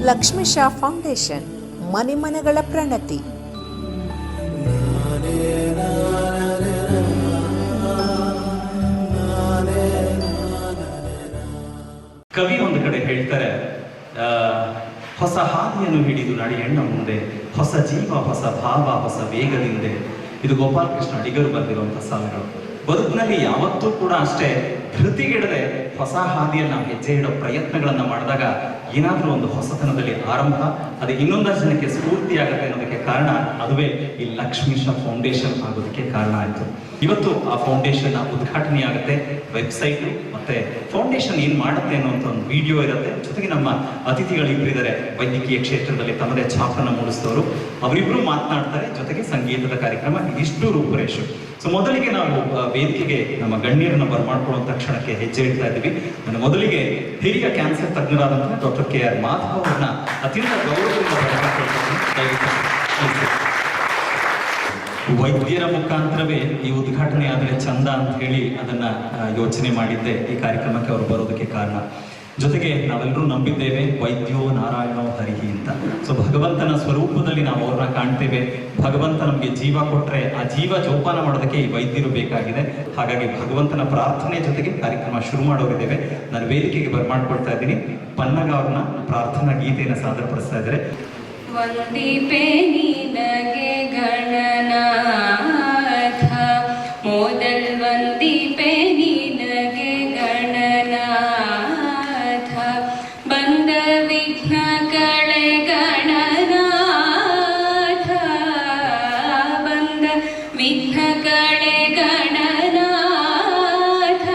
Lakshmisha foundation, ಮನೆ ಮನೆಗಳ ಪ್ರಣತಿ. ಕವಿ ಒಂದು ಕಡೆ ಹೇಳ್ತಾರೆ, ಹೊಸ ಹಾದಿಯನ್ನು ಹಿಡಿದು ನಡೆಯಣ್ಣ ಮುಂದೆ, ಹೊಸ ಜೀವ, ಹೊಸ ಭಾವ, ಹೊಸ ವೇಗದಿಂದ. ಇದು ಗೋಪಾಲಕೃಷ್ಣ ಅಡಿಗರು ಬರೆದಿರುವಂತಹ ಸಾಲುಗಳು. ಬದುಕಿನಲ್ಲಿ ಯಾವತ್ತೂ ಕೂಡ ಅಷ್ಟೇ ಧೃತಿಗೆಡದೆ ಹೊಸ ಹಾದಿಯನ್ನು ನಾವು ಹೆಜ್ಜೆ ಇಡೋ ಪ್ರಯತ್ನಗಳನ್ನು ಮಾಡಿದಾಗ ಏನಾದರೂ ಒಂದು ಹೊಸತನದಲ್ಲಿ ಆರಂಭ, ಅದು ಇನ್ನೊಂದಷ್ಟು ಜನಕ್ಕೆ ಸ್ಫೂರ್ತಿಯಾಗುತ್ತೆ ಅನ್ನೋದಕ್ಕೆ ಕಾರಣ ಅದುವೇ ಈ ಲಕ್ಷ್ಮೀಶಾ ಫೌಂಡೇಶನ್ ಆಗೋದಕ್ಕೆ ಕಾರಣ ಆಯಿತು. ಇವತ್ತು ಆ ಫೌಂಡೇಶನ್ ಉದ್ಘಾಟನೆ ಆಗುತ್ತೆ. ವೆಬ್ಸೈಟ್ ಮತ್ತೆ ಫೌಂಡೇಶನ್ ಏನು ಮಾಡುತ್ತೆ ಅನ್ನೋಂಥ ಒಂದು ವಿಡಿಯೋ ಇರುತ್ತೆ. ಜೊತೆಗೆ ನಮ್ಮ ಅತಿಥಿಗಳಿಬ್ಬರಿದ್ದಾರೆ, ವೈದ್ಯಕೀಯ ಕ್ಷೇತ್ರದಲ್ಲಿ ತಮ್ಮದೇ ಛಾಪನ್ನು ಮೂಡಿಸಿದವರು. ಅವರಿಬ್ಬರು ಮಾತನಾಡ್ತಾರೆ, ಜೊತೆಗೆ ಸಂಗೀತದ ಕಾರ್ಯಕ್ರಮ. ಇದಿಷ್ಟು ರೂಪುರೇಷು. ಸೊ ಮೊದಲಿಗೆ ನಾವು ವೇದಿಕೆಗೆ ನಮ್ಮ ಗಣ್ಯರನ್ನು ಬರಮಾಡ್ಕೊಳ್ಳುವಂಥ ಕ್ಷಣಕ್ಕೆ ಹೆಜ್ಜೆ ಇಡ್ತಾ ಇದ್ದೀವಿ. ನನ್ನ ಮೊದಲಿಗೆ ಹಿರಿಯ ಕ್ಯಾನ್ಸರ್ ತಜ್ಞರಾದಂತಹ ಡಾಕ್ಟರ್ KR ಮಾಧವ್ ಅವರನ್ನ ಅತ್ಯಂತ ಗೌರವದಿಂದ ವೈದ್ಯರ ಮುಖಾಂತರವೇ ಈ ಉದ್ಘಾಟನೆ ಆದರೆ ಚಂದ ಅಂತ ಹೇಳಿ ಅದನ್ನ ಯೋಚನೆ ಮಾಡಿದ್ದೆ ಈ ಕಾರ್ಯಕ್ರಮಕ್ಕೆ ಅವರು ಬರೋದಕ್ಕೆ ಕಾರಣ. ಜೊತೆಗೆ ನಾವೆಲ್ಲರೂ ನಂಬಿದ್ದೇವೆ ವೈದ್ಯೋ ನಾರಾಯಣೋ ಹರಿಹಿ ಅಂತ. ಸೊ ಭಗವಂತನ ಸ್ವರೂಪದಲ್ಲಿ ನಾವು ಅವ್ರನ್ನ ಕಾಣ್ತೇವೆ. ಭಗವಂತ ನಮಗೆ ಜೀವ ಕೊಟ್ಟರೆ ಆ ಜೀವ ಜೋಪಾನ ಮಾಡೋದಕ್ಕೆ ಈ ವೈದ್ಯರು ಬೇಕಾಗಿದೆ. ಹಾಗಾಗಿ ಭಗವಂತನ ಪ್ರಾರ್ಥನೆ ಜೊತೆಗೆ ಕಾರ್ಯಕ್ರಮ ಶುರು ಮಾಡೋರಿದ್ದೇವೆ. ನಾನು ವೇದಿಕೆಗೆ ಬರ್ಮಾಡ್ಕೊಳ್ತಾ ಇದ್ದೀನಿ. ಪನ್ನಗ ಅವ್ರನ್ನ ಪ್ರಾರ್ಥನಾ ಗೀತೆಯನ್ನು ಸಾದರಪಡಿಸ್ತಾ ಇದ್ದಾರೆ. ವಂದಿಪೆ ನಿನಗೆ ಗಣನಾಥ, ಮೊದಲ್ ವಂದಿಪೆ ನಿನಗೆ ಗಣನಾಥ, ಬಂದ ವಿಘ್ನ ಕಳೆ ಗಣನಾಥ, ಬಂದ ವಿಘ್ನ ಕಳೆ ಗಣನಾಥ,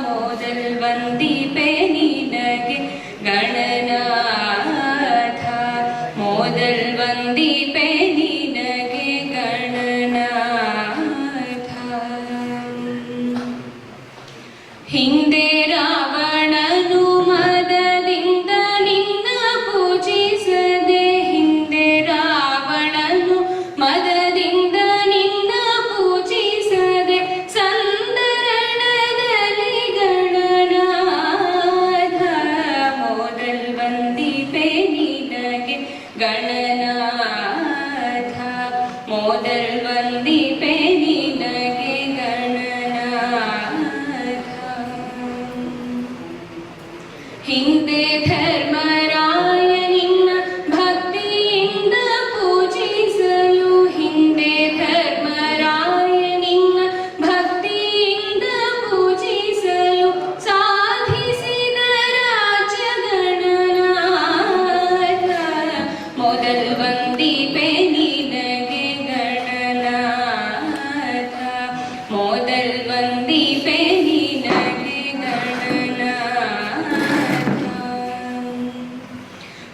ಮೊದಲ್ ವಂದಿಪೆ ನಿನಗೆ ಗಣನಾಥ, ಮೊದಲ್ ವಂದಿಪೆ ನಿನಗೆ ಗಣನಾಥ. ಹಿಂದೆ ರಾವಣನು ಮದದಿಂದ ನಿನ್ನ ಪೂಜಿಸದೆ, ಹಿಂದೆ ರಾವಣನು ಮದದಿಂದ ನಿನ್ನ ಪೂಜಿಸದೆ, ಸಂದರಣದಲ್ಲಿ ಗಣನಾಥ, ಮೊದಲ್ ವಂದಿಪೆ ನಿನಗೆ ಗಣನಾಥ, ಮೊದಲ್ ವಂದಿಪೆ ನಿನಗೆ ಗಣನಾಥ. ಹಿಂದೆ ಧರ್ಮರಾಯ ನಿನ್ನ ಭಕ್ತಿಯಿಂದ ಪೂಜಿಸಲು, ಹಿಂದೆ ಧರ್ಮರಾಯ ನಿನ್ನ ಭಕ್ತಿಯಿಂದ ಪೂಜಿಸಲು, ಸಾಧಿಸಿದ ರಾಜ ಗಣನಾಥ, ಮೊದಲ್ ವಂದಿಪೆ ನಿನಗೆ ಗಣನಾಥ, ಮೊದಲ್ ವಂದಿಪೆ ನಿನಗೆ ಗಣನಾಥ.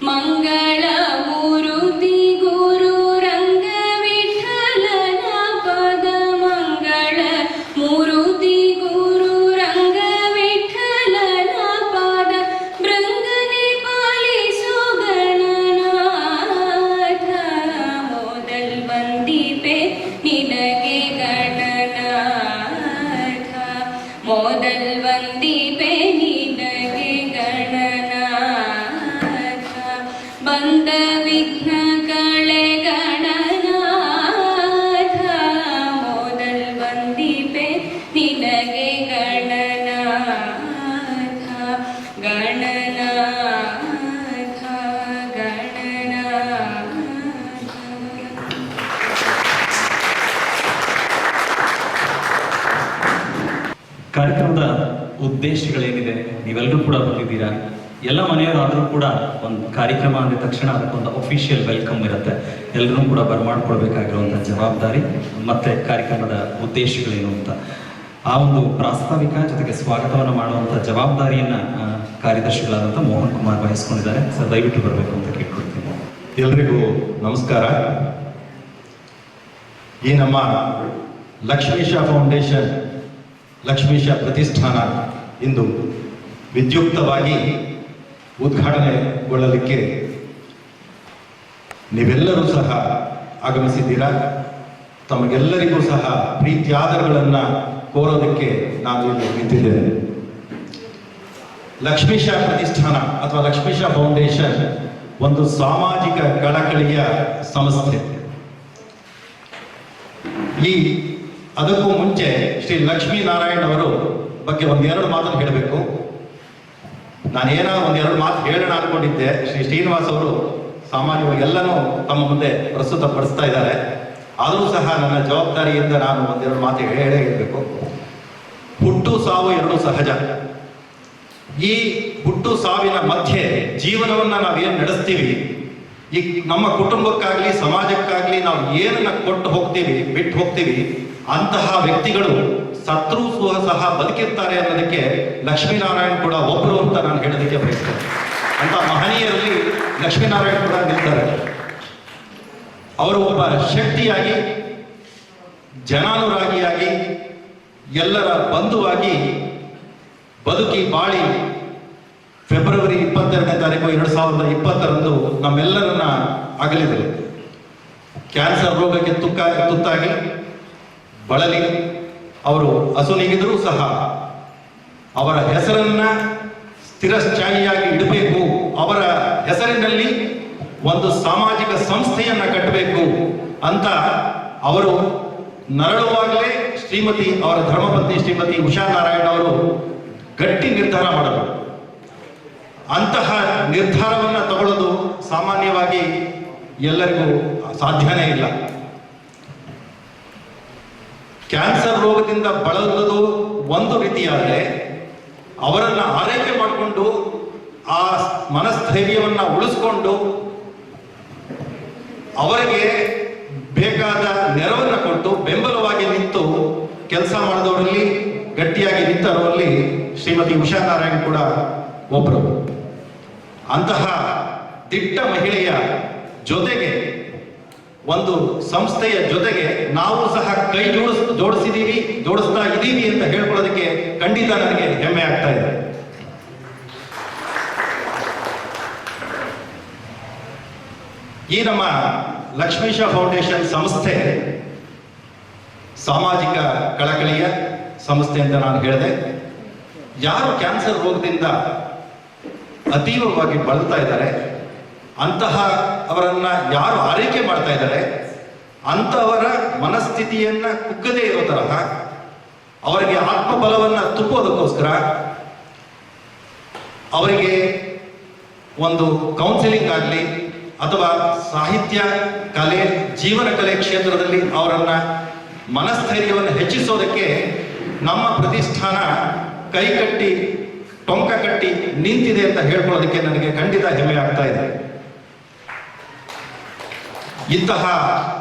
ಮಂಗಳ ಮೂರುತಿ ಗುರು ರಂಗ ವಿಠಲನ ಪದ, ಮಂಗಳ ಮೂರುತಿ ಗುರು ರಂಗ ವಿಠಲನ ಪದ, ಬೃಂಗನೆ ಪಾಲಿಸು ಗಣನಾಥ, ಮೊದಲ್ ವಂದಿಪೆ ನಿನಗೆ ಗಣನಾಥ, ಮೊದಲ್ ವಂದಿಪೆ ನಿನಗೆ ಗಣನಾಥ, ಬಂದ ವಿಘ್ನ ಕಳೆ ಗಣನಾಥ, ಮೊದಲ್ ವಂದಿಪೆ ನಿನಗೆ ಗಣನಾಥ, ಗಣನಾಥ, ಗಣನಾಥ. ಕಾರ್ಯಕ್ರಮದ ಉದ್ದೇಶಗಳೇನಿದೆ ನೀವೆಲ್ಲರೂ ಕೂಡ ಬಂದಿದ್ದೀರಾ. ಎಲ್ಲ ಮನೆಯವರಾದರೂ ಕೂಡ ಒಂದು ಕಾರ್ಯಕ್ರಮ ಅಂದ ತಕ್ಷಣ ಅದಕ್ಕೊಂದು ಅಫಿಷಿಯಲ್ ವೆಲ್ಕಮ್ ಇರುತ್ತೆ. ಎಲ್ಲರೂ ಕೂಡ ಬರಮಾಡ್ಕೊಳ್ಬೇಕಾಗಿರುವಂಥ ಜವಾಬ್ದಾರಿ ಮತ್ತೆ ಕಾರ್ಯಕ್ರಮದ ಉದ್ದೇಶಗಳೇನು ಅಂತ ಆ ಒಂದು ಪ್ರಾಸ್ತಾವಿಕ ಜೊತೆಗೆ ಸ್ವಾಗತವನ್ನು ಮಾಡುವಂಥ ಜವಾಬ್ದಾರಿಯನ್ನು ಕಾರ್ಯದರ್ಶಿಗಳಾದಂಥ ಮೋಹನ್ ಕುಮಾರ್ ವಹಿಸ್ಕೊಂಡಿದ್ದಾರೆ. ಸರ್ ದಯವಿಟ್ಟು ಬರಬೇಕು ಅಂತ ಕೇಳ್ಕೊಳ್ತೀನಿ. ಎಲ್ರಿಗೂ ನಮಸ್ಕಾರ. ಈ ನಮ್ಮ ಲಕ್ಷ್ಮೀಶಾ ಫೌಂಡೇಶನ್, ಲಕ್ಷ್ಮೀಶಾ ಪ್ರತಿಷ್ಠಾನ ಇಂದು ವಿದ್ಯುಕ್ತವಾಗಿ ಉದ್ಘಾಟನೆಗೊಳ್ಳಲಿಕ್ಕೆ ನೀವೆಲ್ಲರೂ ಸಹ ಆಗಮಿಸಿದ್ದೀರಾ. ತಮಗೆಲ್ಲರಿಗೂ ಸಹ ಪ್ರೀತ್ಯಾದರಗಳನ್ನು ಕೋರೋದಕ್ಕೆ ನಾನು ಇಲ್ಲಿ ನಿಂತಿದ್ದೇನೆ. ಲಕ್ಷ್ಮೀಶಾ ಪ್ರತಿಷ್ಠಾನ ಅಥವಾ ಲಕ್ಷ್ಮೀಶಾ ಫೌಂಡೇಶನ್ ಒಂದು ಸಾಮಾಜಿಕ ಕಳಕಳಿಯ ಸಂಸ್ಥೆ. ಅದಕ್ಕೂ ಮುಂಚೆ ಶ್ರೀ ಲಕ್ಷ್ಮೀನಾರಾಯಣ್ ಅವರು ಬಗ್ಗೆ ಒಂದೆರಡು ಮಾತನ್ನು ಹೇಳಬೇಕು. ಒಂದೆರಡು ಮಾತು ಹೇಳೋಣ ಅನ್ಕೊಂಡಿದ್ದೆ. ಶ್ರೀ ಶ್ರೀನಿವಾಸ್ ಅವರು ಸಾಮಾನ್ಯವಾಗಿ ಎಲ್ಲನೂ ತಮ್ಮ ಮುಂದೆ ಪ್ರಸ್ತುತಪಡಿಸ್ತಾ ಇದ್ದಾರೆ. ಆದರೂ ಸಹ ನನ್ನ ಜವಾಬ್ದಾರಿಯಿಂದ ನಾನು ಒಂದೆರಡು ಮಾತು ಹೇಳೇ ಇರಬೇಕು. ಹುಟ್ಟು ಸಾವು ಎರಡೂ ಸಹಜ. ಈ ಹುಟ್ಟು ಸಾವಿನ ಮಧ್ಯೆ ಜೀವನವನ್ನು ನಾವೇನು ನಡೆಸ್ತೀವಿ, ಈ ನಮ್ಮ ಕುಟುಂಬಕ್ಕಾಗ್ಲಿ ಸಮಾಜಕ್ಕಾಗ್ಲಿ ನಾವು ಏನನ್ನ ಕೊಟ್ಟು ಹೋಗ್ತೀವಿ, ಬಿಟ್ಟು ಹೋಗ್ತೀವಿ, ಅಂತಹ ವ್ಯಕ್ತಿಗಳು ಸತ್ರು ಸಹ ಬದುಕಿರ್ತಾರೆ ಅನ್ನೋದಕ್ಕೆ ಲಕ್ಷ್ಮೀನಾರಾಯಣ್ ಕೂಡ ಒಬ್ಬರು ಅಂತ ನಾನು ಹೇಳೋದಕ್ಕೆ ಬಯಸ್ತೇನೆ. ಅಂತ ಮಹನೀಯರಲ್ಲಿ ಲಕ್ಷ್ಮೀನಾರಾಯಣ್ ಕೂಡ ನಿಲ್ತಾರೆ. ಅವರು ಒಬ್ಬ ಶಕ್ತಿಯಾಗಿ, ಜನಾನುರಾಗಿಯಾಗಿ, ಎಲ್ಲರ ಬಂಧುವಾಗಿ ಬದುಕಿ ಬಾಳಿ ಫೆಬ್ರವರಿ 22ನೇ ತಾರೀಕು 2020ರಂದು ನಮ್ಮೆಲ್ಲರನ್ನ ಅಗಲಿದರು. ಕ್ಯಾನ್ಸರ್ ರೋಗಕ್ಕೆ ತುತ್ತಾಗಿ ಬಳಲಿ ಅವರು ಅಸುನೀಗಿದರೂ ಸಹ ಅವರ ಹೆಸರನ್ನ ಸ್ಥಿರಸ್ಥಾಯಿಯಾಗಿ ಇಡಬೇಕು, ಅವರ ಹೆಸರಿನಲ್ಲಿ ಒಂದು ಸಾಮಾಜಿಕ ಸಂಸ್ಥೆಯನ್ನ ಕಟ್ಟಬೇಕು ಅಂತ ಅವರು ನರಳುವಾಗಲೇ ಅವರ ಧರ್ಮಪತ್ನಿ ಶ್ರೀಮತಿ ಉಷಾ ನಾರಾಯಣ್ ಅವರು ಗಟ್ಟಿ ನಿರ್ಧಾರ ಮಾಡಲು. ಅಂತಹ ನಿರ್ಧಾರವನ್ನು ತಗೊಳ್ಳೋದು ಸಾಮಾನ್ಯವಾಗಿ ಎಲ್ಲರಿಗೂ ಸಾಧ್ಯನೇ ಇಲ್ಲ. ಕ್ಯಾನ್ಸರ್ ರೋಗದಿಂದ ಬಳಲುವುದು ಒಂದು ರೀತಿಯಾದರೆ, ಅವರನ್ನು ಆರೈಕೆ ಮಾಡಿಕೊಂಡು ಆ ಮನಸ್ಥೈರ್ಯವನ್ನು ಉಳಿಸ್ಕೊಂಡು ಅವರಿಗೆ ಬೇಕಾದ ನೆರವನ್ನು ಕೊಟ್ಟು ಬೆಂಬಲವಾಗಿ ನಿಂತು ಕೆಲಸ ಮಾಡಿದವರಲ್ಲಿ, ಗಟ್ಟಿಯಾಗಿ ನಿಂತವರಲ್ಲಿ ಶ್ರೀಮತಿ ಉಷಾ ನಾರಾಯಣ್ ಕೂಡ ಒಬ್ಬರು. ಅಂತಹ ದಿಟ್ಟ ಮಹಿಳೆಯ ಜೊತೆಗೆ, ಒಂದು ಸಂಸ್ಥೆಯ ಜೊತೆಗೆ ನಾವು ಸಹ ಕೈ ಜೋಡಿಸ್ತಾ ಇದ್ದೀವಿ ಅಂತ ಹೇಳ್ಕೊಳ್ಳೋದಕ್ಕೆ ಖಂಡಿತ ನನಗೆ ಹೆಮ್ಮೆ ಆಗ್ತಾ ಇದೆ. ಈ ನಮ್ಮ ಲಕ್ಷ್ಮೀಶ ಫೌಂಡೇಶನ್ ಸಂಸ್ಥೆ ಸಾಮಾಜಿಕ ಕಳಕಳಿಯ ಸಂಸ್ಥೆ ಅಂತ ನಾನು ಹೇಳಿದೆ. ಯಾರು ಕ್ಯಾನ್ಸರ್ ರೋಗದಿಂದ ಅತೀವವಾಗಿ ಬಳಲ್ತಾ ಇದ್ದಾರೆ, ಅಂತಹ ಅವರನ್ನ ಯಾರು ಆರೈಕೆ ಮಾಡ್ತಾ ಇದ್ದಾರೆ, ಅಂತಹವರ ಮನಸ್ಥಿತಿಯನ್ನ ಕುಗ್ಗದೇ ಇರೋ ತರಹ ಅವರಿಗೆ ಆತ್ಮಬಲವನ್ನ ತುಂಬುವುದಕ್ಕೋಸ್ಕರ ಅವರಿಗೆ ಒಂದು ಕೌನ್ಸಿಲಿಂಗ್ ಆಗಲಿ ಅಥವಾ ಸಾಹಿತ್ಯ, ಕಲೆ, ಜೀವನ ಕಲೆ ಕ್ಷೇತ್ರದಲ್ಲಿ ಅವರನ್ನ ಮನಸ್ಥೈರ್ಯವನ್ನು ಹೆಚ್ಚಿಸೋದಕ್ಕೆ ನಮ್ಮ ಪ್ರತಿಷ್ಠಾನ ಕೈಕಟ್ಟಿ ಟೊಂಕ ಕಟ್ಟಿ ನಿಂತಿದೆ ಅಂತ ಹೇಳ್ಕೊಳ್ಳೋದಕ್ಕೆ ನನಗೆ ಖಂಡಿತ ಹೆಮ್ಮೆ ಆಗ್ತಾ ಇದೆ. ಇಂತಹ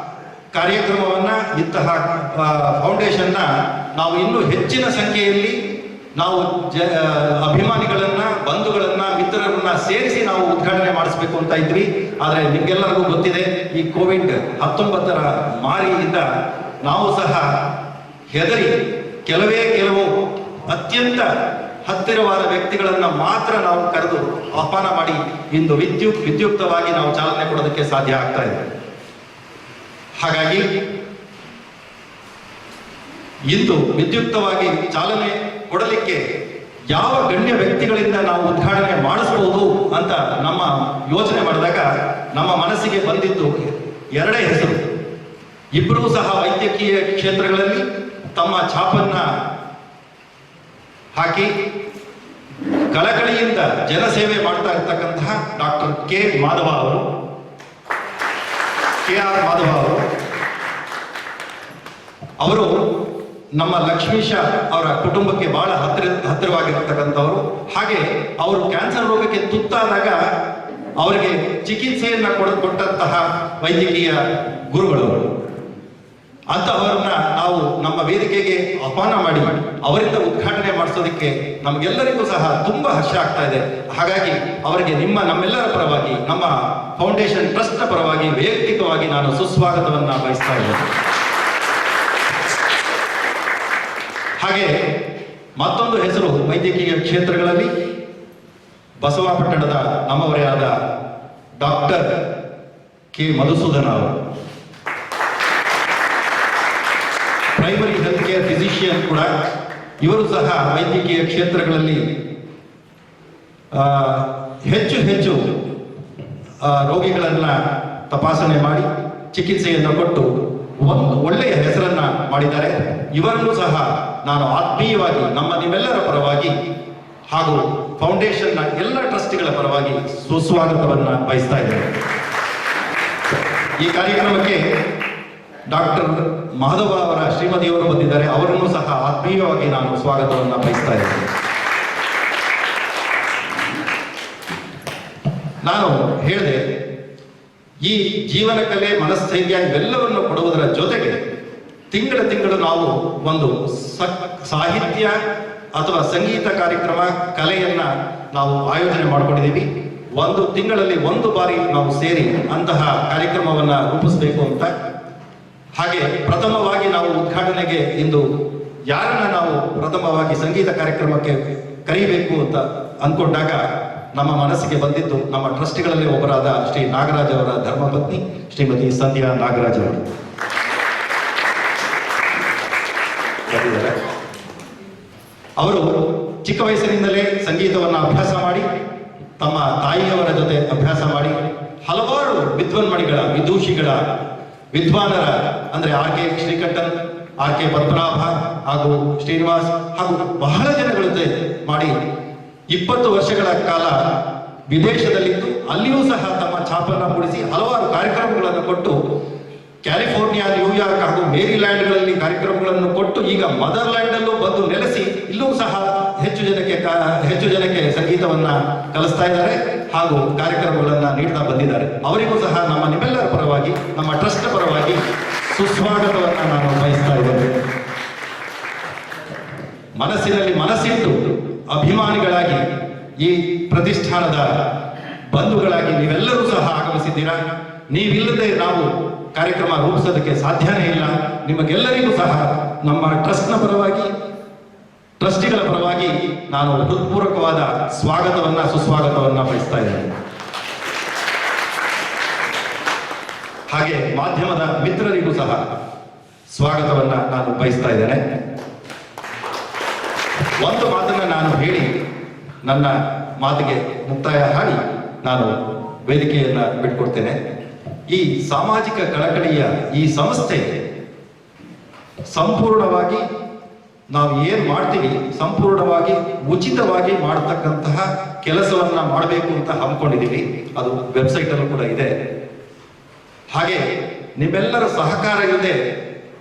ಕಾರ್ಯಕ್ರಮವನ್ನ, ಇಂತಹ ಫೌಂಡೇಶನ್ನ ನಾವು ಇನ್ನೂ ಹೆಚ್ಚಿನ ಸಂಖ್ಯೆಯಲ್ಲಿ ನಾವು ಅಭಿಮಾನಿಗಳನ್ನ, ಬಂಧುಗಳನ್ನ, ಮಿತ್ರರನ್ನ ಸೇರಿಸಿ ನಾವು ಉದ್ಘಾಟನೆ ಮಾಡಿಸ್ಬೇಕು ಅಂತ ಇದ್ವಿ. ಆದರೆ ನಿಮ್ಗೆಲ್ಲರಿಗೂ ಗೊತ್ತಿದೆ, ಈ ಕೋವಿಡ್-19 ಮಾರಿಯಿಂದ ನಾವು ಸಹ ಹೆದರಿ ಕೆಲವು ಅತ್ಯಂತ ಹತ್ತಿರವಾದ ವ್ಯಕ್ತಿಗಳನ್ನ ಮಾತ್ರ ನಾವು ಕರೆದು ಆಹ್ವಾನ ಮಾಡಿ ಇಂದು ವಿದ್ಯುಕ್ತವಾಗಿ ನಾವು ಚಾಲನೆ ಕೊಡೋದಕ್ಕೆ ಸಾಧ್ಯ ಆಗ್ತಾ ಇದೆ. ಹಾಗಾಗಿ ಇಂದು ವಿದ್ಯುಕ್ತವಾಗಿ ಚಾಲನೆ ಕೊಡಲಿಕ್ಕೆ ಯಾವ ಗಣ್ಯ ವ್ಯಕ್ತಿಗಳಿಂದ ನಾವು ಉದ್ಘಾಟನೆ ಮಾಡಿಸಬಹುದು ಅಂತ ನಮ್ಮ ಯೋಚನೆ ಮಾಡಿದಾಗ ನಮ್ಮ ಮನಸ್ಸಿಗೆ ಬಂದಿದ್ದು ಎರಡೇ ಹೆಸರು. ಇಬ್ಬರೂ ಸಹ ವೈದ್ಯಕೀಯ ಕ್ಷೇತ್ರಗಳಲ್ಲಿ ತಮ್ಮ ಛಾಪನ್ನ ಹಾಕಿ ಕಳಕಳಿಯಿಂದ ಜನಸೇವೆ ಮಾಡ್ತಾ ಇರ್ತಕ್ಕಂತಹ ಡಾಕ್ಟರ್ KR ಮಾಧವ ಅವರು ನಮ್ಮ ಲಕ್ಷ್ಮೀಶ ಅವರ ಕುಟುಂಬಕ್ಕೆ ಬಹಳ ಹತ್ತಿರವಾಗಿರ್ತಕ್ಕಂಥವರು. ಹಾಗೆ ಅವರು ಕ್ಯಾನ್ಸರ್ ರೋಗಕ್ಕೆ ತುತ್ತಾದಾಗ ಅವರಿಗೆ ಚಿಕಿತ್ಸೆಯನ್ನ ಕೊಟ್ಟಂತಹ ವೈದ್ಯಕೀಯ ಗುರುಗಳು. ಅಂತಹವರನ್ನ ನಾವು ನಮ್ಮ ವೇದಿಕೆಗೆ ಆಹ್ವಾನ ಮಾಡಿ ಅವರಿಂದ ಉದ್ಘಾಟನೆ ಮಾಡಿಸೋದಕ್ಕೆ ನಮಗೆಲ್ಲರಿಗೂ ಸಹ ತುಂಬಾ ಹರ್ಷ ಆಗ್ತಾ ಇದೆ. ಹಾಗಾಗಿ ಅವರಿಗೆ ನಮ್ಮೆಲ್ಲರ ಪರವಾಗಿ, ನಮ್ಮ ಫೌಂಡೇಶನ್ ಟ್ರಸ್ಟ್ ಪರವಾಗಿ ವೈಯಕ್ತಿಕವಾಗಿ ನಾನು ಸುಸ್ವಾಗತವನ್ನ ಬಯಸ್ತಾ ಇದ್ದೇನೆ. ಹಾಗೆ ಮತ್ತೊಂದು ಹೆಸರು ವೈದ್ಯಕೀಯ ಕ್ಷೇತ್ರಗಳಲ್ಲಿ ಬಸವಾಪಟ್ಟಣದ ನಮ್ಮವರೇ ಆದ ಡಾಕ್ಟರ್ K. ಮಧುಸೂದನ್ ಅವರು, ಪ್ರೈಮರಿ ಹೆಲ್ತ್ ಕೇರ್ ಫಿಸಿಷಿಯನ್ ಕೂಡ. ಇವರು ಸಹ ವೈದ್ಯಕೀಯ ಕ್ಷೇತ್ರಗಳಲ್ಲಿ ಹೆಚ್ಚು ರೋಗಿಗಳನ್ನ ತಪಾಸಣೆ ಮಾಡಿ ಚಿಕಿತ್ಸೆಯನ್ನು ಕೊಟ್ಟು ಒಂದು ಒಳ್ಳೆಯ ಹೆಸರನ್ನ ಮಾಡಿದ್ದಾರೆ. ಇವರನ್ನು ಸಹ ನಾನು ಆತ್ಮೀಯವಾಗಿ ನಿಮ್ಮೆಲ್ಲರ ಪರವಾಗಿ ಹಾಗೂ ಫೌಂಡೇಶನ್ನ ಎಲ್ಲ ಟ್ರಸ್ಟಿಗಳ ಪರವಾಗಿ ಸುಸ್ವಾಗತವನ್ನ ಬಯಸ್ತಾ ಇದ್ದೇನೆ. ಈ ಕಾರ್ಯಕ್ರಮಕ್ಕೆ ಡಾಕ್ಟರ್ ಮಾಧವ ಅವರ ಶ್ರೀಮತಿಯವರು ಬಂದಿದ್ದಾರೆ. ಅವರನ್ನು ಸಹ ಆತ್ಮೀಯವಾಗಿ ನಾನು ಸ್ವಾಗತವನ್ನು ಬಯಸ್ತಾ ಇದ್ದೇನೆ. ನಾನು ಹೇಳಿದೆ, ಈ ಜೀವನ ಕಲೆ, ಮನಸ್ಥೈರ್ಯ ಇವೆಲ್ಲವನ್ನು ಕೊಡುವುದರ ಜೊತೆಗೆ ತಿಂಗಳು ನಾವು ಒಂದು ಸಾಹಿತ್ಯ ಅಥವಾ ಸಂಗೀತ ಕಾರ್ಯಕ್ರಮ ಕಲೆಯನ್ನ ನಾವು ಆಯೋಜನೆ ಮಾಡಿಕೊಂಡಿದ್ದೀವಿ. ಒಂದು ತಿಂಗಳಲ್ಲಿ ಒಂದು ಬಾರಿ ನಾವು ಸೇರಿ ಅಂತಹ ಕಾರ್ಯಕ್ರಮವನ್ನ ರೂಪಿಸಬೇಕು ಅಂತ. ಹಾಗೆ ಪ್ರಥಮವಾಗಿ ನಾವು ಉದ್ಘಾಟನೆಗೆ ಇಂದು ಯಾರನ್ನ ನಾವು ಪ್ರಥಮವಾಗಿ ಸಂಗೀತ ಕಾರ್ಯಕ್ರಮಕ್ಕೆ ಕರೀಬೇಕು ಅಂತ ಅಂದ್ಕೊಂಡಾಗ ನಮ್ಮ ಮನಸ್ಸಿಗೆ ಬಂದಿದ್ದು ನಮ್ಮ ಟ್ರಸ್ಟಿಗಳಲ್ಲಿ ಒಬ್ಬರಾದ ಶ್ರೀ ನಾಗರಾಜ್ ಅವರ ಧರ್ಮಪತ್ನಿ ಶ್ರೀಮತಿ ಸಂಧ್ಯಾ ನಾಗರಾಜ್ ಅವರು. ಅವರು ಚಿಕ್ಕ ವಯಸ್ಸಿನಿಂದಲೇ ಸಂಗೀತವನ್ನು ಅಭ್ಯಾಸ ಮಾಡಿ ತಮ್ಮ ತಾಯಿಯವರ ಜೊತೆ ಅಭ್ಯಾಸ ಮಾಡಿ ಹಲವಾರು ವಿದ್ವನ್ಮಣಿಗಳ, ವಿದೂಷಿಗಳ, ವಿದ್ವಾನರ ಅಂದ್ರೆ R K Srikantan, R K Padmanabha ಹಾಗೂ ಶ್ರೀನಿವಾಸ್ ಹಾಗೂ ಬಹಳ ಜನಗಳ ಜೊತೆ ಮಾಡಿ 20 ವರ್ಷಗಳ ಕಾಲ ವಿದೇಶದಲ್ಲಿದ್ದು ಅಲ್ಲಿಯೂ ಸಹ ತಮ್ಮ ಛಾಪನ್ನು ಮೂಡಿಸಿ ಹಲವಾರು ಕಾರ್ಯಕ್ರಮಗಳನ್ನು ಕೊಟ್ಟು ಕ್ಯಾಲಿಫೋರ್ನಿಯಾ, ನ್ಯೂಯಾರ್ಕ್ ಹಾಗೂ ಮೇರಿಲ್ಯಾಂಡ್ಗಳಲ್ಲಿ ಕಾರ್ಯಕ್ರಮಗಳನ್ನು ಕೊಟ್ಟು ಈಗ ಮದರ್ಲ್ಯಾಂಡ್ ಅಲ್ಲೂ ಬಂದು ನೆಲೆಸಿ ಇಲ್ಲೂ ಸಹ ಹೆಚ್ಚು ಜನಕ್ಕೆ ಸಂಗೀತವನ್ನ ಕಲಿಸ್ತಾ ಇದ್ದಾರೆ ಹಾಗೂ ಕಾರ್ಯಕ್ರಮಗಳನ್ನ ನೀಡ್ತಾ ಬಂದಿದ್ದಾರೆ. ಅವರಿಗೂ ಸಹ ನಿಮ್ಮೆಲ್ಲರ ಪರವಾಗಿ, ನಮ್ಮ ಟ್ರಸ್ಟ್ ಪರವಾಗಿ ಸುಸ್ವಾಗತವನ್ನ ನಾನು ಬಯಸ್ತಾ ಇದ್ದೇನೆ. ಮನಸ್ಸಿನಲ್ಲಿ ಮನಸ್ಸಿಟ್ಟು ಅಭಿಮಾನಿಗಳಾಗಿ ಈ ಪ್ರತಿಷ್ಠಾನದ ಬಂಧುಗಳಾಗಿ ನೀವೆಲ್ಲರೂ ಸಹ ಆಗಮಿಸಿದ್ದೀರಾ. ನೀವಿಲ್ಲದೆ ನಾವು ಕಾರ್ಯಕ್ರಮ ರೂಪಿಸೋದಕ್ಕೆ ಸಾಧ್ಯನೇ ಇಲ್ಲ. ನಿಮಗೆಲ್ಲರಿಗೂ ಸಹ ನಮ್ಮ ಟ್ರಸ್ಟ್ನ ಪರವಾಗಿ, ಟ್ರಸ್ಟಿಗಳ ಪರವಾಗಿ ನಾನು ಹೃತ್ಪೂರ್ವಕವಾದ ಸ್ವಾಗತವನ್ನ, ಸುಸ್ವಾಗತವನ್ನ ಬಯಸ್ತಾ ಇದ್ದೇನೆ. ಹಾಗೆ ಮಾಧ್ಯಮದ ಮಿತ್ರರಿಗೂ ಸಹ ಸ್ವಾಗತವನ್ನ ನಾನು ಬಯಸ್ತಾ ಇದ್ದೇನೆ. ಒಂದು ಮಾತನ್ನ ನಾನು ಹೇಳಿ ನನ್ನ ಮಾತಿಗೆ ಮುಕ್ತಾಯ ಹಾಡಿ ನಾನು ವೇದಿಕೆಯನ್ನ ಬಿಟ್ಕೊಡ್ತೇನೆ. ಈ ಸಾಮಾಜಿಕ ಕಳಕಳಿಯ ಈ ಸಂಸ್ಥೆ ಸಂಪೂರ್ಣವಾಗಿ ನಾವು ಏನ್ ಮಾಡ್ತೀವಿ ಸಂಪೂರ್ಣವಾಗಿ ಉಚಿತವಾಗಿ ಮಾಡತಕ್ಕಂತಹ ಕೆಲಸವನ್ನ ಮಾಡಬೇಕು ಅಂತ ಹಮ್ಮಿಕೊಂಡಿದ್ದೀವಿ. ಅದು ವೆಬ್ಸೈಟ್ ಅಲ್ಲೂ ಕೂಡ ಇದೆ. ಹಾಗೆ ನಿಮ್ಮೆಲ್ಲರ ಸಹಕಾರ ಇಲ್ಲದೆ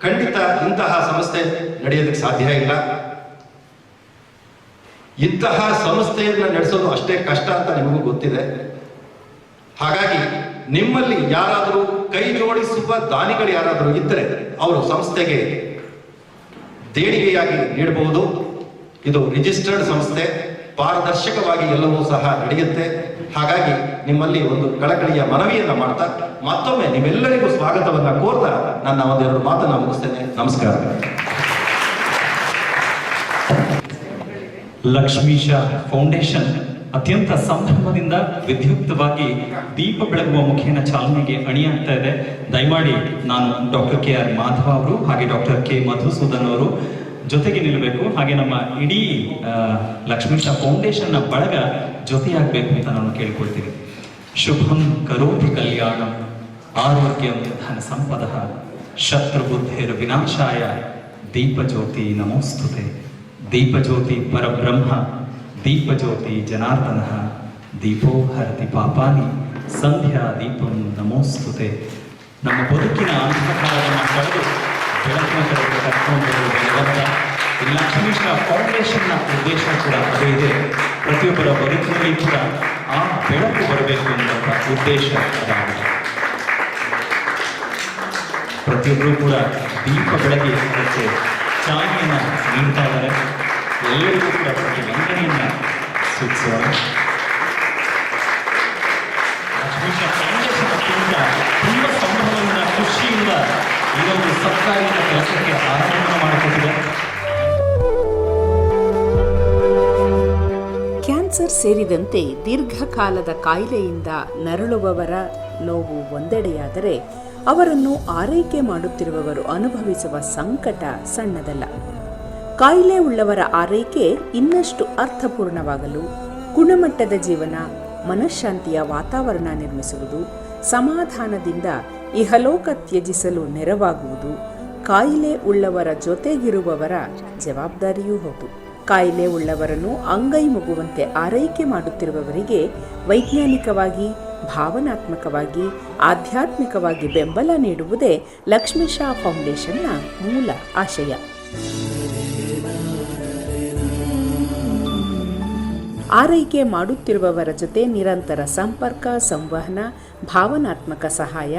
ಖಂಡಿತ ಇಂತಹ ಸಂಸ್ಥೆ ನಡೆಯೋದಕ್ಕೆ ಸಾಧ್ಯ ಇಲ್ಲ. ಇಂತಹ ಸಂಸ್ಥೆಯನ್ನ ನಡೆಸೋದು ಅಷ್ಟೇ ಕಷ್ಟ ಅಂತ ನಿಮಗೂ ಗೊತ್ತಿದೆ. ಹಾಗಾಗಿ ನಿಮ್ಮಲ್ಲಿ ಯಾರಾದರೂ ಕೈ ಜೋಡಿಸುವ ದಾನಿಗಳು ಯಾರಾದರೂ ಇದ್ದರೆ ಅವರು ಸಂಸ್ಥೆಗೆ ದೇಣಿಗೆಯಾಗಿ ನೀಡಬಹುದು. ಇದು ರಿಜಿಸ್ಟರ್ಡ್ ಸಂಸ್ಥೆ, ಪಾರದರ್ಶಕವಾಗಿ ಎಲ್ಲವೂ ಸಹ ನಡೆಯುತ್ತೆ. ಹಾಗಾಗಿ ನಿಮ್ಮಲ್ಲಿ ಒಂದು ಕಳಕಳಿಯ ಮನವಿಯನ್ನ ಮಾಡ್ತಾ ಮತ್ತೊಮ್ಮೆ ನಿಮ್ಮೆಲ್ಲರಿಗೂ ಸ್ವಾಗತವನ್ನ ಕೋರ್ತಾ ನನ್ನ ಒಂದೆರಡು ಮಾತನ್ನ ಮುಗಿಸ್ತೇನೆ. ನಮಸ್ಕಾರ. ಲಕ್ಷ್ಮೀಶ ಫೌಂಡೇಶನ್ ಅತ್ಯಂತ ಸಂಭ್ರಮದಿಂದ ವಿದ್ಯುಕ್ತವಾಗಿ ದೀಪ ಬೆಳಗುವ ಮುಖೇನ ಚಾಲನೆಗೆ ಅಣಿಯಾಗ್ತಾ ಇದೆ. ದಯಮಾಡಿ ನಾನು ಡಾಕ್ಟರ್ KR ಮಾಧವ ಅವರು ಹಾಗೆ ಡಾಕ್ಟರ್ K ಮಧುಸೂದನ್ ಅವರು ಜೊತೆಗೆ ನಿಲ್ಲಬೇಕು. ಹಾಗೆ ನಮ್ಮ ಇಡೀ ಲಕ್ಷ್ಮೀಶ ಫೌಂಡೇಶನ್ನ ಬಳಗ ಜೊತೆಯಾಗಬೇಕು ಅಂತ ನಾನು ಕೇಳ್ಕೊಳ್ತೀನಿ. ಶುಭಂ ಕರೋತಿ ಕಲ್ಯಾಣಂ ಆರೋಗ್ಯಂ ಧನ ಸಂಪದಃ ಶತ್ರುಬುದ್ಧಿರ್ ವಿನಾಶಾಯ ದೀಪಜ್ಯೋತಿ ನಮೋಸ್ತುತೆ. ದೀಪಜ್ಯೋತಿ ಪರಬ್ರಹ್ಮ ದೀಪಜ್ಯೋತಿ ಜನಾರ್ದನಃ ದೀಪೋ ಹರತಿ ಪಾಪಾನಿ ಸಂಧ್ಯಾ ದೀಪಂ ನಮೋಸ್ತುತೆ. ನಮ್ಮ ಬದುಕಿನ ಅಂಧಕಾರವನ್ನು ಕಳೆದು ಬೆಳಕಿನ ಕಡೆಗೆ ಕರ್ಕೊಂಡು ಬರುವಂತ ಈ ಲಕ್ಷ್ಮೀಶ ಫೌಂಡೇಶನ್ನ ಉದ್ದೇಶ ಕೂಡ ಅದೇ ಇದೆ. ಪ್ರತಿಯೊಬ್ಬರ ಬದುಕಿನಲ್ಲಿ ಕೂಡ ಆ ಬೆಳಕು ಬರಬೇಕು ಎನ್ನುವಂಥ ಉದ್ದೇಶ ಅದಾಗಿದೆ. ಪ್ರತಿಯೊಬ್ಬರು ಕೂಡ ದೀಪ ಬೆಳಗಿ ಅದಕ್ಕೆ ಚಾಲನೆಯನ್ನು ನೀಡ್ತಾ ಇದ್ದಾರೆ. ಎಲ್ಲರಿಗೂ ಕೂಡ ವಂದನೆಯನ್ನ ಸೂಚಿಸೋಣ. ಲಕ್ಷ್ಮೀಶ ಫೌಂಡೇಶನ್ ಅತ್ಯಂತ ತುಂಬ ಸಂಭ್ರಮದಿಂದ, ಖುಷಿಯಿಂದ ಈ ಒಂದು ಸರ್ಕಾರದ ಕೆಲಸಕ್ಕೆ ಆರಂಭ ಮಾಡಿಕೊಟ್ಟಿದೆ. ಕ್ಯಾನ್ಸರ್ ಸೇರಿದಂತೆ ದೀರ್ಘಕಾಲದ ಕಾಯಿಲೆಯಿಂದ ನರಳುವವರ ನೋವು ಒಂದೆಡೆಯಾದರೆ ಅವರನ್ನು ಆರೈಕೆ ಮಾಡುತ್ತಿರುವವರು ಅನುಭವಿಸುವ ಸಂಕಟ ಸಣ್ಣದಲ್ಲ. ಕಾಯಿಲೆ ಉಳ್ಳವರ ಆರೈಕೆ ಇನ್ನಷ್ಟು ಅರ್ಥಪೂರ್ಣವಾಗಲು, ಗುಣಮಟ್ಟದ ಜೀವನ, ಮನಃಶಾಂತಿಯ ವಾತಾವರಣ ನಿರ್ಮಿಸುವುದು, ಸಮಾಧಾನದಿಂದ ಇಹಲೋಕ ತ್ಯಜಿಸಲು ನೆರವಾಗುವುದು ಕಾಯಿಲೆ ಉಳ್ಳವರ ಜೊತೆಗಿರುವವರ ಜವಾಬ್ದಾರಿಯೂ ಹೌದು. ಕಾಯಿಲೆ ಉಳ್ಳವರನ್ನು ಅಂಗೈ ಮುಗುವಂತೆ ಆರೈಕೆ ಮಾಡುತ್ತಿರುವವರಿಗೆ ವೈಜ್ಞಾನಿಕವಾಗಿ, ಭಾವನಾತ್ಮಕವಾಗಿ, ಆಧ್ಯಾತ್ಮಿಕವಾಗಿ ಬೆಂಬಲ ನೀಡುವುದೇ ಲಕ್ಷ್ಮೀಶಾ ಫೌಂಡೇಶನ್ನ ಮೂಲ ಆಶಯ. ಆರೈಕೆ ಮಾಡುತ್ತಿರುವವರ ಜೊತೆ ನಿರಂತರ ಸಂಪರ್ಕ, ಸಂವಹನ, ಭಾವನಾತ್ಮಕ ಸಹಾಯ,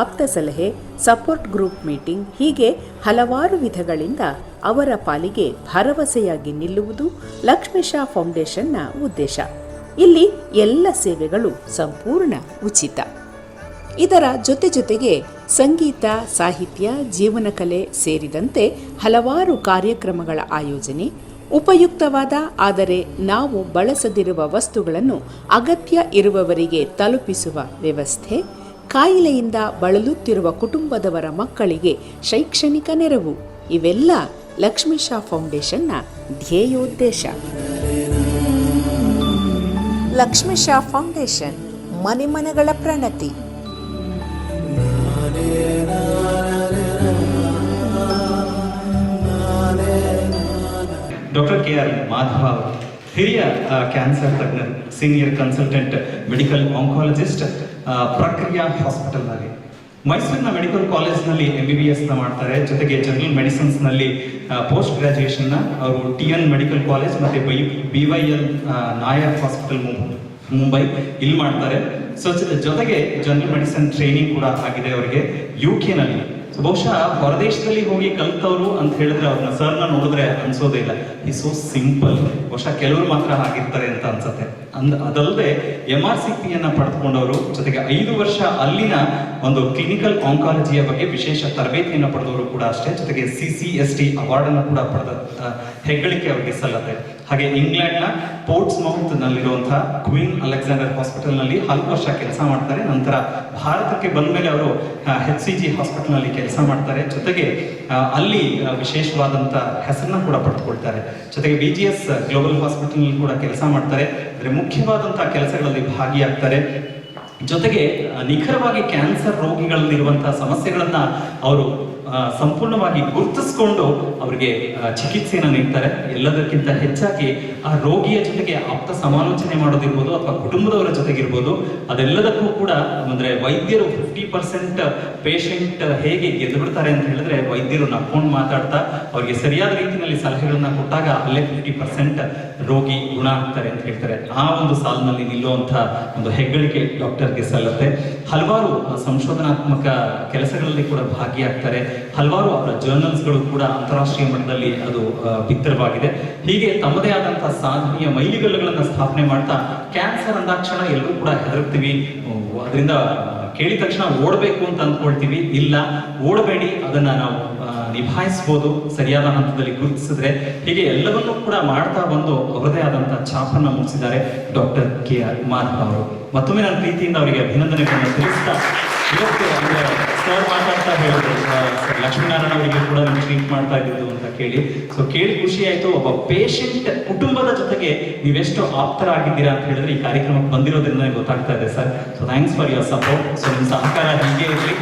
ಆಪ್ತ ಸಲಹೆ, ಸಪೋರ್ಟ್ ಗ್ರೂಪ್ ಮೀಟಿಂಗ್ ಹೀಗೆ ಹಲವಾರು ವಿಧಗಳಿಂದ ಅವರ ಪಾಲಿಗೆ ಭರವಸೆಯಾಗಿ ನಿಲ್ಲುವುದು ಲಕ್ಷ್ಮೀಶಾ ಫೌಂಡೇಶನ್ನ ಉದ್ದೇಶ. ಇಲ್ಲಿ ಎಲ್ಲ ಸೇವೆಗಳು ಸಂಪೂರ್ಣ ಉಚಿತ. ಇದರ ಜೊತೆಗೆ ಸಂಗೀತ, ಸಾಹಿತ್ಯ, ಜೀವನ ಕಲೆ ಸೇರಿದಂತೆ ಹಲವಾರು ಕಾರ್ಯಕ್ರಮಗಳ ಆಯೋಜನೆ, ಉಪಯುಕ್ತವಾದ ಆದರೆ ನಾವು ಬಳಸದಿರುವ ವಸ್ತುಗಳನ್ನು ಅಗತ್ಯ ಇರುವವರಿಗೆ ತಲುಪಿಸುವ ವ್ಯವಸ್ಥೆ, ಕಾಯಿಲೆಯಿಂದ ಬಳಲುತ್ತಿರುವ ಕುಟುಂಬದವರ ಮಕ್ಕಳಿಗೆ ಶೈಕ್ಷಣಿಕ ನೆರವು ಇವೆಲ್ಲ ಲಕ್ಷ್ಮೀಶಾ ಫೌಂಡೇಶನ್ನ ಧ್ಯೇಯೋದ್ದೇಶ. ಲಕ್ಷ್ಮೀಶಾ ಫೌಂಡೇಶನ್ ಮನೆಮನಗಳ ಪ್ರಣತಿ. ಡಾಕ್ಟರ್ KR ಮಾಧವ ಅವರು ಹಿರಿಯ ಕ್ಯಾನ್ಸರ್ ತಜ್ಞರು, ಸೀನಿಯರ್ ಕನ್ಸಲ್ಟೆಂಟ್ ಮೆಡಿಕಲ್ ಆಂಕಾಲಜಿಸ್ಟ್, ಪ್ರಕ್ರಿಯಾ ಹಾಸ್ಪಿಟಲ್ನಲ್ಲಿ. ಮೈಸೂರಿನ ಮೆಡಿಕಲ್ ಕಾಲೇಜ್ನಲ್ಲಿ MBBS ಮಾಡ್ತಾರೆ. ಜೊತೆಗೆ ಜನರಲ್ ಮೆಡಿಸಿನ್ಸ್ನಲ್ಲಿ ಪೋಸ್ಟ್ ಗ್ರಾಜುಯೇಷನ್ನ ಅವರು TN ಮೆಡಿಕಲ್ ಕಾಲೇಜ್ ಮತ್ತು BYL ನಾಯರ್ ಹಾಸ್ಪಿಟಲ್ ಮುಂಬೈ ಇಲ್ಲಿ ಮಾಡ್ತಾರೆ. ಸೊ ಜೊತೆಗೆ ಜನರಲ್ ಮೆಡಿಸಿನ್ ಟ್ರೈನಿಂಗ್ ಕೂಡ ಆಗಿದೆ ಅವರಿಗೆ UK-ನಲ್ಲಿ. ಬಹುಶಃ ಹೊರದೇಶದಲ್ಲಿ ಹೋಗಿ ಕಲ್ತವ್ರು ಅಂತ ಹೇಳಿದ್ರೆ ಅವ್ರನ್ನ ಸರ್ನ ನೋಡಿದ್ರೆ ಅನ್ಸೋದೇ ಇಲ್ಲ. ಈ ಸೋ ಸಿಂಪಲ್. ಬಹುಶಃ ಕೆಲವರು ಮಾತ್ರ ಆಗಿರ್ತಾರೆ ಅಂತ ಅನ್ಸುತ್ತೆ. ಅದಲ್ಲದೆ MRCP-ಯನ್ನು ಪಡೆದುಕೊಂಡವರು, ಜೊತೆಗೆ 5 ವರ್ಷ ಅಲ್ಲಿನ ಒಂದು ಕ್ಲಿನಿಕಲ್ ಆಂಕಾಲಜಿಯ ಬಗ್ಗೆ ವಿಶೇಷ ತರಬೇತಿಯನ್ನು ಪಡೆದವರು ಕೂಡ ಅಷ್ಟೇ. ಜೊತೆಗೆ CCST ಅವಾರ್ಡನ್ನು ಕೂಡ ಪಡೆದ ಹೆಗ್ಗಳಿಕೆ ಅವರಿಗೆ ಸಲ್ಲತ್ತೆ. ಹಾಗೆ ಇಂಗ್ಲೆಂಡ್ನ ಪೋರ್ಟ್ಸ್ಮೌತ್ ನಲ್ಲಿರುವಂತಹ ಕ್ವೀನ್ ಅಲೆಕ್ಸಾಂಡರ್ ಹಾಸ್ಪಿಟಲ್ನಲ್ಲಿ 10 ವರ್ಷ ಕೆಲಸ ಮಾಡ್ತಾರೆ. ನಂತರ ಭಾರತಕ್ಕೆ ಬಂದ ಮೇಲೆ ಅವರು HCG ಹಾಸ್ಪಿಟಲ್ನಲ್ಲಿ ಕೆಲಸ ಮಾಡ್ತಾರೆ. ಜೊತೆಗೆ ಅಲ್ಲಿ ವಿಶೇಷವಾದಂಥ ಹೆಸರನ್ನ ಕೂಡ ಪಡೆದುಕೊಳ್ತಾರೆ. ಜೊತೆಗೆ BGS ಗ್ಲೋಬಲ್ ಹಾಸ್ಪಿಟಲ್ನಲ್ಲಿ ಕೂಡ ಕೆಲಸ ಮಾಡ್ತಾರೆ. ಅಂದರೆ ಮುಖ್ಯವಾದಂಥ ಕೆಲಸಗಳಲ್ಲಿ ಭಾಗಿಯಾಗ್ತಾರೆ. ಜೊತೆಗೆ ನಿಖರವಾಗಿ ಕ್ಯಾನ್ಸರ್ ರೋಗಿಗಳಲ್ಲಿರುವಂತಹ ಸಮಸ್ಯೆಗಳನ್ನ ಅವರು ಸಂಪೂರ್ಣವಾಗಿ ಗುರುತಿಸ್ಕೊಂಡು ಅವರಿಗೆ ಚಿಕಿತ್ಸೆಯನ್ನು ನೀಡ್ತಾರೆ. ಎಲ್ಲದಕ್ಕಿಂತ ಹೆಚ್ಚಾಗಿ ಆ ರೋಗಿಯ ಜೊತೆಗೆ ಆಪ್ತ ಸಮಾಲೋಚನೆ ಮಾಡೋದಿರ್ಬೋದು ಅಥವಾ ಕುಟುಂಬದವರ ಜೊತೆಗಿರ್ಬೋದು, ಅದೆಲ್ಲದಕ್ಕೂ ಕೂಡ ಅಂದರೆ ವೈದ್ಯರು 50% ಪೇಷಂಟ್ ಹೇಗೆ ಗೆದ್ದು ಬಿಡ್ತಾರೆ ಅಂತ ಹೇಳಿದ್ರೆ, ವೈದ್ಯರು ನಕ್ಕೊಂಡು ಮಾತಾಡ್ತಾ ಅವರಿಗೆ ಸರಿಯಾದ ರೀತಿಯಲ್ಲಿ ಸಲಹೆಗಳನ್ನ ಕೊಟ್ಟಾಗ ಅಲ್ಲೇ 50% ರೋಗಿ ಗುಣ ಆಗ್ತಾರೆ ಅಂತ ಹೇಳ್ತಾರೆ. ಆ ಒಂದು ಸಾಲಿನಲ್ಲಿ ನಿಲ್ಲುವಂಥ ಒಂದು ಹೆಗ್ಗಳಿಕೆ ಡಾಕ್ಟರ್ಗೆ ಸಲ್ಲತ್ತೆ. ಹಲವಾರು ಸಂಶೋಧನಾತ್ಮಕ ಕೆಲಸಗಳಲ್ಲಿ ಕೂಡ ಭಾಗಿಯಾಗ್ತಾರೆ. ಹಲವಾರು ಅವರ ಜರ್ನಲ್ಸ್ಗಳು ಕೂಡ ಅಂತಾರಾಷ್ಟ್ರೀಯ ಮಟ್ಟದಲ್ಲಿ ಅದು ಬಿತ್ತರವಾಗಿದೆ. ಹೀಗೆ ತಮ್ಮದೇ ಆದಂತಹ ಸಾಧನೆಯ ಮೈಲಿಗಲ್ಲುಗಳನ್ನು ಸ್ಥಾಪನೆ ಮಾಡ್ತಾ, ಕ್ಯಾನ್ಸರ್ ಅಂದಾಕ್ಷಣ ಎಲ್ಲರೂ ಕೂಡ ಹೆದರ್ತೀವಿ, ಅದರಿಂದ ಕೇಳಿದ ತಕ್ಷಣ ಓಡಬೇಕು ಅಂತ ಅಂದ್ಕೊಳ್ತೀವಿ. ಇಲ್ಲ, ಓಡಬೇಡಿ, ಅದನ್ನ ನಾವು ನಿಭಾಯಿಸ್ಬೋದು ಸರಿಯಾದ ಹಂತದಲ್ಲಿ ಗುರುತಿಸಿದ್ರೆ. ಹೀಗೆ ಎಲ್ಲವನ್ನೂ ಕೂಡ ಮಾಡ್ತಾ ಬಂದು ಅವರದೇ ಆದಂತಹ ಛಾಪನ್ನ ಮೂಡಿಸಿದ್ದಾರೆ ಡಾಕ್ಟರ್ KR ಮಾಧವ ಅವರು. ಮತ್ತೊಮ್ಮೆ ನನ್ನ ಪ್ರೀತಿಯಿಂದ ಅವರಿಗೆ ಅಭಿನಂದನೆಗಳನ್ನು ತಿಳಿಸ್ತಾ, ಇವತ್ತು ಅಂದ್ರೆ ಸರ್ ಮಾತಾಡ್ತಾ ಹೇಳಿದ್ರು ಲಕ್ಷ್ಮೀನಾರಾಯಣ ಅವರಿಗೆ ಕೂಡ ನಾವು ಟ್ರೀಟ್ ಮಾಡ್ತಾ ಇದ್ದು ಅಂತ ಕೇಳಿ. ಸೊ ಕೇಳಿ ಖುಷಿ ಆಯ್ತು. ಒಬ್ಬ ಪೇಷಂಟ್ ಕುಟುಂಬದ ಜೊತೆಗೆ ನೀವೆಷ್ಟು ಆಪ್ತರಾಗಿದ್ದೀರಾ ಅಂತ ಹೇಳಿದ್ರೆ ಈ ಕಾರ್ಯಕ್ರಮಕ್ಕೆ ಬಂದಿರೋದ್ರಿಂದ ನನಗೆ ಗೊತ್ತಾಗ್ತಾ ಇದೆ sir. So thanks for your support. So ನಿಮ್ಮ ಸಹಕಾರ ಹೀಗೆ ಇರಲಿ.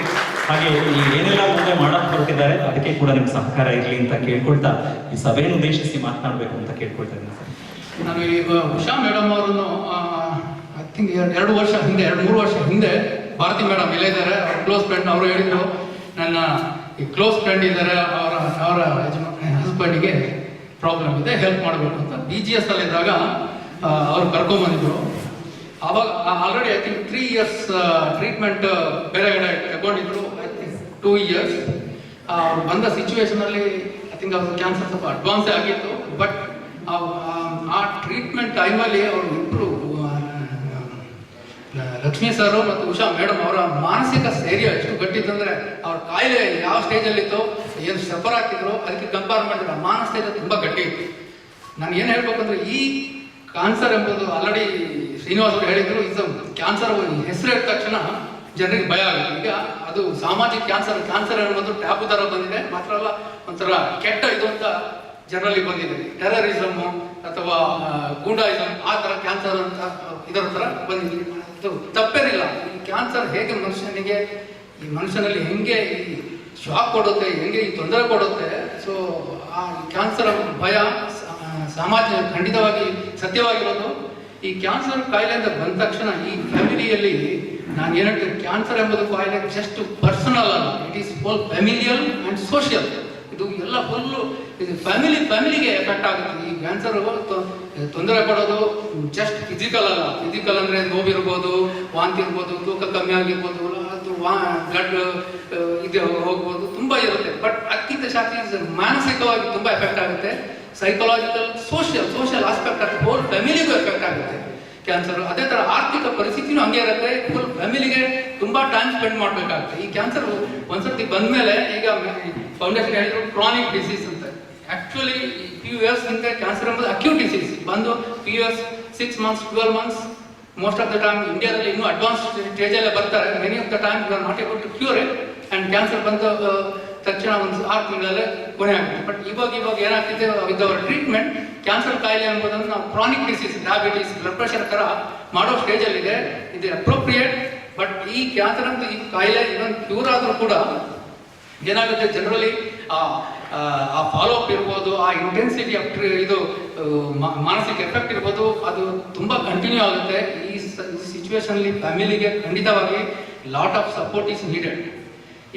ಹಾಗೆ ಈ ಏನೆಲ್ಲ ಮುಂದೆ ಮಾಡಕ್ ಹೊರಟಿದ್ದಾರೆ ಅದಕ್ಕೆ ಕೂಡ ನಿಮ್ಮ ಸಹಕಾರ ಇರಲಿ ಅಂತ ಕೇಳ್ಕೊಳ್ತಾ ಈ ಸಭೆಯನ್ನು ಉದ್ದೇಶಿಸಿ ಮಾತನಾಡಬೇಕು ಅಂತ ಕೇಳ್ಕೊಳ್ತಾ ಇದ್ದೀನಿ ಸರ್. ನಾನು ಈಗ ಉಷಾ ಮೇಡಮ್ ಅವರನ್ನು ಐ ಥಿಂಕ್ 2-3 ವರ್ಷ ಹಿಂದೆ ಭಾರತಿ ಮೇಡಮ್ ಇಲ್ಲೇ ಇದ್ದಾರೆ, ಅವ್ರ ಕ್ಲೋಸ್ ಫ್ರೆಂಡ್. ಅವರು ಹೇಳಿದ್ರು ನನ್ನ ಈ ಕ್ಲೋಸ್ ಫ್ರೆಂಡ್ ಇದ್ದಾರೆ, ಅವರ ಹಸ್ಬೆಂಡಿಗೆ ಪ್ರಾಬ್ಲಮ್ ಇದೆ, ಹೆಲ್ಪ್ ಮಾಡಬೇಕು ಅಂತ. BGS ಅಲ್ಲಿದ್ದಾಗ ಅವ್ರು ಕರ್ಕೊಂಡ್ಬಂದಿದ್ರು. ಆವಾಗ already I think 3 years treatment ಬೇರೆ ಕಡೆ ತಗೊಂಡಿದ್ರು. ಐ ಥಿಂಕ್ 2 years ಅವ್ರು ಬಂದ ಸಿಚುವೇಶನಲ್ಲಿ ಐ ಥಿಂಕ್ ಅವ್ರ ಕ್ಯಾನ್ಸರ್ ಸ್ವಲ್ಪ ಅಡ್ವಾನ್ಸೇ ಆಗಿತ್ತು. ಬಟ್ ಆ ಟ್ರೀಟ್ಮೆಂಟ್ ಟೈಮಲ್ಲಿ ಅವರು ಇಬ್ಬರು ಲಕ್ಷ್ಮೀ ಸರ್ ಮತ್ತು ಉಷಾ ಮೇಡಮ್ ಅವರ ಮಾನಸಿಕ ಸ್ಥೈರ್ಯ ಎಷ್ಟು ಗಟ್ಟಿತ್ತಂದ್ರೆ, ಅವ್ರ ಕಾಯಿಲೆ ಯಾವ ಸ್ಟೇಜಲ್ಲಿತ್ತು, ಏನು ಸಫರ್ ಆಗ್ತಿದ್ರು ಅದಕ್ಕೆ ಕಂಪೇರ್ ಮಾಡಿದ್ರೆ ಮಾನಸ್ಥೈರ್ಯ ತುಂಬ ಗಟ್ಟಿ ಇತ್ತು. ನಾನು ಏನು ಹೇಳ್ಬೇಕಂದ್ರೆ, ಈ ಕ್ಯಾನ್ಸರ್ ಎಂಬುದು ಆಲ್ರೆಡಿ ಶ್ರೀನಿವಾಸ್ ಅವರು ಹೇಳಿದ್ರು, ಇದು ಕ್ಯಾನ್ಸರ್ ಹೆಸರು ಹೇಳಿದ ತಕ್ಷಣ ಜನರಿಗೆ ಭಯ ಆಗುತ್ತೆ. ಈಗ ಅದು ಸಾಮಾಜಿಕ ಕ್ಯಾನ್ಸರ್ ಅನ್ನೋದು ಟ್ಯಾಬು ಥರ ಬಂದಿದೆ. ಮಾತ್ರ ಅಲ್ಲ, ಒಂಥರ ಕೆಟ್ಟ ಇದು ಅಂತ ಜನರಲ್ಲಿ ಬಂದಿದೆ. ಟೆರರಿಸಮ್ ಅಥವಾ ಗೂಂಡಾಯಿಸಮ್ ಆ ಥರ ಕ್ಯಾನ್ಸರ್ ಅಂತ ಇದರ ಥರ ಬಂದಿದೆ. ಅದು ತಪ್ಪೇನಿಲ್ಲ. ಈ ಕ್ಯಾನ್ಸರ್ ಹೇಗೆ ಮನುಷ್ಯನಿಗೆ, ಈ ಮನುಷ್ಯನಲ್ಲಿ ಹೆಂಗೆ ಈ ಶಾಕ್ ಕೊಡುತ್ತೆ, ಹೆಂಗೆ ಈ ತೊಂದರೆ ಕೊಡುತ್ತೆ. ಸೊ ಆ ಕ್ಯಾನ್ಸರ್ ಭಯ ಖಂಡಿತವಾಗಿ ಸತ್ಯವಾಗಿರೋದು. ಈ ಕ್ಯಾನ್ಸರ್ ಕಾಯಿಲೆಯಿಂದ ಬಂದ ತಕ್ಷಣ ಈ ಫ್ಯಾಮಿಲಿಯಲ್ಲಿ ನಾನು ಏನಂటే ಕ್ಯಾನ್ಸರ್ ಎಂಬುದು ಕಾಯಿಲೆ ಜಸ್ಟ್ ಪರ್ಸನಲ್ ಅಲ್ಲ, it is full familial and social. ಇದು ಎಲ್ಲ ಫುಲ್ಲು ಇದು ಫ್ಯಾಮಿಲಿಗೆ ಎಫೆಕ್ಟ್ ಆಗುತ್ತೆ. ಈ ಕ್ಯಾನ್ಸರ್ ತೊಂದರೆ ಕೊಡೋದು ಜಸ್ಟ್ ಫಿಸಿಕಲ್ ಅಲ್ಲ. ಫಿಸಿಕಲ್ ಅಂದರೆ ನೋವಿರ್ಬೋದು, ವಾಂತಿ ಇರ್ಬೋದು, ತೂಕ ಕಮ್ಮಿ ಆಗಿರ್ಬೋದು, ಅದು ಬ್ಲಡ್ ಇದು ಹೋಗ್ಬೋದು, ತುಂಬ ಇರುತ್ತೆ. ಬಟ್ ಅದಕ್ಕಿಂತ ಶಾಸ್ತ್ರ ಮಾನಸಿಕವಾಗಿ ತುಂಬ ಎಫೆಕ್ಟ್ ಆಗುತ್ತೆ. Psychological social aspect of whole ಫ್ಯಾಮಿಲಿಗೂ ಎಫೆಕ್ಟ್ ಆಗುತ್ತೆ ಕ್ಯಾನ್ಸರ್. ಅದೇ ಥರ ಆರ್ಥಿಕ ಪರಿಸ್ಥಿತಿನೂ ಹಂಗೆ ಇರುತ್ತೆ. ಫುಲ್ ಫ್ಯಾಮಿಲಿಗೆ ತುಂಬ ಟೈಮ್ ಸ್ಪೆಂಡ್ ಮಾಡಬೇಕಾಗುತ್ತೆ. ಈ ಕ್ಯಾನ್ಸರ್ ಒಂದ್ಸರ್ತಿ ಬಂದಮೇಲೆ, ಈಗ ಫೌಂಡೇಶನ್ ಹೇಳಿದ್ರು ಕ್ರಾನಿಕ್ ಡಿಸೀಸ್ ಅಂತ. ಆ್ಯಕ್ಚುಲಿ ಫ್ಯೂ ಇಯರ್ಸ್ ಹಿಂದೆ ಕ್ಯಾನ್ಸರ್ ಎಂಬುದು ಅಕ್ಯೂಟ್ ಡಿಸೀಸ್ ಬಂದು few years 6 months 12 months most of the time ಇಂಡಿಯಾದಲ್ಲಿ ಇನ್ನೂ ಅಡ್ವಾನ್ಸ್ ಸ್ಟೇಜಲ್ಲೇ ಬರ್ತಾರೆ. Many of the time you are not able to cure it. And cancer ಬಂದ ತಕ್ಷಣ ಒಂದು 6 ತಿಂಗಳಲ್ಲೇ ಕೊನೆ ಆಗುತ್ತೆ. ಬಟ್ ಇವಾಗ ಏನಾಗ್ತಿದೆ ವಿತ್ ಅವರ್ ಟ್ರೀಟ್ಮೆಂಟ್, ಕ್ಯಾನ್ಸರ್ ಕಾಯಿಲೆ ಎಂಬುದನ್ನು ನಾವು chronic disease, diabetes, blood pressure ಥರ ಮಾಡೋ ಸ್ಟೇಜಲ್ಲಿದೆ. ಇದು ಅಪ್ರೋಪ್ರಿಯೇಟ್. ಬಟ್ ಈ ಕ್ಯಾನ್ಸರ್ ಅಂತ ಈ ಕಾಯಿಲೆ ಇವನ್ ಕ್ಯೂರ್ ಆದರೂ ಕೂಡ ಏನಾಗುತ್ತೆ, ಜನರಲಿ ಆ ಫಾಲೋ ಅಪ್ ಇರ್ಬೋದು, ಆ ಇಂಟೆನ್ಸಿಟಿ ಆಫ್ ಇದು ಮಾನಸಿಕ ಎಫೆಕ್ಟ್ ಇರ್ಬೋದು, ಅದು ತುಂಬ ಕಂಟಿನ್ಯೂ ಆಗುತ್ತೆ. ಈ ಸಿಚುವೇಶನಲ್ಲಿ ಫ್ಯಾಮಿಲಿಗೆ ಖಂಡಿತವಾಗಿ lot of support is needed.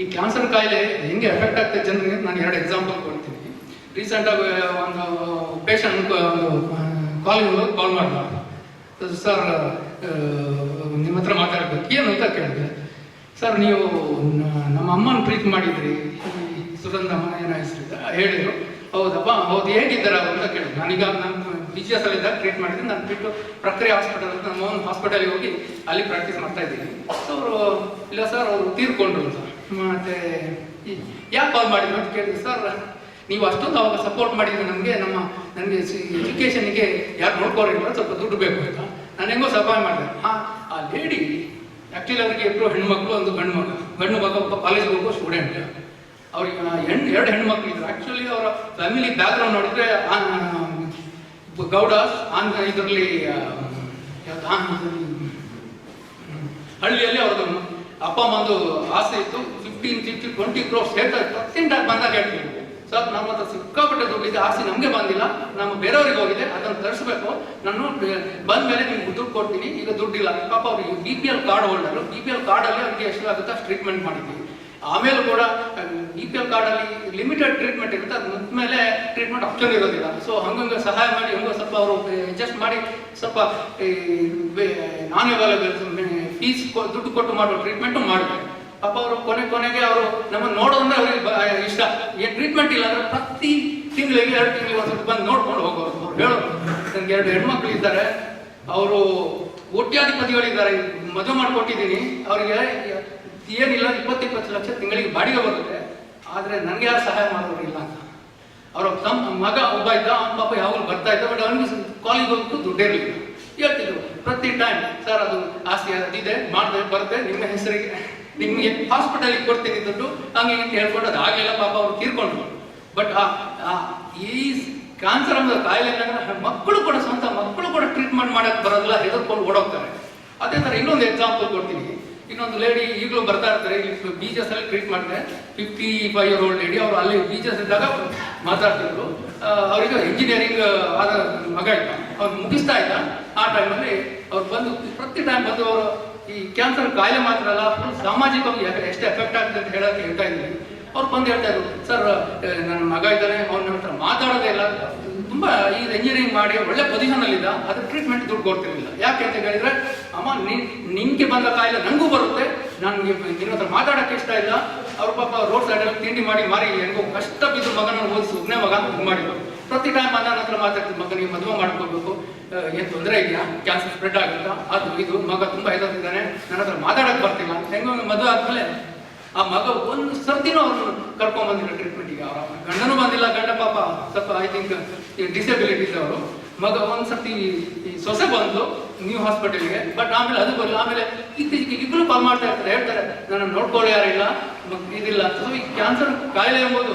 ಈ ಕ್ಯಾನ್ಸರ್ ಕಾಯಿಲೆ ಹೆಂಗೆ ಎಫೆಕ್ಟ್ ಆಗ್ತದೆ ಜನರಿಗೆ ನಾನು 2 ಎಕ್ಸಾಂಪಲ್ ಕೊಡ್ತೀನಿ. ರೀಸೆಂಟಾಗಿ ಒಂದು ಪೇಷಂಟ್ ಕಾಲ್ ಮಾಡಿದ್ರು, ಸರ್ ನಿಮ್ಮ ಹತ್ರ ಮಾತಾಡಬೇಕು, ಏನು ಅಂತ ಕೇಳಿದೆ. ಸರ್ ನೀವು ನಮ್ಮ ಅಮ್ಮನ ಟ್ರೀಟ್ ಮಾಡಿದ್ರಿ, ಸುಗಂಧಮ್ಮ ಏನೋ ಹೆಸರಿದ್ದ ಹೇಳಿದ್ರು. ಹೌದಪ್ಪ, ಹೌದು, ಹೇಗಿದ್ದಾರೆ ಅವರು ಅಂತ ಕೇಳಿದ್ರು. ನಾನೀಗ ನಮ್ಮ BGS ಅಲ್ಲಿದ್ದಾಗ ಟ್ರೀಟ್ ಮಾಡಿದ್ದೀನಿ. ನಾನು ಬಿಟ್ಟು ಪ್ರಕ್ರಿಯೆ ಹಾಸ್ಪಿಟಲ್ ಅಂತ ನಮ್ಮ ಓನ್ ಹಾಸ್ಪಿಟಲ್ಗೆ ಹೋಗಿ ಅಲ್ಲಿ ಪ್ರಾಕ್ಟೀಸ್ ಮಾಡ್ತಾ ಇದ್ದೀನಿ. ಸೊ ಅವರು, ಇಲ್ಲ ಸರ್ ಅವರು ತೀರ್ಕೊಂಡ್ರು ಸರ್. ಮತ್ತೆ ಯಾಕೆ ಕಾಲ್ ಮಾಡಿದ್ರು ಅಂತ ಕೇಳಿದ್ರು. ಸರ್ ನೀವು ಅಷ್ಟೊಂದು ಅವಾಗ ಸಪೋರ್ಟ್ ಮಾಡಿದ್ರೆ ನನಗೆ ಎಜುಕೇಷನ್ಗೆ ಯಾರು ನೋಡ್ಕೋರಿಲ್ಲ, ಸ್ವಲ್ಪ ದುಡ್ಡು ಬೇಕು ಅಂತ ನಾನು ಹೆಂಗೋ ಸಹಾಯ ಮಾಡಿದೆ. ಆ ಲೇಡಿ ಆ್ಯಕ್ಚುಲಿ ಅವ್ರಿಗೆ 2 ಹೆಣ್ಮಕ್ಳು, ಒಂದು ಗಂಡು ಮಗ ಒಬ್ಬ ಕಾಲೇಜ್ಗೆ ಹೋಗೋ ಸ್ಟೂಡೆಂಟ್. ಅವ್ರಿಗೆ 2 ಹೆಣ್ಮಕ್ಳು ಇದ್ರು. ಆ್ಯಕ್ಚುಲಿ ಅವರ ಫ್ಯಾಮಿಲಿ ಬ್ಯಾಕ್ಗ್ರೌಂಡ್ ನೋಡಿದ್ರೆ ಗೌಡಾಸ್ ಇದರಲ್ಲಿ ಹಳ್ಳಿಯಲ್ಲಿ ಅವ್ರದ್ದು ಅಪ್ಪ ಅಮ್ಮಂದು ಆಸೆ ಇತ್ತು. 15-20 crores ಹೇಳ್ತಾರೆ. ಪರ್ಸೆಂಟಾಗಿ ಬಂದಾಗ ಹೇಳ್ತೀವಿ, ಸರ್ ನಮ್ಮ ಹತ್ರ ಸಿಕ್ಕಾಪಟ್ಟೆ ದುಡ್ಡಿದೆ, ಆಸೆ ನಮಗೆ ಬಂದಿಲ್ಲ, ನಮ್ಮ ಬೇರೆಯವ್ರಿಗೆ ಹೋಗಿದೆ, ಅದನ್ನು ತರಿಸ್ಬೇಕು, ನಾನು ಬಂದ ಮೇಲೆ ನಿಮ್ಗೆ ದುಡ್ಡು ಕೊಡ್ತೀನಿ, ಈಗ ದುಡ್ಡಿಲ್ಲ. ಪಾಪ ಅವ್ರಿಗೆ BPL ಕಾರ್ಡ್ ಹೋಲ್ಡರು. BPL ಕಾರ್ಡಲ್ಲಿ ಅವ್ರಿಗೆ ಎಷ್ಟು ಆಗುತ್ತೆ ಅಷ್ಟು ಟ್ರೀಟ್ಮೆಂಟ್ ಮಾಡಿದ್ವಿ. ಆಮೇಲೆ ಕೂಡ BPL ಕಾರ್ಡಲ್ಲಿ ಲಿಮಿಟೆಡ್ ಟ್ರೀಟ್ಮೆಂಟ್ ಇರುತ್ತೆ, ಅದು ಮುಗಿದ್ಮೇಲೆ ಟ್ರೀಟ್ಮೆಂಟ್ ಆಪ್ಷನ್ ಇರೋದಿಲ್ಲ. ಸೊ ಹಂಗಂಗೆ ಸಹಾಯ ಮಾಡಿ ಹೆಂಗೋ ಸ್ವಲ್ಪ ಅವರು ಅಡ್ಜಸ್ಟ್ ಮಾಡಿ ಸ್ವಲ್ಪ ನಾನ್ ಅವೈಲೇಬಲ್ ಫೀಸ್ ದುಡ್ಡು ಕೊಟ್ಟು ಮಾಡೋ ಟ್ರೀಟ್ಮೆಂಟು ಮಾಡಿದೆ. ಪಾಪ ಅವರು ಕೊನೆಗೆ ಅವರು ನಮ್ಮನ್ನು ನೋಡೋದಂದ್ರೆ ಅವ್ರಿಗೆ ಇಷ್ಟ. ಏನು ಟ್ರೀಟ್ಮೆಂಟ್ ಇಲ್ಲ ಅಂದರೆ ಪ್ರತಿ ತಿಂಗಳಿಗೆ 2 ತಿಂಗಳಿಗೆ ಒಂದ್ಸತಿ ಬಂದು ನೋಡ್ಕೊಂಡು ಹೋಗೋರು. ಅವ್ರು ಹೇಳೋರು, ನನಗೆ 2 ಹೆಣ್ಮಕ್ಳು ಇದ್ದಾರೆ, ಅವರು ಕೋಟ್ಯಾಧಿಪತಿಗಳಿದ್ದಾರೆ, ಮದುವೆ ಮಾಡಿಕೊಟ್ಟಿದ್ದೀನಿ, ಅವರಿಗೆ ಏನಿಲ್ಲ 20-20 ಲಕ್ಷ ತಿಂಗಳಿಗೆ ಬಾಡಿಗೆ ಬರುತ್ತೆ, ಆದರೆ ನನಗೆ ಯಾರು ಸಹಾಯ ಮಾಡೋರಿಲ್ಲ ಅಂತ. ಅವರ ಮಗ ಒಬ್ಬ ಇದ್ದ, ಅವ್ನ ಪಾಪ ಯಾವಾಗಲೂ ಬರ್ತಾ ಇದ್ದ, ಬಟ್ ಅವನಿಗೆ ಕಾಲೇಜ್ ಹೋಗ್ತು ದುಡ್ಡೇ ಇರಲಿಲ್ಲ. ಹೇಳ್ತಿದ್ರು ಪ್ರತಿ ಟೈಮ್, ಸರ್ ಅದು ಆಸ್ತಿ ಅದಿದೆ ಮಾಡಿದೆ ಬರುತ್ತೆ, ನಿಮ್ಮ ಹೆಸರಿಗೆ ನಿಮಗೆ ಹಾಸ್ಪಿಟಲಿಗೆ ಕೊಡ್ತೀನಿ ದುಡ್ಡು, ಹಂಗೆ ಅಂತ ಹೇಳ್ಕೊಂಡು ಅದು ಆಗಲಿಲ್ಲ. ಪಾಪ ಅವ್ರು ತೀರ್ಕೊಂಡ್ರು. ಬಟ್ ಈ ಕ್ಯಾನ್ಸರ್ ಅನ್ನೋ ಕಾಯಿಲೆ ಮಕ್ಕಳು ಕೂಡ, ಸ್ವಂತ ಮಕ್ಕಳು ಕೂಡ ಟ್ರೀಟ್ಮೆಂಟ್ ಮಾಡಕ್ಕೆ ಬರೋದಿಲ್ಲ, ಹೆದರ್ಕೊಂಡು ಓಡೋಗ್ತಾರೆ. ಅದೇ ಥರ ಇನ್ನೊಂದು ಎಕ್ಸಾಂಪಲ್ ಕೊಡ್ತೀನಿ. ಇನ್ನೊಂದು ಲೇಡಿ ಈಗಲೂ ಬರ್ತಾ ಇರ್ತಾರೆ, ಇಲ್ಲಿ BGS ಅಲ್ಲಿ ಟ್ರೀಟ್ ಮಾಡಿದೆ. 55 year old ಲೇಡಿ. ಅವರು ಅಲ್ಲಿ BGS ಇದ್ದಾಗ ಮಾತಾಡ್ತಿದ್ರು. ಅವರಿಗೆ ಇಂಜಿನಿಯರಿಂಗ್ ಆದ ಮಗ ಇದ್ದ, ಅವ್ರು ಮುಗಿಸ್ತಾ ಇದ್ದ. ಆ ಟೈಮಲ್ಲಿ ಅವ್ರು ಬಂದು ಪ್ರತಿ ಟೈಮ್ ಬಂದು ಅವರು ಈ ಕ್ಯಾನ್ಸರ್ ಕಾಯಿಲೆ ಮಾತ್ರ ಅಲ್ಲ, ಫುಲ್ ಸಾಮಾಜಿಕವಾಗಿ ಎಷ್ಟು ಎಫೆಕ್ಟ್ ಆಗ್ತದೆ ಅಂತ ಹೇಳ್ತಾ ಇದ್ದೀವಿ. ಅವ್ರು ಬಂದು ಹೇಳ್ತಾ ಇದ್ರು, ಸರ್ ನನ್ನ ಮಗ ಇದ್ದಾನೆ, ಅವ್ನು ನನ್ನ ಹತ್ರ ಮಾತಾಡೋದೇ ಇಲ್ಲ, ತುಂಬ ಈಗ ಇಂಜಿನಿಯರಿಂಗ್ ಮಾಡಿ ಒಳ್ಳೆ ಪೊಸಿಷನಲ್ಲಿದ್ದ, ಅದ್ರ ಟ್ರೀಟ್ಮೆಂಟ್ ದುಡ್ಡು ಕೊಡ್ತಿರ್ಲಿಲ್ಲ. ಯಾಕೆ ಅಂತ ಹೇಳಿದ್ರೆ, ಅಮ್ಮ ನಿಂಗೆ ಬಂದ ಕಾಯಿಲೆ ನನಗೂ ಬರುತ್ತೆ, ನನಗೆ ನಿನ್ನ ಹತ್ರ ಮಾತಾಡೋಕ್ಕೆ ಇಷ್ಟ ಇಲ್ಲ. ಅವ್ರ ಪಾಪ ರೋಡ್ ಸೈಡಲ್ಲಿ ತಿಂಡಿ ಮಾರಿ ಹೆಂಗೋ ಕಷ್ಟ ಬಿದ್ದು ಮಗನ ಓದಿಸಿ ಒಬ್ಬನೇ ಮಗ ಇದು ಮಾಡಿದ್ರು. ಪ್ರತಿ ಟೈಮ್ ನನ್ನ ಹತ್ರ ಮಾತಾಡ್ತಿದ್ದು, ಮಗನಿಗೆ ಮದುವೆ ಮಾಡ್ಕೋಬೇಕು, ಏನು ತೊಂದರೆ ಇದೆಯಾ, ಕ್ಯಾನ್ಸರ್ ಸ್ಪ್ರೆಡ್ ಆಗುತ್ತಾ, ಅದು ಇದು, ಮಗ ತುಂಬ ಹೆದರ್ತಿದ್ದಾನೆ, ನನ್ನ ಹತ್ರ ಮಾತಾಡೋಕ್ಕೆ ಬರ್ತಿಲ್ಲ. ಹೆಂಗೋ ಮದುವೆ ಆದಮೇಲೆ ಆ ಮಗ ಒಂದು ಸರ್ತಿನೂ ಅವ್ರನ್ನ ಕರ್ಕೊಂಡ್ಬಂದಿಲ್ಲ ಟ್ರೀಟ್ಮೆಂಟಿಗೆ. ಅವರ ಗಂಡನೂ ಬಂದಿಲ್ಲ, ಗಂಡ ಪಾಪ ಸ್ವಲ್ಪ ಐ ಥಿಂಕ್ ಡಿಸೆಬಿಲಿಟೀಸ್ ಅವರು. ಮಗ ಒಂದು ಸರ್ತಿ ಈ ಸೊಸೆ ಬಂದು ನ್ಯೂ ಹಾಸ್ಪಿಟಲ್ಗೆ, ಬಟ್ ಆಮೇಲೆ ಅದು ಬರಲ್ಲ. ಆಮೇಲೆ ಇತ್ತೀಚೆಗೆ ಇಬ್ಬರು ಕಾಲ್ ಮಾಡ್ತಾ ಇರ್ತಾರೆ, ಹೇಳ್ತಾರೆ ನನ್ನ ನೋಡ್ಕೊಳ್ಳೋ ಯಾರಿಲ್ಲ, ಇದಿಲ್ಲ ಅಂತ. ಈ ಕ್ಯಾನ್ಸರ್ ಕಾಯಿಲೆ ಎಂಬುದು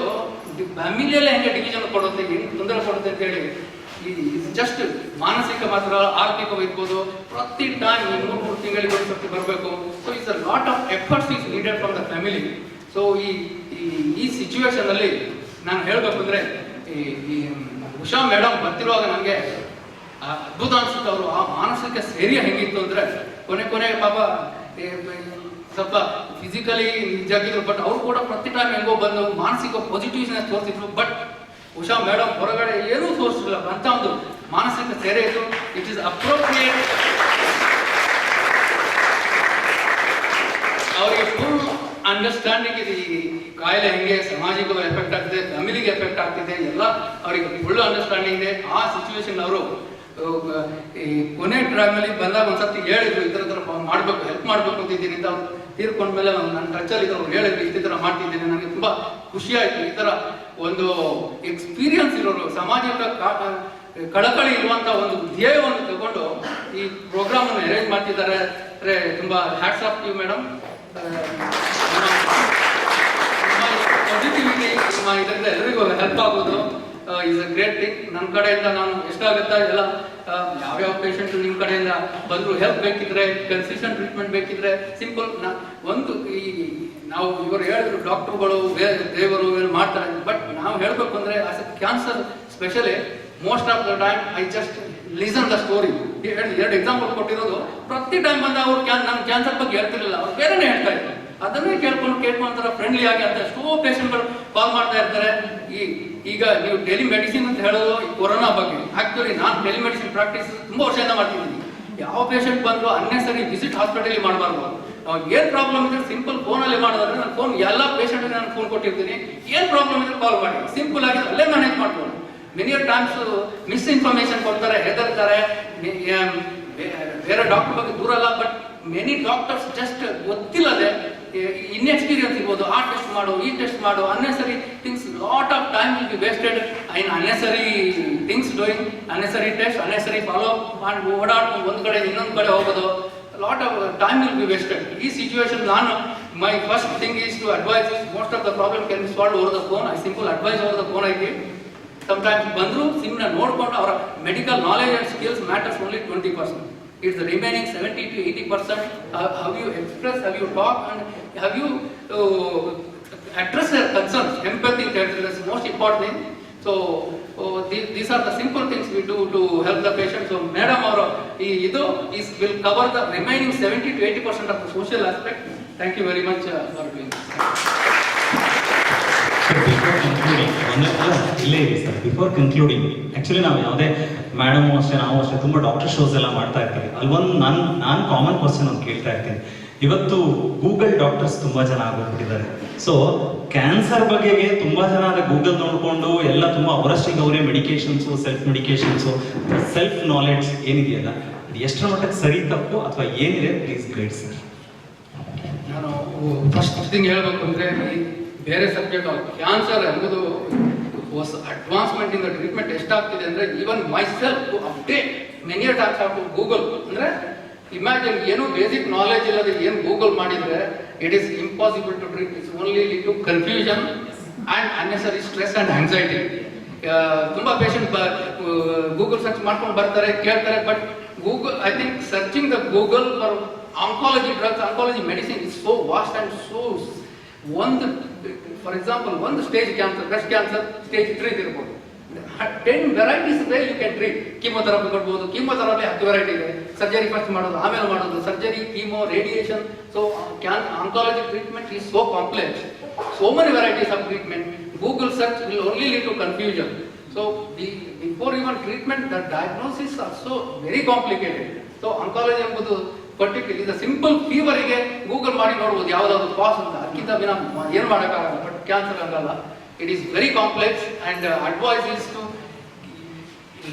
ಫ್ಯಾಮಿಲಿಯಲ್ಲೇ ಹೆಂಗೆ ಡಿವಿಷನ್ ಕೊಡುತ್ತೆ, ಏನು ತೊಂದರೆ ಕೊಡುತ್ತೆ ಅಂತೇಳಿ ಜಸ್ಟ್ ಮಾನಸಿಕ ಮಾತ್ರ, ಆರ್ಥಿಕವಿರ್ಬೋದು, ಪ್ರತಿ ಟೈಮ್ 3 ತಿಂಗಳಿಗೆ ಒಂದ್ಸತಿ ಬರಬೇಕು. So it's a lot of efforts is needed from the family. So ಈ ಸಿಚುವೇಶನ್ ಅಲ್ಲಿ ನಾನು ಹೇಳಬೇಕು ಅಂದ್ರೆ ಈ ಉಷಾ ಮೇಡಮ್ ಬರ್ತಿರುವಾಗ ನನಗೆ ಅದ್ಭುತ ಅನ್ಸುತ್ತೆ. ಅವರು ಆ ಮಾನಸಿಕ ಸ್ಥೈರ್ಯ ಹೆಂಗಿತ್ತು ಅಂದ್ರೆ ಕೊನೆ ಪಾಪ ಸ್ವಲ್ಪ ಫಿಸಿಕಲಿ ನಿಜಾಗಿದ್ರು, ಬಟ್ ಅವ್ರು ಕೂಡ ಪ್ರತಿ ಟೈಮ್ ಹೆಂಗೋ ಬಂದು ಮಾನಸಿಕ ಪಾಸಿಟಿವ್ನೆಸ್ ತೋರಿಸಿದ್ರು. ಬಟ್ ಉಷಾ ಮೇಡಮ್ ಹೊರಗಡೆ ಏನೂ ತೋರಿಸಿಲ್ಲ ಅಂತ ಒಂದು ಮಾನಸಿಕ ಸ್ಥೈರ್ಯ ಇತ್ತು. It is appropriate. ಅವರಿಗೆ ಫುಲ್ ಅಂಡರ್ಸ್ಟ್ಯಾಂಡಿಂಗ್ ಇದೆ ಈ ಕಾಯಿಲೆ ಹೆಂಗೆ ಸಮಾಜಿಕ ಎಫೆಕ್ಟ್ ಆಗ್ತಿದೆ, ಫ್ಯಾಮಿಲಿಗೆ ಎಫೆಕ್ಟ್ ಆಗ್ತಿದೆ, ಎಲ್ಲ ಅವರಿಗೆ ಫುಲ್ ಅಂಡರ್ಸ್ಟ್ಯಾಂಡಿಂಗ್ ಇದೆ. ಆ ಸಿಚುವೇಶನ್ ಅವರು ಈ ಕೊನೆ ಟೈಮಲ್ಲಿ ಬಂದಾಗ ಒಂದ್ಸತಿ ಹೇಳಿದ್ರು, ಈ ಥರ ಮಾಡಬೇಕು, ಹೆಲ್ಪ್ ಮಾಡಬೇಕು ಅಂತಿದ್ದೀನಿ ಅಂತ. ಅವ್ರು ತೀರ್ಕೊಂಡ್ಮೇಲೆ ನನ್ನ ಟಚಲ್ಲಿ ಇದ್ರು, ಅವ್ರು ಹೇಳಿದ್ರು ಈ ಥರ ಮಾಡ್ತಿದ್ದೀನಿ. ನನಗೆ ತುಂಬ ಖುಷಿ ಆಯಿತು. ಈ ಥರ ಒಂದು ಎಕ್ಸ್ಪೀರಿಯನ್ಸ್ ಇರೋರು, ಸಾಮಾಜಿಕ ಕಳಕಳಿ ಇರುವಂಥ ಒಂದು ಧ್ಯೇಯವನ್ನು ತಗೊಂಡು ಈ ಪ್ರೋಗ್ರಾಮನ್ನು ಅರೇಂಜ್ ಮಾಡ್ತಿದ್ದಾರೆ. ಅಂದರೆ ತುಂಬ hats off you madam. Positivity ನಿಮ್ಮ ಇದರಿಂದ ಎಲ್ಲರಿಗೂ ಹೆಲ್ಪ್ ಆಗೋದು ಈಸ್ ಅ ಗ್ರೇಟ್ ಥಿಂಗ್. ನನ್ನ ಕಡೆಯಿಂದ ನಾನು ಎಷ್ಟಾಗುತ್ತಾ ಎಲ್ಲ ಯಾವ್ಯಾವ ಪೇಷಂಟ್ ನಿಮ್ಮ ಕಡೆಯಿಂದ ಬಂದರೂ ಹೆಲ್ಪ್ ಬೇಕಿದ್ರೆ, ಕನ್ಸಿಸ್ಟೆಂಟ್ ಟ್ರೀಟ್ಮೆಂಟ್ ಬೇಕಿದ್ರೆ, ಸಿಂಪಲ್ ಒಂದು ಈ ನಾವು ಇವರು ಹೇಳಿದ್ರು ಡಾಕ್ಟರ್ಗಳು ದೇವರು ಏನು ಮಾಡ್ತಾರೆ. ಬಟ್ ನಾವು ಹೇಳಬೇಕು ಅಂದರೆ as A cancer specially most of the time I just listen the story. 2 example ಕೊಟ್ಟಿರೋದು. ಪ್ರತಿ ಟೈಮ್ ಬಂದ ಅವ್ರು ನಾನು ಕ್ಯಾನ್ಸರ್ ಬಗ್ಗೆ ಹೇಳ್ತಿರ್ಲಿಲ್ಲ, ಅವ್ರು ಬೇರೆನೇ ಹೇಳ್ತಾ ಇದ್ರು. ಅದನ್ನೇ ಕೇಳ್ಕೊಂತಾರೆ ಫ್ರೆಂಡ್ಲಿ ಆಗಿ ಅಂತ. ಎಷ್ಟೋ ಪೇಷಂಟ್ಗಳು ಕಾಲ್ ಮಾಡ್ತಾ ಇರ್ತಾರೆ. ಈಗ ನೀವು ಟೆಲಿಮೆಡಿಸಿನ್ ಅಂತ ಹೇಳೋದು ಈ ಕೊರೋನಾ ಬಗ್ಗೆ. ಆಕ್ಚುಲಿ ನಾನು ಟೆಲಿಮೆಡಿಸಿನ್ ಪ್ರಾಕ್ಟೀಸ್ ತುಂಬ ವರ್ಷದಿಂದ ಮಾಡ್ತಿದ್ದೀನಿ. ಯಾವ ಪೇಷಂಟ್ ಬಂದ್ರು ಅನ್ನೆಸರಿ ವಿಸಿಟ್ ಹಾಸ್ಪಿಟಲ್ ಮಾಡಬಾರ್ದು. ಏನ್ ಪ್ರಾಬ್ಲಮ್ ಇದ್ರೆ ಸಿಂಪಲ್ ಫೋನಲ್ಲಿ ಮಾಡೋದ್ರೆ ನಾನು ಫೋನ್ ಎಲ್ಲ ಪೇಷಂಟ್ಗೆ ನಾನು ಫೋನ್ ಕೊಟ್ಟಿರ್ತೀನಿ. ಏನ್ ಪ್ರಾಬ್ಲಮ್ ಇದ್ರೆ ಕಾಲ್ ಮಾಡಿ, ಸಿಂಪಲ್ ಆಗಿ ಅಲ್ಲೇ ಮ್ಯಾನೇಜ್ ಮಾಡ್ಬೋದು. ಮೆನಿ ಟೈಮ್ಸ್ ಮಿಸ್ಇನ್ಫಾರ್ಮೇಶನ್ ಕೊಡ್ತಾರೆ, ಹೆದರ್ತಾರೆ, ಬೇರೆ ಡಾಕ್ಟರ್ ಬಗ್ಗೆ ದೂರ ಅಲ್ಲ. ಬಟ್ ಮೆನಿ ಡಾಕ್ಟರ್ಸ್ ಜಸ್ಟ್ ಗೊತ್ತಿಲ್ಲದೆ ಇನ್ಎಕ್ಸ್ಪೀರಿಯನ್ಸ್ ಇರ್ಬೋದು. ಆ ಟೆಸ್ಟ್ ಮಾಡು, ಈ ಟೆಸ್ಟ್ ಮಾಡು, unnecessary things, lot of time will be wasted in unnecessary things, doing unnecessary test, unnecessary follow ಮಾಡಿ ಓಡಾಡ್ಕೊಂಡು ಒಂದು ಕಡೆ ಇನ್ನೊಂದು ಕಡೆ ಹೋಗೋದು. ಲಾಟ್ ಆಫ್ ಟೈಮ್ ವಿಲ್ ಬಿ ವೇಸ್ಟೆಡ್. ಈ ಸಿಚುವೇಶನ್ ನಾನು my first thing is to advise. Most of the problem can be solve over the phone. I simple advise over the phone. I give. Sometimes ಬಂದ್ರು ಸುಮ್ಮನೆ ನೋಡ್ಕೊಂಡು ಅವರ medical knowledge and skills matters only 20%. It's the remaining 70 to 80%. How you express, how you talk, and how you address their concerns. Empathy is the most important thing. So these are the simple things we do to help the patient. So madam our will cover the remaining 70 to 80% of the social aspect. Thank you very much for doing this. ಇಲ್ಲೇ ಇದೆ sir. Before concluding, actually ನಾವು ಯಾವುದೇ madam ಅಷ್ಟೇ, ನಾವು ಅಷ್ಟೇ ತುಂಬ doctor shows ಎಲ್ಲ ಮಾಡ್ತಾ ಇರ್ತೀವಿ. ಅಲ್ವೊಂದು ನಾನು ಕಾಮನ್ ಪರ್ಸನ್ ಒಂದು ಕೇಳ್ತಾ ಇರ್ತೀನಿ. ಇವತ್ತು ಗೂಗಲ್ ಡಾಕ್ಟರ್ಸ್ ತುಂಬ ಜನ ಆಗೋಗ್ಬಿಟ್ಟಿದ್ದಾರೆ. ಸೊ ಕ್ಯಾನ್ಸರ್ ಬಗ್ಗೆಗೆ ತುಂಬ ಜನ ಅದೇ ಗೂಗಲ್ ನೋಡಿಕೊಂಡು ಎಲ್ಲ ತುಂಬ ಅವರಷ್ಟಿಗೆ ಅವರೇ medications, self medications, self knowledge ಏನಿದೆಯಲ್ಲ, ಅದು ಎಷ್ಟರ ಮಟ್ಟಕ್ಕೆ ಸರಿ ತಪ್ಪು ಅಥವಾ ಏನಿದೆ, ಪ್ಲೀಸ್ ಗೈಡ್ ಸರ್. ನಾನು ಫಸ್ಟ್ ಥಿಂಗ್ ಹೇಳಬೇಕು ಅಂದರೆ ಬೇರೆ ಸಬ್ಜೆಕ್ಟ್ ಕ್ಯಾನ್ಸರ್ ಎಂಬುದು ಹೊಸ ಅಡ್ವಾನ್ಸ್ಮೆಂಟ್ ಇನ್ ದ ಟ್ರೀಟ್ಮೆಂಟ್ ಎಷ್ಟಾಗ್ತಿದೆ ಅಂದರೆ even myself to update many times of Google. ಅಂದರೆ ಇಮ್ಯಾಜಿನ್ ಏನು ಬೇಸಿಕ್ ನಾಲೆಜ್ ಇಲ್ಲದೆ ಏನು ಗೂಗಲ್ ಮಾಡಿದರೆ it is impossible to treat. It's only lead to confusion and unnecessary stress and anxiety. ತುಂಬ patient Google search ಮಾಡ್ಕೊಂಡು ಬರ್ತಾರೆ, ಕೇಳ್ತಾರೆ. But Google, I think searching the Google for oncology drugs, oncology medicine is so vast and so ಒಂದು, for example ಒಂದು stage cancer, breast cancer stage 3 ಇರ್ಬೋದು. 10 varieties ಇದೆ you can treat. Chemotherapy ಕೊಡ್ಬೋದು. Chemotherapy 10 variety ಇದೆ. Surgery first ಮಾಡೋದು, ಆಮೇಲೆ ಮಾಡೋದು, surgery, chemo, radiation. So oncology treatment is so complex. So many varieties of treatment. Google search will only lead to confusion. So before even treatment, the diagnosis are so very complicated. So oncology ಎಂಬುದು particular ಇದು simple ಫೀವರಿಗೆ Google ಮಾಡಿ ನೋಡ್ಬೋದು ಯಾವುದಾದ್ರು cause ಅಂತ, ಅದಕ್ಕಿಂತ ವಿನ ಏನು ಮಾಡೋಕ್ಕಾಗಲ್ಲ. ಬಟ್ ಕ್ಯಾನ್ಸರ್ ಆಗಲ್ಲ. It is very complex and advice is to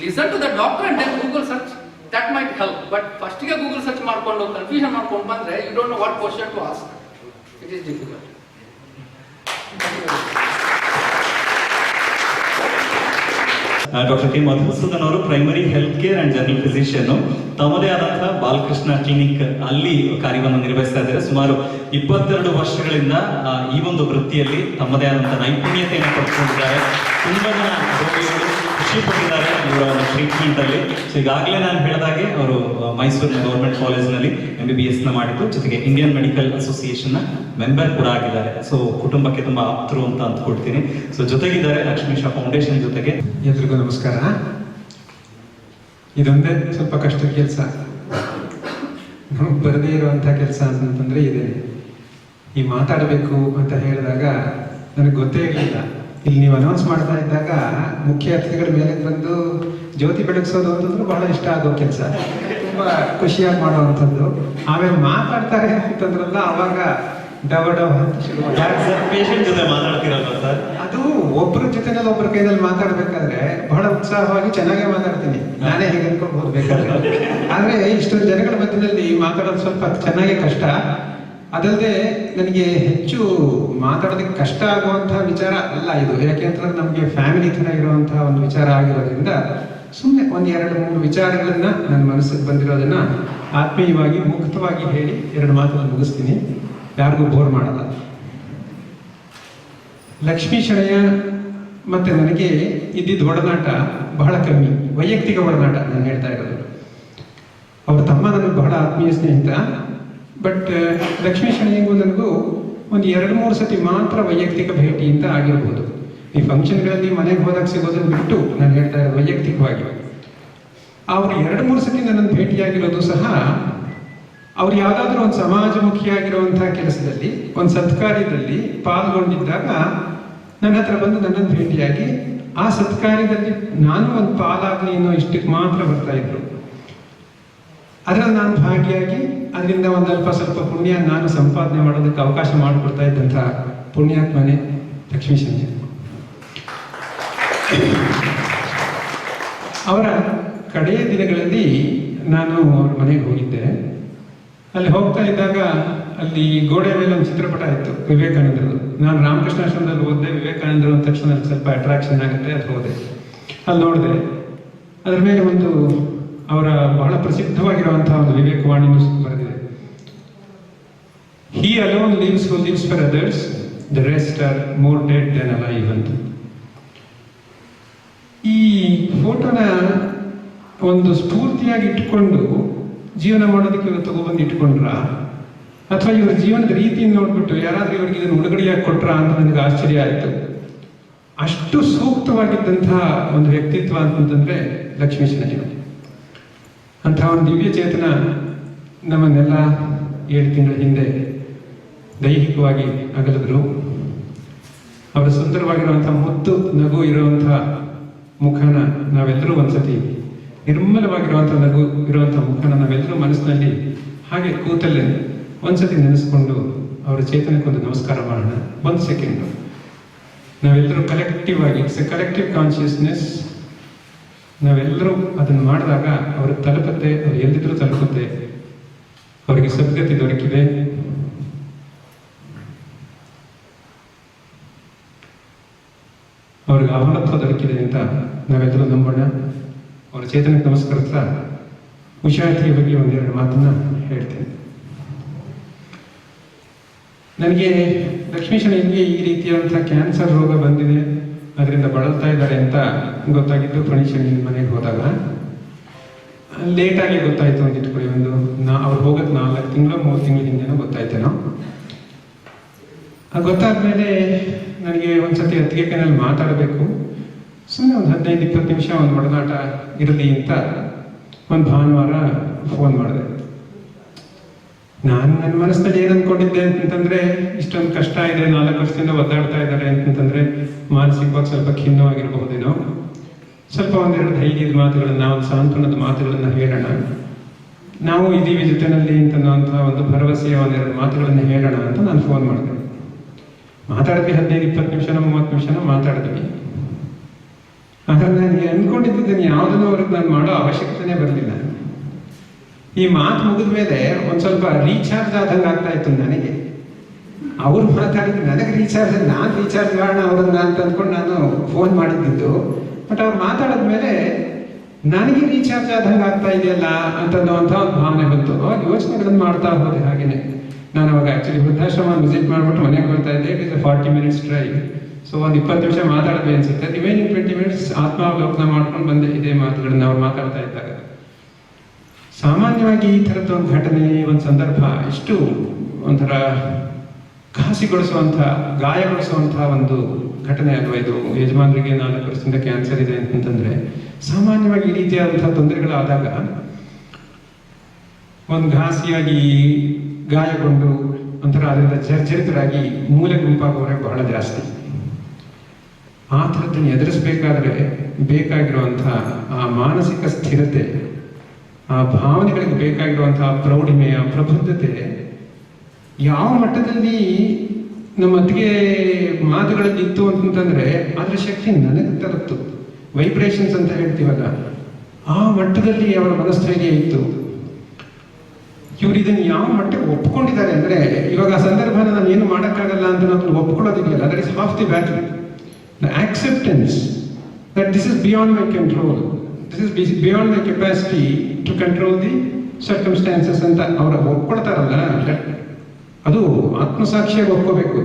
listen to the doctor and then Google search. That might help. But ಫಸ್ಟಿಗೆ ಗೂಗಲ್ ಸರ್ಚ್ ಮಾಡಿಕೊಂಡು ಕನ್ಫ್ಯೂಷನ್ ಮಾಡ್ಕೊಂಡು ಬಂದರೆ you don't know what question to ask. It is difficult. Doctor K Madhusudan ಅವರು primary health care and general physician, ತಮ್ಮದೇ ಆದಂತಹ Balakrishna clinic ಅಲ್ಲಿ ಕಾರ್ಯವನ್ನು ನಿರ್ವಹಿಸ್ತಾ ಇದ್ದಾರೆ. ಸುಮಾರು 22 ವರ್ಷಗಳಿಂದ ಈ ಒಂದು ವೃತ್ತಿಯಲ್ಲಿ ತಮ್ಮದೇ ಆದಂತಹ ನೈಪುಣ್ಯತೆಯನ್ನು ಪಡೆದುಕೊಂಡಿದ್ದಾರೆ. ತುಂಬಾ ಜನ ರೋಗಿಗಳು ಖುಷಿ ಪಟ್ಟಿದ್ದಾರೆ ಇವರ ಒಂದು ಟ್ರೀಟ್ಮೆಂಟ್ ಅಲ್ಲಿ. ಸೊ ಈಗಾಗಲೇ ನಾನು ಹೇಳಿದಾಗೆ ಅವರು ಮೈಸೂರಿನ ಗೌರ್ಮೆಂಟ್ ಕಾಲೇಜ್ನಲ್ಲಿ MBBS ಮಾಡಿದ್ದು, ಜೊತೆಗೆ ಇಂಡಿಯನ್ ಮೆಡಿಕಲ್ ಅಸೋಸಿಯೇಷನ್ನ ಮೆಂಬರ್ ಕೂಡ ಆಗಿದ್ದಾರೆ. ಸೊ ಕುಟುಂಬಕ್ಕೆ ತುಂಬಾ ಆಪ್ತರು ಅಂತ ಅಂದ್ಕೊಳ್ತೀನಿ. ಸೊ ಜೊತೆಗಿದ್ದಾರೆ ಲಕ್ಷ್ಮೀಶ ಫೌಂಡೇಶನ್ ಜೊತೆಗೆ. ಎಲ್ರಿಗೂ ನಮಸ್ಕಾರ. ಇದೊಂದೇ ಸ್ವಲ್ಪ ಕಷ್ಟದ ಕೆಲಸ, ಬರದೇ ಇರುವಂಥ ಕೆಲಸ ಅಂತಂತಂದ್ರೆ ಇದೆ. ಈ ಮಾತಾಡಬೇಕು ಅಂತ ಹೇಳಿದಾಗ ನನಗೆ ಗೊತ್ತೇ ಇರಲಿಲ್ಲ. ಇಲ್ಲಿ ನೀವು ಅನೌನ್ಸ್ ಮಾಡ್ತಾ ಇದ್ದಾಗ ಮುಖ್ಯ ಅತಿಥಿಗಳ ಮೇಲೆ ಬಂದು ಜ್ಯೋತಿ ಬೆಳಗಿಸೋದು ಅಂತಂದ್ರೆ ಬಹಳ ಇಷ್ಟ ಆಗೋ ಕೆಲಸ, ತುಂಬ ಖುಷಿಯಾಗಿ ಮಾಡುವಂಥದ್ದು. ಆಮೇಲೆ ಮಾತಾಡ್ತಾರೆ ಅಂತಂದ್ರಲ್ಲ, ಅವಾಗ ಡವ ಡವ ಅಂತ ಶುರು ಪೇಷಂಟ್ ಜೊತೆ ಮಾತಾಡ್ತಿರಲ್ಲ ಸರ್? ಅದು ಒಬ್ಬರ ಜೊತೆನಲ್ಲಿ ಒಬ್ಬರ ಕೈನಲ್ಲಿ ಮಾತಾಡ್ಬೇಕಾದ್ರೆ ಬಹಳ ಉತ್ಸಾಹವಾಗಿ ಚೆನ್ನಾಗೇ ಮಾತಾಡ್ತೀನಿ, ನಾನೇ ಹೇಗೆ ಅನ್ಕೊಂಡು ಬೇಕಾದ್ರೆ. ಆದ್ರೆ ಇಷ್ಟೊಂದು ಜನಗಳ ಮಧ್ಯದಲ್ಲಿ ಮಾತಾಡೋದು ಸ್ವಲ್ಪ ಚೆನ್ನಾಗೇ ಕಷ್ಟ. ಅದಲ್ಲದೆ ನನಗೆ ಹೆಚ್ಚು ಮಾತಾಡೋದಕ್ಕೆ ಕಷ್ಟ ಆಗುವಂತಹ ವಿಚಾರ ಅಲ್ಲ ಇದು. ಯಾಕೆಂತಂದ್ರೆ ನಮಗೆ ಫ್ಯಾಮಿಲಿ ಥರ ಇರುವಂತಹ ಒಂದು ವಿಚಾರ ಆಗಿರೋದ್ರಿಂದ ಸುಮ್ಮನೆ ಒಂದು 2-3 ವಿಚಾರಗಳನ್ನ ನನ್ನ ಮನಸ್ಸಿಗೆ ಬಂದಿರೋದನ್ನ ಆತ್ಮೀಯವಾಗಿ ಮುಕ್ತವಾಗಿ ಹೇಳಿ 2 ಮಾತನ್ನು ಮುಗಿಸ್ತೀನಿ, ಯಾರಿಗೂ ಬೋರ್ ಮಾಡಲ್ಲ. ಲಕ್ಷ್ಮೀ ಶೆಣೆಯ ಮತ್ತೆ ನನಗೆ ಇದ್ದಿದ್ದ ಒಡನಾಟ ಬಹಳ ಕಮ್ಮಿ, ವೈಯಕ್ತಿಕ ಒಡನಾಟ ನಾನು ಹೇಳ್ತಾ ಇರೋದು. ಅವ್ರ ತಮ್ಮ ನನಗೆ ಬಹಳ ಆತ್ಮೀಯ ಸ್ನೇಹಿತ. ಬಟ್ ಲಕ್ಷ್ಮೀ ಶೆಣೆಗೂ ನನಗೂ ಒಂದು 2-3 ಸತಿ ಮಾತ್ರ ವೈಯಕ್ತಿಕ ಭೇಟಿ ಅಂತ ಆಗಿರ್ಬೋದು. ಈ ಫಂಕ್ಷನ್ಗಳಲ್ಲಿ ಮನೆಗೆ ಹೋದಾಗ ಸಿಗೋದನ್ನು ಬಿಟ್ಟು ನಾನು ಹೇಳ್ತಾ ಇರೋದು ವೈಯಕ್ತಿಕವಾಗಿ. ಅವ್ರು 2-3 ಸತಿ ನನ್ನನ್ನು ಭೇಟಿಯಾಗಿರೋದು ಸಹ ಅವ್ರು ಯಾವುದಾದ್ರೂ ಒಂದು ಸಮಾಜಮುಖಿಯಾಗಿರುವಂತಹ ಕೆಲಸದಲ್ಲಿ, ಒಂದು ಸತ್ಕಾರ್ಯದಲ್ಲಿ ಪಾಲ್ಗೊಂಡಿದ್ದಾಗ ನನ್ನ ಹತ್ರ ಬಂದು ನನ್ನನ್ನು ಭೇಟಿಯಾಗಿ ಆ ಸತ್ಕಾರ್ಯದಲ್ಲಿ ನಾನು ಒಂದು ಪಾಲಾಗಲಿ ಅನ್ನೋ ಇಷ್ಟಕ್ಕೆ ಮಾತ್ರ ಬರ್ತಾ ಇದ್ರು. ಅದರಲ್ಲಿ ನಾನು ಭಾಗಿಯಾಗಿ ಅದರಿಂದ ಒಂದು ಸ್ವಲ್ಪ ಪುಣ್ಯ ನಾನು ಸಂಪಾದನೆ ಮಾಡೋದಕ್ಕೆ ಅವಕಾಶ ಮಾಡಿಕೊಡ್ತಾ ಇದ್ದಂಥ ಪುಣ್ಯಾತ್ಮನೆ ಲಕ್ಷ್ಮೀ ಶೆಣೆ. ಅವರ ಕಡೆಯ ದಿನಗಳಲ್ಲಿ ನಾನು ಅವ್ರ ಮನೆಗೆ ಹೋಗಿದ್ದೆ. ಅಲ್ಲಿ ಹೋಗ್ತಾ ಇದ್ದಾಗ ಅಲ್ಲಿ ಗೋಡೆ ಮೇಲೆ ಒಂದು ಚಿತ್ರಪಟ ಇತ್ತು ವಿವೇಕಾನಂದರದು. ನಾನು ರಾಮಕೃಷ್ಣಾಶ್ರಮದಲ್ಲಿ ಓದಿದೆ, ವಿವೇಕಾನಂದರು ಅಂದ ತಕ್ಷಣ ನನಗೆ ಸ್ವಲ್ಪ ಅಟ್ರಾಕ್ಷನ್ ಆಗುತ್ತೆ, ಅದು ಹೋದೆ. ಅಲ್ಲಿ ನೋಡಿದೆ, ಅದರ ಮೇಲೆ ಒಂದು ಅವರ ಬಹಳ ಪ್ರಸಿದ್ಧವಾಗಿರುವಂತಹ ಒಂದು ವಿವೇಕವಾಣಿನೂ ಬರೆದಿದೆ. He alone lives who lives for others, the rest are more dead than alive ಅಂತ. ಈ ಫೋಟೋನ ಒಂದು ಸ್ಫೂರ್ತಿಯಾಗಿ ಇಟ್ಕೊಂಡು ಜೀವನ ಮಾಡೋದಕ್ಕೆ ಇವರು ತಗೊಬಂದು ಇಟ್ಕೊಂಡ್ರ, ಅಥವಾ ಇವ್ರ ಜೀವನದ ರೀತಿಯನ್ನು ನೋಡ್ಬಿಟ್ಟು ಯಾರಾದ್ರೂ ಇವ್ರಿಗೆ ಇದನ್ನು ಉಡುಗೊರೆಯಾಗಿ ಕೊಟ್ರ ಅಂತ ನನಗೆ ಆಶ್ಚರ್ಯ ಆಯಿತು. ಅಷ್ಟು ಸೂಕ್ತವಾಗಿದ್ದಂತಹ ಒಂದು ವ್ಯಕ್ತಿತ್ವ ಅಂತಂದ್ರೆ ಲಕ್ಷ್ಮೀ ಶೆಣೆ. ಅಂಥ ಒಂದು ದಿವ್ಯ ಚೇತನ ನಮ್ಮನ್ನೆಲ್ಲ 7 ತಿಂಗಳ ಹಿಂದೆ ದೈಹಿಕವಾಗಿ ಅಗಲಿದ್ರು. ಅವರ ಸುಂದರವಾಗಿರುವಂತಹ ಮುದ್ದು ನಗು ಇರುವಂತಹ ಮುಖನ ನಾವೆಲ್ಲರೂ ಒಂದ್ಸತಿ, ನಿರ್ಮಲವಾಗಿರುವಂಥ ನಗು ಇರುವಂಥ ಮುಖನ ನಾವೆಲ್ಲರೂ ಮನಸ್ಸಿನಲ್ಲಿ ಹಾಗೆ ಕೂತಲ್ಲೇ ಒಂದ್ಸತಿ ನೆನೆಸ್ಕೊಂಡು ಅವರ ಚೇತನಕ್ಕೊಂದು ನಮಸ್ಕಾರ ಮಾಡೋಣ. 1 ಸೆಕೆಂಡ್ ನಾವೆಲ್ಲರೂ ಕಲೆಕ್ಟಿವ್ ಆಗಿ, ಇಟ್ಸ್ ಎ ಕಲೆಕ್ಟಿವ್ ಕಾನ್ಶಿಯಸ್ನೆಸ್. ನಾವೆಲ್ಲರೂ ಅದನ್ನು ಮಾಡಿದಾಗ ಅವ್ರಿಗೆ ತಲುಪುತ್ತೆ, ಅವ್ರು ಎಲ್ಲಿದ್ರೂ ತಲುಪುತ್ತೆ. ಅವರಿಗೆ ಸದ್ಗತಿ ದೊರಕಿದೆ. ಅವ್ರಿಗೆ ಅಮರತ್ವ ದೊರಕಿದೆ ಅಂತ ನಾವೆಲ್ಲರೂ ನಂಬೋಣ. ಅವರ ಚೇತನಕ್ಕೆ ನಮಸ್ಕರಿಸ್ತಾ ಉಷಾತಿಯ ಬಗ್ಗೆ 1-2 ಮಾತನ್ನ ಹೇಳ್ತೇನೆ. ನನಗೆ ಲಕ್ಷ್ಮೀ ಶೆಣೆಗೆ ಈ ರೀತಿಯಾದಂಥ ಕ್ಯಾನ್ಸರ್ ರೋಗ ಬಂದಿದೆ, ಅದರಿಂದ ಬಳಲ್ತಾ ಇದ್ದಾರೆ ಅಂತ ಗೊತ್ತಾಗಿದ್ದು ಫಣಿಶೆಣೆ ಮನೆಗೆ ಹೋದಾಗ. ಲೇಟಾಗಿ ಗೊತ್ತಾಯ್ತು ಅಂತ ಇಟ್ಕೊಳ್ಳಿ, ಅವ್ರು ಹೋಗೋದು 4 ತಿಂಗಳು 3 ತಿಂಗಳ ಹಿಂದೆನೋ ಗೊತ್ತಾಯ್ತೇನೋ. ಗೊತ್ತಾದ್ಮೇಲೆ ನನಗೆ ಒಂದ್ಸತಿ ಅತ್ತಿಗೆ ಕೈನಲ್ಲಿ ಮಾತಾಡಬೇಕು, ಸುಮ್ಮನೆ ಒಂದು 15-20 ನಿಮಿಷ ಒಂದು ಒಡನಾಟ ಇರಲಿ ಅಂತ ಒಂದು ಭಾನುವಾರ ಫೋನ್ ಮಾಡಿದೆ. ನಾನು ನನ್ನ ಮನಸ್ಸಿನಲ್ಲಿ ಏನು ಅಂದ್ಕೊಂಡಿದ್ದೆ ಅಂತಂದ್ರೆ, ಇಷ್ಟೊಂದು ಕಷ್ಟ ಇದೆ, 4 ವರ್ಷದಿಂದ ಒದ್ದಾಡ್ತಾ ಇದ್ದಾರೆ ಅಂತಂದ್ರೆ ಮಾನಸಿಕವಾಗಿ ಸ್ವಲ್ಪ ಖಿನ್ನವಾಗಿರಬಹುದೇನೋ, ಸ್ವಲ್ಪ 1-2 ಧೈರ್ಯದ ಮಾತುಗಳನ್ನ, ಒಂದು ಸಾಂತ್ವನದ ಮಾತುಗಳನ್ನ ಹೇಳೋಣ, ನಾವು ಇದೀವಿ ಜೊತೆನಲ್ಲಿ ಅಂತನ್ನುವಂತಹ ಒಂದು ಭರವಸೆಯ 1-2 ಮಾತುಗಳನ್ನ ಹೇಳೋಣ ಅಂತ ನಾನು ಫೋನ್ ಮಾಡಿದೆ. ಮಾತಾಡಿದ್ವಿ 15-20 ನಿಮಿಷನೋ 30 ನಿಮಿಷನೋ ಮಾತಾಡಿದ್ವಿ. ಆದ್ರೆ ನಾನು ಅನ್ಕೊಂಡಿದ್ದೀನಿ ಯಾವುದನ್ನು ಅವ್ರಿಗೆ ನಾನು ಮಾಡೋ ಅವಶ್ಯಕತೆನೇ ಬರಲಿಲ್ಲ. ಈ ಮಾತು ಮುಗಿದ ಮೇಲೆ ಒಂದು ಸ್ವಲ್ಪ ರೀಚಾರ್ಜ್ ಆದಂಗೆ ಆಗ್ತಾ ಇತ್ತು ನನಗೆ. ಅವ್ರು ಮಾತಾಡಿದ್ರು, ನನಗೆ ರೀಚಾರ್ಜ್, ನಾನು ರೀಚಾರ್ಜ್ ಮಾಡೋಣ ಅವ್ರನ್ನ ಅಂತ ಅಂದ್ಕೊಂಡು ನಾನು ಫೋನ್ ಮಾಡಿದ್ದು. ಬಟ್ ಅವ್ರು ಮಾತಾಡಿದ್ಮೇಲೆ ನನಗೆ ರೀಚಾರ್ಜ್ ಆದಂಗೆ ಆಗ್ತಾ ಇದೆಯಲ್ಲ ಅಂತನ್ನುವಂಥ ಒಂದು ಭಾವನೆ ಬಂತು. ಅವಾಗ ಯೋಚನೆಗಳನ್ನು ಮಾಡ್ತಾ ಹೋದೆ. ಹಾಗೇನೆ ನಾನು ಅವಾಗ ಆಕ್ಚುಲಿ ವೃದ್ಧಾಶ್ರಮ ವಿಸಿಟ್ ಮಾಡ್ಬಿಟ್ಟು ಮನೆಗೆ ಬರ್ತಾ ಇದ್ದೆ. It is 40 minutes drive. So ಒಂದು 20 ನಿಮಿಷ ಮಾತಾಡಿದ್ವಿ ಅನ್ಸುತ್ತೆ. ರಿಮೈನಿಂಗ್ 20 ಮಿನಿಟ್ಸ್ ಆತ್ಮಾವಲೋಕನ ಮಾಡ್ಕೊಂಡು ಬಂದೆ ಇದೇ ಮಾತುಗಳನ್ನ ಅವ್ರು ಮಾತಾಡ್ತಾ ಇದ್ದಾಗ. ಸಾಮಾನ್ಯವಾಗಿ ಈ ಥರದ್ದು ಒಂದು ಘಟನೆ, ಒಂದು ಸಂದರ್ಭ ಎಷ್ಟು ಒಂಥರ ಘಾಸಿಗೊಳಿಸುವಂಥ, ಗಾಯಗೊಳಿಸುವಂಥ ಒಂದು ಘಟನೆ ಅಲ್ವಾ ಇದು. ಯಜಮಾನರಿಗೆ 4 ವರ್ಷದಿಂದ ಕ್ಯಾನ್ಸರ್ ಇದೆ ಅಂತಂದ್ರೆ ಸಾಮಾನ್ಯವಾಗಿ ಈ ರೀತಿಯಾದಂತಹ ತೊಂದರೆಗಳಾದಾಗ ಒಂದು ಘಾಸಿಯಾಗಿ ಗಾಯಗೊಂಡು ಒಂಥರ ಅದರಿಂದ ಜರ್ಜರಿತರಾಗಿ ಮೂಲೆ ಗುಂಪಾಗೋರೆ ಬಹಳ ಜಾಸ್ತಿ. ಆ ಥರದ್ದನ್ನು ಎದುರಿಸಬೇಕಾದ್ರೆ ಬೇಕಾಗಿರುವಂತಹ ಆ ಮಾನಸಿಕ ಸ್ಥಿರತೆ, ಆ ಭಾವನೆಗಳಿಗೆ ಬೇಕಾಗಿರುವಂತಹ ಪ್ರೌಢಿಮೆ, ಆ ಪ್ರಬುದ್ಧತೆ ಯಾವ ಮಟ್ಟದಲ್ಲಿ ನಮ್ಮ ಅತ್ತಿಗೆ ಮಾತುಗಳಲ್ಲಿ ಇತ್ತು ಅಂತಂತಂದ್ರೆ ಅದರ ಶಕ್ತಿ ನನಗೆ ತಲುಪ್ತು. ವೈಬ್ರೇಷನ್ಸ್ ಅಂತ ಹೇಳ್ತೀವಲ್ಲ, ಆ ಮಟ್ಟದಲ್ಲಿ ಅವರ ಮನಸ್ಥೈರ್ಯ ಇತ್ತು. ಇವರು ಇದನ್ನು ಯಾವ ಮಟ್ಟಕ್ಕೆ ಒಪ್ಕೊಂಡಿದ್ದಾರೆ ಅಂದ್ರೆ, ಇವಾಗ ಆ ಸಂದರ್ಭನ ನಾನು ಏನು ಮಾಡೋಕ್ಕಾಗಲ್ಲ ಅಂತ ನಾವು ಒಪ್ಕೊಳ್ಳೋದಿದೆಯಲ್ಲ, that is half the battle. The acceptance that this is beyond my control, this is beyond my capacity to control the circumstances ಅಂತ ಅವ್ರು ಒಪ್ಕೊಳ್ತಾರಲ್ಲ, ಅದು ಆತ್ಮಸಾಕ್ಷಿಯಾಗಿ ಒಪ್ಕೋಬೇಕು.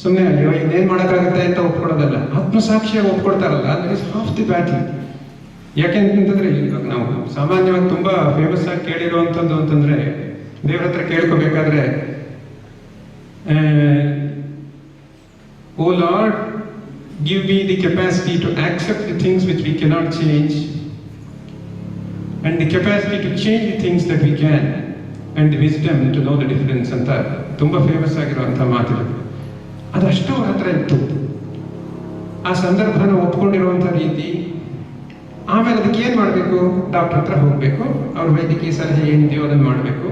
ಸುಮ್ಮನೆ ಅಯ್ಯೋ ಇನ್ನೇನು ಮಾಡೋಕ್ಕಾಗುತ್ತೆ ಅಂತ ಒಪ್ಕೊಳ್ಳೋದಲ್ಲ, ಆತ್ಮಸಾಕ್ಷಿಯಾಗಿ ಒಪ್ಕೊಳ್ತಾರಲ್ಲ, that is half the battle. ಯಾಕೆಂತಂದ್ರೆ ಇವಾಗ ನಾವು ಸಾಮಾನ್ಯವಾಗಿ ತುಂಬಾ ಫೇಮಸ್ ಆಗಿ ಕೇಳಿರುವಂಥದ್ದು ಅಂತಂದ್ರೆ, ದೇವ್ರ ಹತ್ರ ಕೇಳ್ಕೋಬೇಕಾದ್ರೆ, O Lord give me the capacity to accept the things which we cannot change and the capacity to change the things that we can and the wisdom to know the difference ಅಂತ ತುಂಬಾ famous ಆಗಿರುವಂತಹ ಮಾತು. ಅದಷ್ಟು ಅವ್ರ ಹತ್ರ ಇತ್ತು. ಆ ಸಂದರ್ಭನ ಒಪ್ಕೊಂಡಿರುವಂಥ ರೀತಿ. ಆಮೇಲೆ ಅದಕ್ಕೆ ಏನು ಮಾಡಬೇಕು? ಡಾಕ್ಟರ್ ಹತ್ರ ಹೋಗಬೇಕು, ಅವ್ರ ವೈದ್ಯಕೀಯ ಸಲಹೆ ಏನಿದೆಯೋ ಅದನ್ನು ಮಾಡಬೇಕು.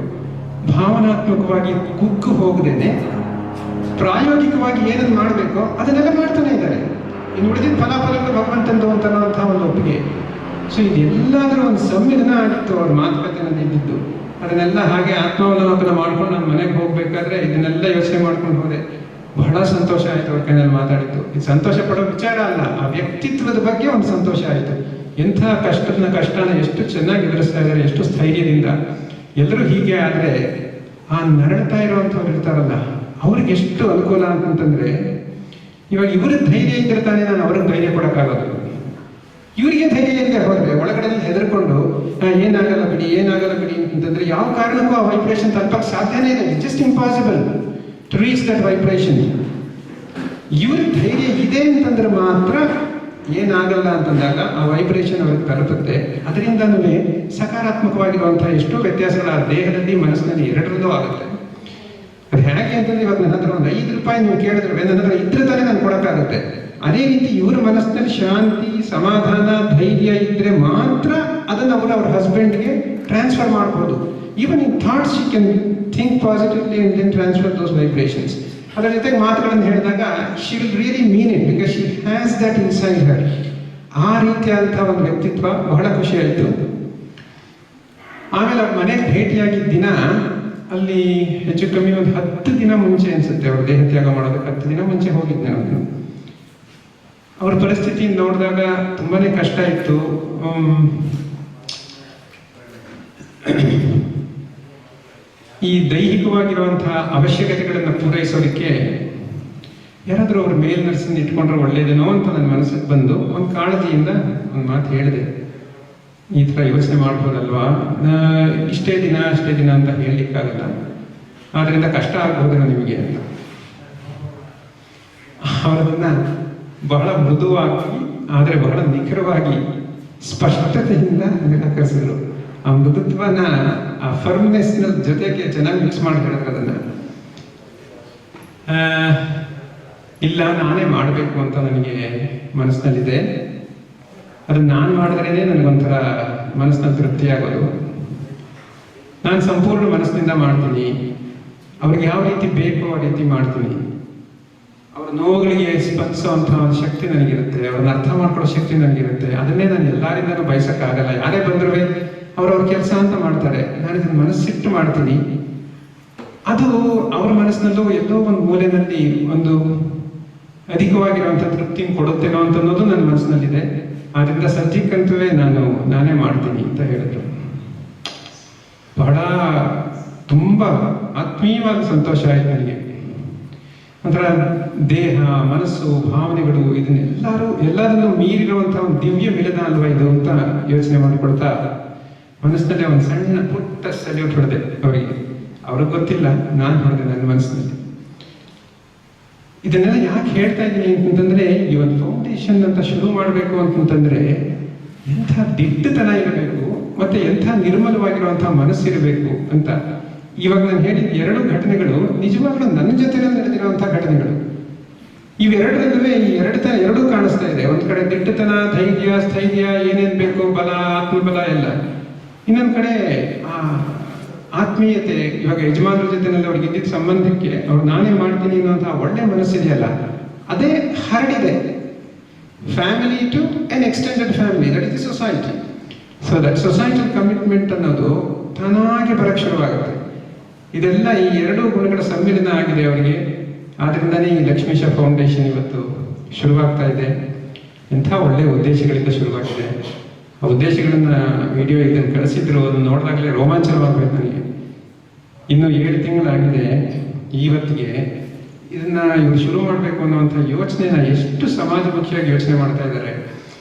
ಭಾವನಾತ್ಮಕವಾಗಿ ಕುಗ್ಗು ಹೋಗದೇನೆ ಪ್ರಾಯೋಗಿಕವಾಗಿ ಏನನ್ನು ಮಾಡಬೇಕೋ ಅದನ್ನೆಲ್ಲ ಮಾಡ್ತಾನೆ ಇದ್ದಾರೆ. ಇನ್ನು ಉಳಿದಿದ್ದ ಫಲಾಫಲಗಳು ಭಗವಂತಂದು ಅಂತನ್ನುವಂಥ ಒಂದು ಒಪ್ಪಿಗೆ. ಸೊ ಇದೆಲ್ಲಾದರೂ ಒಂದು ಸಂವಿಧಾನ ಆಗಿತ್ತು ಅವ್ರ ಮಾತುಕತೆನಲ್ಲಿ ಇದ್ದಿದ್ದು. ಅದನ್ನೆಲ್ಲ ಹಾಗೆ ಆತ್ಮಾವಲೋಕನ ಮಾಡ್ಕೊಂಡು ನಾನು ಮನೆಗೆ ಹೋಗ್ಬೇಕಾದ್ರೆ ಇದನ್ನೆಲ್ಲ ಯೋಚನೆ ಮಾಡ್ಕೊಂಡು ಹೋದೆ. ಬಹಳ ಸಂತೋಷ ಆಯಿತು ಅವ್ರ ಕೈಯಲ್ಲಿ ಮಾತಾಡಿದ್ದು. ಇದು ಸಂತೋಷ ಪಡೋ ವಿಚಾರ ಅಲ್ಲ, ಆ ವ್ಯಕ್ತಿತ್ವದ ಬಗ್ಗೆ ಒಂದು ಸಂತೋಷ ಆಯಿತು. ಎಂಥ ಕಷ್ಟನ ಎಷ್ಟು ಚೆನ್ನಾಗಿ ಎದುರಿಸ್ತಾ ಇದ್ದಾರೆ, ಎಷ್ಟು ಸ್ಥೈರ್ಯದಿಂದ. ಎಲ್ಲರೂ ಹೀಗೆ ಆದರೆ ಆ ನರಳ್ತಾ ಇರುವಂಥವ್ರು ಇರ್ತಾರಲ್ಲ, ಅವ್ರಿಗೆ ಎಷ್ಟು ಅನುಕೂಲ ಅಂತಂತಂದ್ರೆ, ಇವಾಗ ಇವ್ರಿಗೆ ಧೈರ್ಯ ಇದ್ರೆ ತಾನೇ ನಾನು ಅವ್ರಿಗೆ ಧೈರ್ಯ ಕೊಡೋಕ್ಕಾಗೋದು. ಇವರಿಗೆ ಧೈರ್ಯ ಇಲ್ಲದೆ ಹೋದ್ರೆ ಒಳಗಡೆ ಹೆದರ್ಕೊಂಡು ಏನಾಗಲ್ಲ ಬಿಡಿ ಅಂತಂದ್ರೆ ಯಾವ ಕಾರಣಕ್ಕೂ ಆ ವೈಬ್ರೇಷನ್ ತಲುಪಕ್ಕೆ ಸಾಧ್ಯನೇ ಇಲ್ಲ. It's just impossible to reach that vibration. ಇವ್ರಿಗೆ ಧೈರ್ಯ ಇದೆ ಅಂತಂದ್ರೆ ಮಾತ್ರ ಏನಾಗಲ್ಲ ಅಂತಂದಾಗ ಆ ವೈಬ್ರೇಷನ್ ಅವ್ರಿಗೆ ತಲುಪುತ್ತೆ. ಅದರಿಂದನೂ ಸಕಾರಾತ್ಮಕವಾಗಿರುವಂತಹ ಎಷ್ಟೋ ವ್ಯತ್ಯಾಸಗಳ ಆ ದೇಹದಲ್ಲಿ, ಮನಸ್ಸಿನಲ್ಲಿ ಎರಡರಲ್ಲೂ ಆಗುತ್ತೆ. ಅದು ಹೇಗೆ ಅಂತಂದ್ರೆ, ಇವಾಗ ನನ್ನ ಹತ್ರ ಒಂದು 5 ರೂಪಾಯಿ ನೀವು ಕೇಳಿದ್ರೆ ನನ್ನ ಹತ್ರ ಇದ್ರೆ ತಾನೇ ನಾನು ಕೊಡೋಕ್ಕಾಗುತ್ತೆ. ಅದೇ ರೀತಿ ಇವ್ರ ಮನಸ್ಸಿನಲ್ಲಿ ಶಾಂತಿ, ಸಮಾಧಾನ, ಧೈರ್ಯ ಇದ್ರೆ ಮಾತ್ರ ಅದನ್ನು ಅವ್ರ ಹಸ್ಬೆಂಡ್ಗೆ ಟ್ರಾನ್ಸ್ಫರ್ ಮಾಡ್ಬೋದು. Even in thoughts she can think positively and then transfer those vibrations. ಅದರ ಜೊತೆಗೆ ಮಾತುಗಳನ್ನು ಹೇಳಿದಾಗ she will really mean it because she has that inside her. ಆ ರೀತಿಯಾದಂತಹ ಒಂದು ವ್ಯಕ್ತಿತ್ವ ಬಹಳ ಖುಷಿ ಆಯಿತು. ಆಮೇಲೆ ಅವ್ರ ಮನೆಗೆ ಭೇಟಿಯಾಗಿದ್ದ ದಿನ ಅಲ್ಲಿ ಹೆಚ್ಚು ಕಮ್ಮಿ ಒಂದು 10 ದಿನ ಮುಂಚೆ ಅನ್ಸುತ್ತೆ ಅವ್ರು ದೇಹ ತ್ಯಾಗ ಮಾಡೋದಕ್ಕೆ 10 ದಿನ ಮುಂಚೆ ಹೋಗಿದ್ದೆ ನಾನು. ಅವ್ರ ಪರಿಸ್ಥಿತಿ ನೋಡಿದಾಗ ತುಂಬಾನೇ ಕಷ್ಟ ಇತ್ತು. ಈ ದೈಹಿಕವಾಗಿರುವಂತಹ ಅವಶ್ಯಕತೆಗಳನ್ನು ಪೂರೈಸೋದಕ್ಕೆ ಯಾರಾದರೂ ಅವ್ರ ಮೇಲ್ ನರ್ಸನ್ನು ಇಟ್ಕೊಂಡ್ರೆ ಒಳ್ಳೇದೇನೋ ಅಂತ ನನ್ನ ಮನಸ್ಸಿಗೆ ಬಂದು ಒಂದು ಕಾಳಜಿಯಿಂದ ಒಂದು ಮಾತು ಹೇಳಿದೆ. ಈ ಥರ ಯೋಚನೆ ಮಾಡ್ಬೋದಲ್ವಾ, ಇಷ್ಟೇ ದಿನ ಅಂತ ಹೇಳಲಿಕ್ಕಾಗಲ್ಲ, ಆದ್ರಿಂದ ಕಷ್ಟ ಆಗ್ಬೋದೇನೋ ನಿಮಗೆ ಅಂತ. ಅವರನ್ನ ಬಹಳ ಮೃದುವಾಗಿ ಆದರೆ ಬಹಳ ನಿಖರವಾಗಿ ಸ್ಪಷ್ಟತೆಯಿಂದ ನಿರಾಕರಿಸಿದ್ರು. ಆ ಮೃದುತ್ವನ, ಆ ಫರ್ಮ್ನೆಸ್ನ ಜೊತೆಗೆ ಚೆನ್ನಾಗಿ ಮಿಕ್ಸ್ ಮಾಡಿ ಹೇಳಿದ್ರು ಅದನ್ನ. ಇಲ್ಲ, ನಾನೇ ಮಾಡಬೇಕು ಅಂತ ನನಗೆ ಮನಸ್ಸಿನಲ್ಲಿದೆ. ಅದನ್ನ ನಾನು ಮಾಡಿದ್ರೇನೆ ನನಗೊಂಥರ ಮನಸ್ಸಿನಲ್ಲಿ ತೃಪ್ತಿಯಾಗೋದು. ನಾನು ಸಂಪೂರ್ಣ ಮನಸ್ಸಿನಿಂದ ಮಾಡ್ತೀನಿ. ಅವ್ರಿಗೆ ಯಾವ ರೀತಿ ಬೇಕೋ ಆ ರೀತಿ ಮಾಡ್ತೀನಿ. ಅವ್ರ ನೋವುಗಳಿಗೆ ಸ್ಪಂದಿಸುವಂತಹ ಶಕ್ತಿ ನನಗಿರುತ್ತೆ, ಅವ್ರನ್ನ ಅರ್ಥ ಮಾಡ್ಕೊಳ್ಳೋ ಶಕ್ತಿ ನನಗಿರುತ್ತೆ. ಅದನ್ನೇ ನಾನು ಎಲ್ಲರಿಂದನೂ ಬಯಸಕ್ಕಾಗಲ್ಲ. ಯಾರೇ ಬಂದ್ರೂ ಅವ್ರವ್ರ ಕೆಲಸ ಅಂತ ಮಾಡ್ತಾರೆ, ನಾನು ಇದನ್ನ ಮನಸ್ಸಿಟ್ಟು ಮಾಡ್ತೀನಿ. ಅದು ಅವ್ರ ಮನಸ್ಸಿನಲ್ಲೂ ಎಲ್ಲೋ ಒಂದು ಮೂಲೆಯಲ್ಲಿ ಒಂದು ಅಧಿಕವಾಗಿರುವಂಥ ತೃಪ್ತಿನ ಕೊಡುತ್ತೇನೋ ಅಂತ ಅನ್ನೋದು ನನ್ನ ಮನಸ್ಸಿನಲ್ಲಿದೆ. ಆದ್ರಿಂದ ಸದ್ಯಕ್ಕಂತೂ ನಾನೇ ಮಾಡ್ತೀನಿ ಅಂತ ಹೇಳಿದ್ರು. ಬಹಳ ತುಂಬ ಆತ್ಮೀಯವಾದ ಸಂತೋಷ ಆಯ್ತು ನನಗೆ. ಒಂಥರ ದೇಹ, ಮನಸ್ಸು, ಭಾವನೆಗಳು ಎಲ್ಲದನ್ನು ಮೀರಿರುವಂತಹ ಒಂದು ದಿವ್ಯ ಮಿಲನ ಅಲ್ವಾ ಇದು ಅಂತ ಯೋಚನೆ ಮಾಡಿಕೊಡ್ತಾ ಮನಸ್ಸಿನಲ್ಲಿ ಒಂದು ಸಣ್ಣ ಪುಟ್ಟ ಸಲ್ಯೂಟ್ ಹೊಡೆದೆ ಅವರಿಗೆ. ಅವ್ರಿಗೆ ಗೊತ್ತಿಲ್ಲ, ನಾನು ಹೊಡೆದೆ ನನ್ನ ಮನಸ್ಸಿನಲ್ಲಿ. ಇದನ್ನೆಲ್ಲ ಯಾಕೆ ಹೇಳ್ತಾ ಇದ್ದೀನಿ ಅಂತಂದ್ರೆ, ಈ ಒಂದು ಫೌಂಡೇಶನ್ ಅಂತ ಶುರು ಮಾಡಬೇಕು ಅಂತಂದ್ರೆ ಎಂಥ ದಿಟ್ಟತನ ಇರಬೇಕು, ಮತ್ತೆ ಎಂಥ ನಿರ್ಮಲವಾಗಿರುವಂತಹ ಮನಸ್ಸಿರಬೇಕು ಅಂತ. ಇವಾಗ ನಾನು ಹೇಳಿದ 2 ಘಟನೆಗಳು ನಿಜವಾಗ್ಲೂ ನನ್ನ ಜೊತೆನೇ ನಡೆದಿರುವಂತಹ ಘಟನೆಗಳು. ಇವೆರಡರಲ್ಲೂ ಎರಡೂ ಕಾಣಿಸ್ತಾ ಇದೆ. ಒಂದ್ ಕಡೆ ದಿಟ್ಟತನ, ಧೈರ್ಯ, ಸ್ಥೈರ್ಯ, ಏನೇನ್ ಬೇಕು, ಬಲ, ಆತ್ಮಬಲ ಎಲ್ಲ. ಇನ್ನೊಂದ್ ಕಡೆ ಆತ್ಮೀಯತೆ. ಇವಾಗ ಯಜಮಾನರ ಜೊತೆನಲ್ಲಿ ಅವ್ರಿಗೆ ಇದ್ದಿದ್ದ ಸಂಬಂಧಕ್ಕೆ ಅವ್ರು ನಾನೇ ಮಾಡ್ತೀನಿ ಅನ್ನುವಂತಹ ಒಳ್ಳೆ ಮನಸ್ಸಿದೆಯಲ್ಲ, ಅದೇ ಹರಡಿದೆ. Family to an extended family, that is the society. So that societal commitment ಅನ್ನೋದು ತಾನಾಗೆ ಬರಕ್ಕೆ ಶುರುವಾಗುತ್ತೆ. ಇದೆಲ್ಲ ಈ 2 ಗುಣಗಳ ಸಮ್ಮಿಲನ ಆಗಿದೆ ಅವರಿಗೆ. ಆದ್ರಿಂದಾನೇ ಈ ಲಕ್ಷ್ಮೀಶ ಫೌಂಡೇಶನ್ ಇವತ್ತು ಶುರುವಾಗ್ತಾ ಇದೆ. ಎಂಥ ಒಳ್ಳೆಯ ಉದ್ದೇಶಗಳಿಂದ ಶುರುವಾಗಿದೆ. ಆ ಉದ್ದೇಶಗಳನ್ನ ವಿಡಿಯೋ ಇದನ್ನು ಕಳಿಸಿದ್ರು, ಅದನ್ನು ನೋಡಿದಾಗಲೇ ರೋಮಾಂಚನವಾಗಬೇಕು ನನಗೆ. ಇನ್ನು 7 ತಿಂಗಳಾಗಿದೆ ಇವತ್ತಿಗೆ. ಇದನ್ನ ಇವರು ಶುರು ಮಾಡಬೇಕು ಅನ್ನುವಂಥ ಯೋಚನೆನ ಎಷ್ಟು ಸಮಾಜಮುಖಿಯಾಗಿ ಯೋಚನೆ ಮಾಡ್ತಾ ಇದ್ದಾರೆ.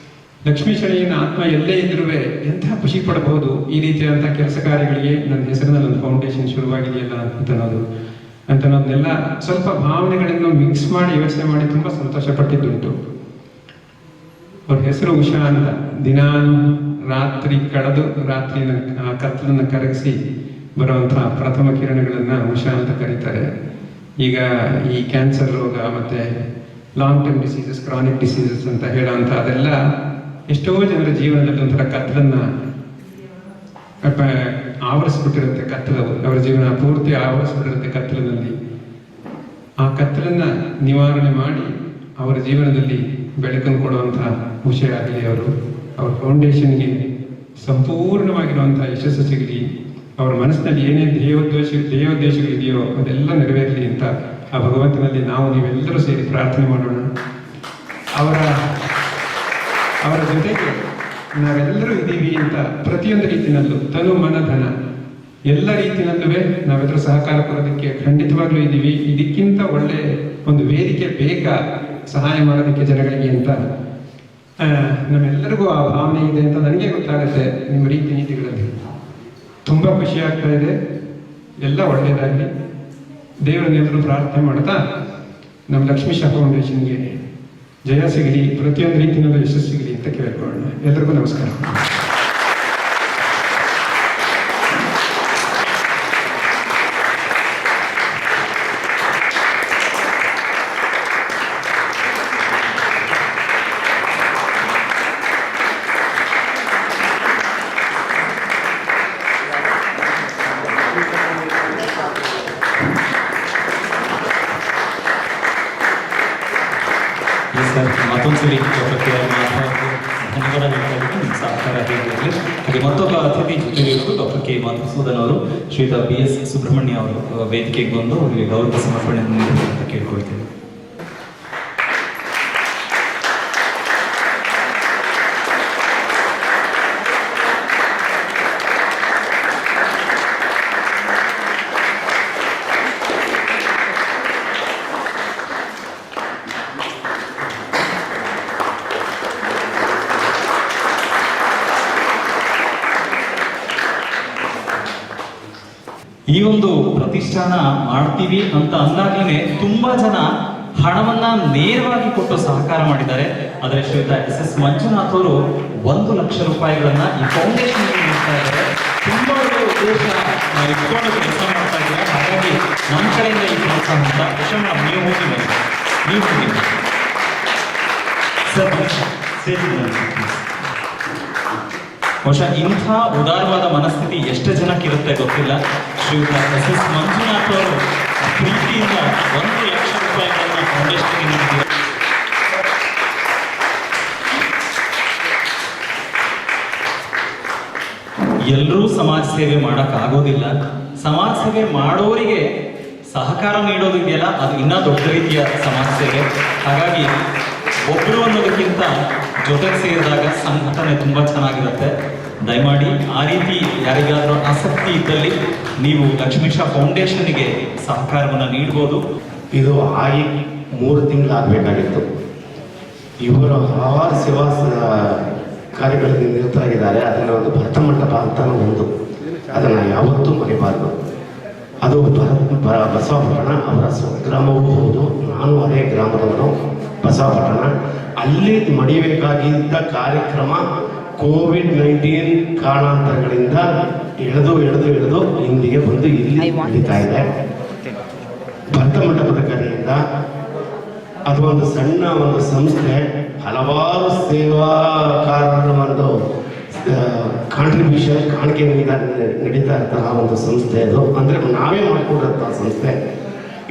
ಲಕ್ಷ್ಮೀ ಶನಿಯನ ಆತ್ಮ ಎಲ್ಲೇ ಇದ್ರೂ ಎಂಥ ಖುಷಿ ಪಡಬಹುದು ಈ ರೀತಿಯಾದಂಥ ಕೆಲಸ ಕಾರ್ಯಗಳಿಗೆ. ನನ್ನ ಹೆಸರಿನಲ್ಲಿ ಒಂದು ಫೌಂಡೇಶನ್ ಶುರುವಾಗಿದೆಯಲ್ಲ ಅಂತನ್ನೋದನ್ನೆಲ್ಲ ಸ್ವಲ್ಪ ಭಾವನೆಗಳನ್ನು ಮಿಕ್ಸ್ ಮಾಡಿ ಯೋಚನೆ ಮಾಡಿ ತುಂಬ ಸಂತೋಷ ಪಟ್ಟಿದ್ದುಂಟು. ಅವ್ರ ಹೆಸರು ಉಷಾ ಅಂತ. ರಾತ್ರಿ ಕಳೆದು ರಾತ್ರಿನ ಕತ್ತಲನ್ನು ಕರಗಿಸಿ ಬರುವಂತಹ ಪ್ರಥಮ ಕಿರಣಗಳನ್ನ ಉಷಾ ಅಂತ ಕರೀತಾರೆ. ಈಗ ಈ ಕ್ಯಾನ್ಸರ್ ರೋಗ ಮತ್ತೆ long term diseases, chronic diseases ಅಂತ ಹೇಳೋವಂಥ ಅದೆಲ್ಲ ಎಷ್ಟೋ ಜನರ ಜೀವನದಲ್ಲಿ ಒಂಥರ ಕತ್ತಲನ್ನ ಆವರಿಸ್ಬಿಟ್ಟಿರುತ್ತೆ. ಕತ್ತಲು ಅವರ ಜೀವನ ಪೂರ್ತಿ ಆವರಿಸ್ಬಿಟ್ಟಿರುತ್ತೆ ಕತ್ತಲಿನಲ್ಲಿ. ಆ ಕತ್ತಲನ್ನ ನಿವಾರಣೆ ಮಾಡಿ ಅವರ ಜೀವನದಲ್ಲಿ ಬೆಳಕನ್ನು ಕೊಡುವಂತಹ ವಿಷಯ ಆಗಲಿ. ಅವ್ರ ಫೌಂಡೇಶನ್ಗೆ ಸಂಪೂರ್ಣವಾಗಿರುವಂತಹ ಯಶಸ್ಸು ಸಿಗಲಿ. ಅವರ ಮನಸ್ಸಿನಲ್ಲಿ ಏನೇನು ಧ್ಯೇಯೋದ್ದೇಶಗಳಿದೆಯೋ ಅದೆಲ್ಲ ನೆರವೇರಲಿ ಅಂತ ಆ ಭಗವಂತನಲ್ಲಿ ನೀವೆಲ್ಲರೂ ಸೇರಿ ಪ್ರಾರ್ಥನೆ ಮಾಡೋಣ. ಅವರ ಜೊತೆಗೆ ನಾವೆಲ್ಲರೂ ಇದ್ದೀವಿ ಅಂತ ಪ್ರತಿಯೊಂದು ರೀತಿಯಲ್ಲೂ ತನು, ಮನ, ಧನ ಎಲ್ಲ ರೀತಿಯಲ್ಲೂ ನಾವೆಲ್ಲರೂ ಸಹಕಾರ ಕೊಡೋದಕ್ಕೆ ಖಂಡಿತವಾಗ್ಲೂ ಇದ್ದೀವಿ. ಇದಕ್ಕಿಂತ ಒಳ್ಳೆ ಒಂದು ವೇದಿಕೆ ಬೇಕಾ ಸಹಾಯ ಮಾಡೋದಕ್ಕೆ ಜನಗಳಿಗೆ ಅಂತ ನಮ್ಮೆಲ್ಲರಿಗೂ ಆ ಭಾವನೆ ಇದೆ ಅಂತ ನನಗೆ ಗೊತ್ತಾಗುತ್ತೆ. ನಿಮ್ಮ ರೀತಿ ನೀತಿಗಳಲ್ಲಿ ತುಂಬ ಖುಷಿ ಆಗ್ತಾ ಇದೆ. ಎಲ್ಲ ಒಳ್ಳೆಯದಾಗಲಿ. ದೇವರನ್ನೆಲ್ಲರೂ ಪ್ರಾರ್ಥನೆ ಮಾಡ್ತಾ ನಮ್ಮ ಲಕ್ಷ್ಮೀಶ ಫೌಂಡೇಶನ್ಗೆ ಜಯ ಸಿಗಲಿ, ಪ್ರತಿಯೊಂದು ರೀತಿಯಲ್ಲೂ ಯಶಸ್ಸು ಸಿಗಲಿ ಅಂತ ಕೇಳ್ಕೊಳ್ಳೋಣ. ಎಲ್ಲರಿಗೂ ನಮಸ್ಕಾರ. ಮತ್ತೊಂದ್ಸರಿ ಡಾಕ್ಟರ್ ಕೆ ಆರ್ ಮಾಧವ್ ಧನ್ಯವಾದ ಹೇಳ್ತಾ ನಿಮ್ಮ ಸಹಕಾರ ಹೇಗಿರಲಿ. ಹಾಗೆ ಮತ್ತೊಬ್ಬ ಅತಿಥಿ ಜೊತೆಗಿರುವುದು ಡಾಕ್ಟರ್ ಕೆ ಮಧುಸೂದನ್ ಅವರು. ಶ್ರೀಯುತ BS ಸುಬ್ರಹ್ಮಣ್ಯ ಅವರು ವೇದಿಕೆಗೆ ಬಂದು ಅವರಿಗೆ ಗೌರವ ಸಮರ್ಪಣೆಯನ್ನು ನೀಡಬೇಕು ಅಂತ ಕೇಳ್ಕೊಳ್ತೇವೆ. ಈ ಒಂದು ಪ್ರತಿಷ್ಠಾನ ಮಾಡ್ತೀವಿ ಅಂತ ಅಂದಾಗ್ಲೇ ತುಂಬಾ ಜನ ಹಣವನ್ನ ನೇರವಾಗಿ ಕೊಟ್ಟು ಸಹಕಾರ ಮಾಡಿದ್ದಾರೆ. ಆದರೆ ಶ್ರೀಯುತ SS ಮಂಜುನಾಥ್ ಅವರು 1 ಲಕ್ಷ ರೂಪಾಯಿಗಳನ್ನ ಈ ಫೌಂಡೇಶನ್ ನೀಡ್ತಾ ಇದ್ದಾರೆ. ತುಂಬಾ ಒಳ್ಳೆಯ ಉದ್ದೇಶ ಇಟ್ಕೊಂಡು ಕೆಲಸ ಮಾಡ್ತಾ ಇದ್ದಾರೆ. ಹಾಗಾಗಿ ನಮ್ಮ ಕಡೆಯಿಂದ ಈ ಪ್ರೋತ್ಸಾಹ ಅಂತ ವಿಷಯ ನೀವು ಹೋಗಿ ಸರ್ ಬಹುಶಃ ಇಂಥ ಉದಾರವಾದ ಮನಸ್ಥಿತಿ ಎಷ್ಟು ಜನಕ್ಕಿರುತ್ತೆ ಗೊತ್ತಿಲ್ಲ. ಶ್ರೀಯುತ SS ಮಂಜುನಾಥ್ ಅವರು ಪ್ರೀತಿಯಿಂದ 1 ಲಕ್ಷ ರೂಪಾಯಿಗಳನ್ನ ಫೌಂಡೇಶನ್ಗೆ ನೀಡಿದ್ದಾರೆ. ಎಲ್ಲರೂ ಸಮಾಜ ಸೇವೆ ಮಾಡೋಕ್ಕಾಗೋದಿಲ್ಲ. ಸಮಾಜ ಸೇವೆ ಮಾಡೋರಿಗೆ ಸಹಕಾರ ನೀಡೋದು ಇದೆಯಲ್ಲ, ಅದು ಇನ್ನೂ ದೊಡ್ಡ ರೀತಿಯ ಸಮಾಜ ಸೇವೆ. ಹಾಗಾಗಿ ಒಬ್ಬರು ಅನ್ನೋದಕ್ಕಿಂತ ಜೊತೆಗೆ ಸೇರಿದಾಗ ಸಂಘಟನೆ ತುಂಬ ಚೆನ್ನಾಗಿರುತ್ತೆ. ದಯಮಾಡಿ ಆ ರೀತಿ ಯಾರಿಗಾದರೂ ಆಸಕ್ತಿ ಇದ್ದಲ್ಲಿ ನೀವು ಲಕ್ಷ್ಮೀಶ ಫೌಂಡೇಶನ್ಗೆ ಸಹಕಾರವನ್ನು ನೀಡ್ಬೋದು. ಇದು ಆಗಿ 3 ತಿಂಗಳಾಗಬೇಕಾಗಿತ್ತು. ಇವರು ಹಲವಾರು ಸೇವಾ ಕಾರ್ಯಗಳಲ್ಲಿ ನಿರತರಾಗಿದ್ದಾರೆ. ಅದನ್ನು ಒಂದು ಭರತ ಮಂಟಪ ಅಂತ ಒಂದು ಅದನ್ನು ಯಾವತ್ತೂ ಮರೆಯಬಾರದು. ಅದು ಬಸವಪಟ್ಟಣ ಅವರ ಸ್ವಗ್ರಾಮವೂ ಹೌದು. ನಾನು ಅದೇ ಗ್ರಾಮದವನು, ಬಸವಪಟ್ಟಣ. ಅಲ್ಲಿ ಮಡಿಬೇಕಾಗಿದ್ದ ಕಾರ್ಯಕ್ರಮ ಕೋವಿಡ್-19 ಕಾರಣಾಂತರಗಳಿಂದ ಎಳೆದು ಇಂದಿಗೆ ಬಂದು ಇಲ್ಲಿ ನಡೀತಾ ಇದೆ. ಭರತ ಮಂಟಪದ ಕಡೆಯಿಂದ ಅದು ಒಂದು ಸಣ್ಣ ಒಂದು ಸಂಸ್ಥೆ, ಹಲವಾರು ಸೇವಾಕಾರರ ಒಂದು ಕಾಂಟ್ರಿಬ್ಯೂಷನ್ ಕಾಣಿಕೆಯಿಂದ ನಡೀತಾ ಇರ್ತಾರ ಒಂದು ಸಂಸ್ಥೆ. ಅದು ಅಂದರೆ ನಾವೇ ಮಾಡ್ಕೊಂಡಿರ್ತ ಸಂಸ್ಥೆ.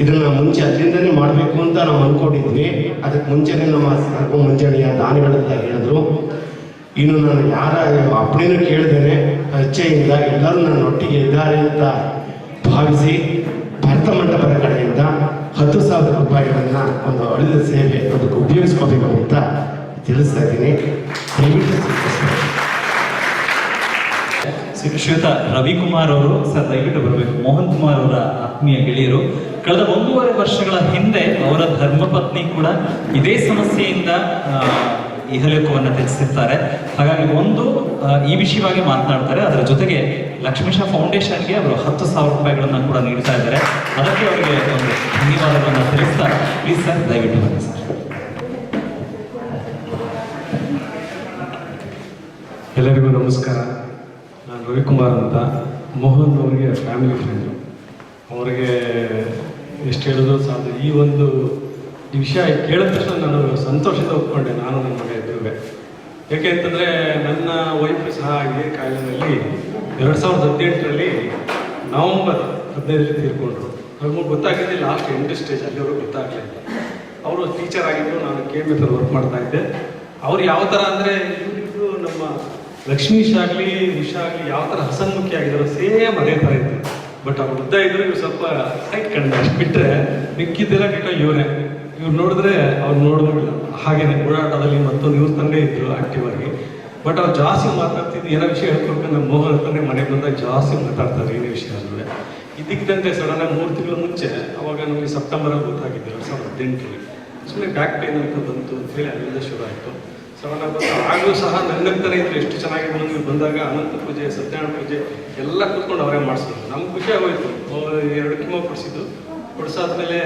ಇದನ್ನು ಮುಂಚೆ ಅಲ್ಲಿಂದನೇ ಮಾಡಬೇಕು ಅಂತ ನಾವು ಅಂದ್ಕೊಂಡಿದ್ವಿ. ಅದಕ್ಕೆ ಮುಂಚೆನೇ ನಮ್ಮ ಸರ್ವ ಮುಂಚೆನೆಯ ದಾನಿಗಳೆಲ್ಲ ಹೇಳಿದ್ರು. ಇನ್ನು ನಾನು ಯಾರ ಅಪ್ಪಣೆನೂ ಕೇಳಿದ್ದೇನೆ, ಇಚ್ಛೆಯಿಂದ ಎಲ್ಲರೂ ನನ್ನ ಒಟ್ಟಿಗೆ ಇದ್ದಾರೆ ಅಂತ ಭಾವಿಸಿ ಭರತ ಮಂಟಪದ ಕಡೆಯಿಂದ 10,000 ರೂಪಾಯಿಗಳನ್ನು ಒಂದು ಅಳಿದ ಸೇವೆ ಅದಕ್ಕೆ ಉಪಯೋಗಿಸ್ಕೋಬೇಕು ಅಂತ ತಿಳಿಸ್ತಾ ಇದ್ದೀನಿ. ಶ್ರೀಯುತ ರವಿಕುಮಾರ್ ಅವರು ಸರ್ ದಯವಿಟ್ಟು ಬರಬೇಕು. ಮೋಹನ್ ಕುಮಾರ್ ಅವರ ಆತ್ಮೀಯ ಗೆಳೆಯರು. ಕಳೆದ 1.5 ವರ್ಷಗಳ ಹಿಂದೆ ಅವರ ಧರ್ಮಪತ್ನಿ ಕೂಡ ಇದೇ ಸಮಸ್ಯೆಯಿಂದ ಇಹಲೋಕವನ್ನು ತ್ಯಜಿಸಿರ್ತಾರೆ. ಹಾಗಾಗಿ ಈ ವಿಷಯವಾಗಿ ಮಾತನಾಡ್ತಾರೆ. ಅದರ ಜೊತೆಗೆ ಲಕ್ಷ್ಮೀಶ ಫೌಂಡೇಶನ್ಗೆ ಅವರು 10,000 ರೂಪಾಯಿಗಳನ್ನು ಕೂಡ ನೀಡ್ತಾ ಇದ್ದಾರೆ. ಅದಕ್ಕೆ ಅವರಿಗೆ ಒಂದು ಧನ್ಯವಾದಗಳನ್ನು ತಿಳಿಸ್ತಾರೆ. ಪ್ಲೀಸ್ ಸರ್, ದಯವಿಟ್ಟು ಬನ್ನಿ ಸರ್. ಎಲ್ಲರಿಗೂ ನಮಸ್ಕಾರ. ನಾನು ರವಿಕುಮಾರ್ ಅಂತ. ಮೋಹನ್ ಅವರಿಗೆ ಫ್ಯಾಮಿಲಿ ಫ್ರೆಂಡು. ಅವರಿಗೆ ಎಷ್ಟು ಹೇಳಿದ್ರು ಸಾಧ್ಯ. ಈ ವಿಷಯ ಕೇಳಿದ ತಕ್ಷಣ ನಾನು ಸಂತೋಷದ ಒಪ್ಕೊಂಡೆ, ನಾನು ನನ್ನ ಮಗ ಇದ್ರುವೆ. ಯಾಕೆ ಅಂತಂದರೆ ನನ್ನ ವೈಫ್ ಸಹ ಇದೇ ಕಾಯಿಲೆಯಲ್ಲಿ 2018ರಲ್ಲಿ ನವಂಬರ್ 15ರಲ್ಲಿ ತೀರ್ಕೊಂಡ್ರು. ನಮಗೆ ಗೊತ್ತಾಗಿದ್ದೆ ಲಾಸ್ಟ್ ಎಂಡ್ ಸ್ಟೇಜ್, ಅಲ್ಲಿವರೆಗೂ ಗೊತ್ತಾಗಲಿಲ್ಲ. ಅವರು ಟೀಚರ್ ಆಗಿದ್ದು, ನಾನು KMF ವರ್ಕ್ ಮಾಡ್ತಾ ಇದ್ದೆ. ಅವ್ರು ಯಾವ ಥರ ಅಂದರೆ ಇವರು ನಮ್ಮ ಲಕ್ಷ್ಮೀಶ್ ಆಗಲಿ ಉಷಾ ಆಗಲಿ ಯಾವ ಥರ ಹಸನ್ಮುಖಿ ಆಗಿದ್ದಾರೋ ಸೇಮ್ ಅದೇ ಥರ ಇತ್ತು. ಬಟ್ ಅವ್ರು ಉದ್ದ ಇದ್ರು, ಇವ್ರು ಸ್ವಲ್ಪ ಹೈಟ್ ಕಂಡು ಅಷ್ಟು ಬಿಟ್ಟರೆ ಮಿಕ್ಕಿದ್ದೆಲ್ಲ ಡಿಟೋ ಇವರೇ. ಇವ್ರು ನೋಡಿದ್ರೆ ಅವ್ರು ನೋಡೋದಿಲ್ಲ. ಹಾಗೇನೆ ಓಡಾಟದಲ್ಲಿ ಮತ್ತೊಂದು ಇವ್ರ ತಂದೆ ಇದ್ರು ಆಕ್ಟಿವ್ ಆಗಿ. ಬಟ್ ಅವ್ರು ಜಾಸ್ತಿ ಮಾತಾಡ್ತಿದ್ದು, ಏನೋ ವಿಷಯ ಹೇಳ್ಕೊಬೇಕು. ನಮ್ಮ ಮೋಹನ್ ಹತ್ರನೇ ಮನೆಗೆ ಬಂದಾಗ ಜಾಸ್ತಿ ಮಾತಾಡ್ತಾರೆ ಏನೇ ವಿಷಯ ಅಂದರೆ. ಇದಕ್ಕಿದ್ದಂತೆ ಸಡನ್ನಾಗಿ 3 ತಿಂಗಳ ಮುಂಚೆ ಅವಾಗ ನಮಗೆ ಸೆಪ್ಟೆಂಬರಲ್ಲಿ ಗೊತ್ತಾಗಿದ್ದು 2018ರಲ್ಲಿ ಸುಮ್ಮನೆ ಬ್ಯಾಕ್ ಪೇನ್ ಅಂತ ಬಂತು ಅಂತೇಳಿ ಅಲ್ಲಿಂದ ಶುರು ಆಯಿತು. ಸಡನ್ನಾಗಿ ಬಂದು ಆಗಲೂ ಸಹ ನನ್ನಂತನೇ ಇದ್ರು. ಎಷ್ಟು ಚೆನ್ನಾಗಿದೆ ನನಗೆ ಬಂದಾಗ ಅನಂತ ಪೂಜೆ, ಸತ್ಯನಾರಾಯಣ ಪೂಜೆ ಎಲ್ಲ ಕೂತ್ಕೊಂಡು ಅವರೇ ಮಾಡಿಸಿದ್ರು. ನಮ್ಗೆ ಖುಷಿ ಆಗೋಯ್ತು. 2 ಕಿಮೋ ಕೊಡಿಸಾದ್ಮೇಲೆ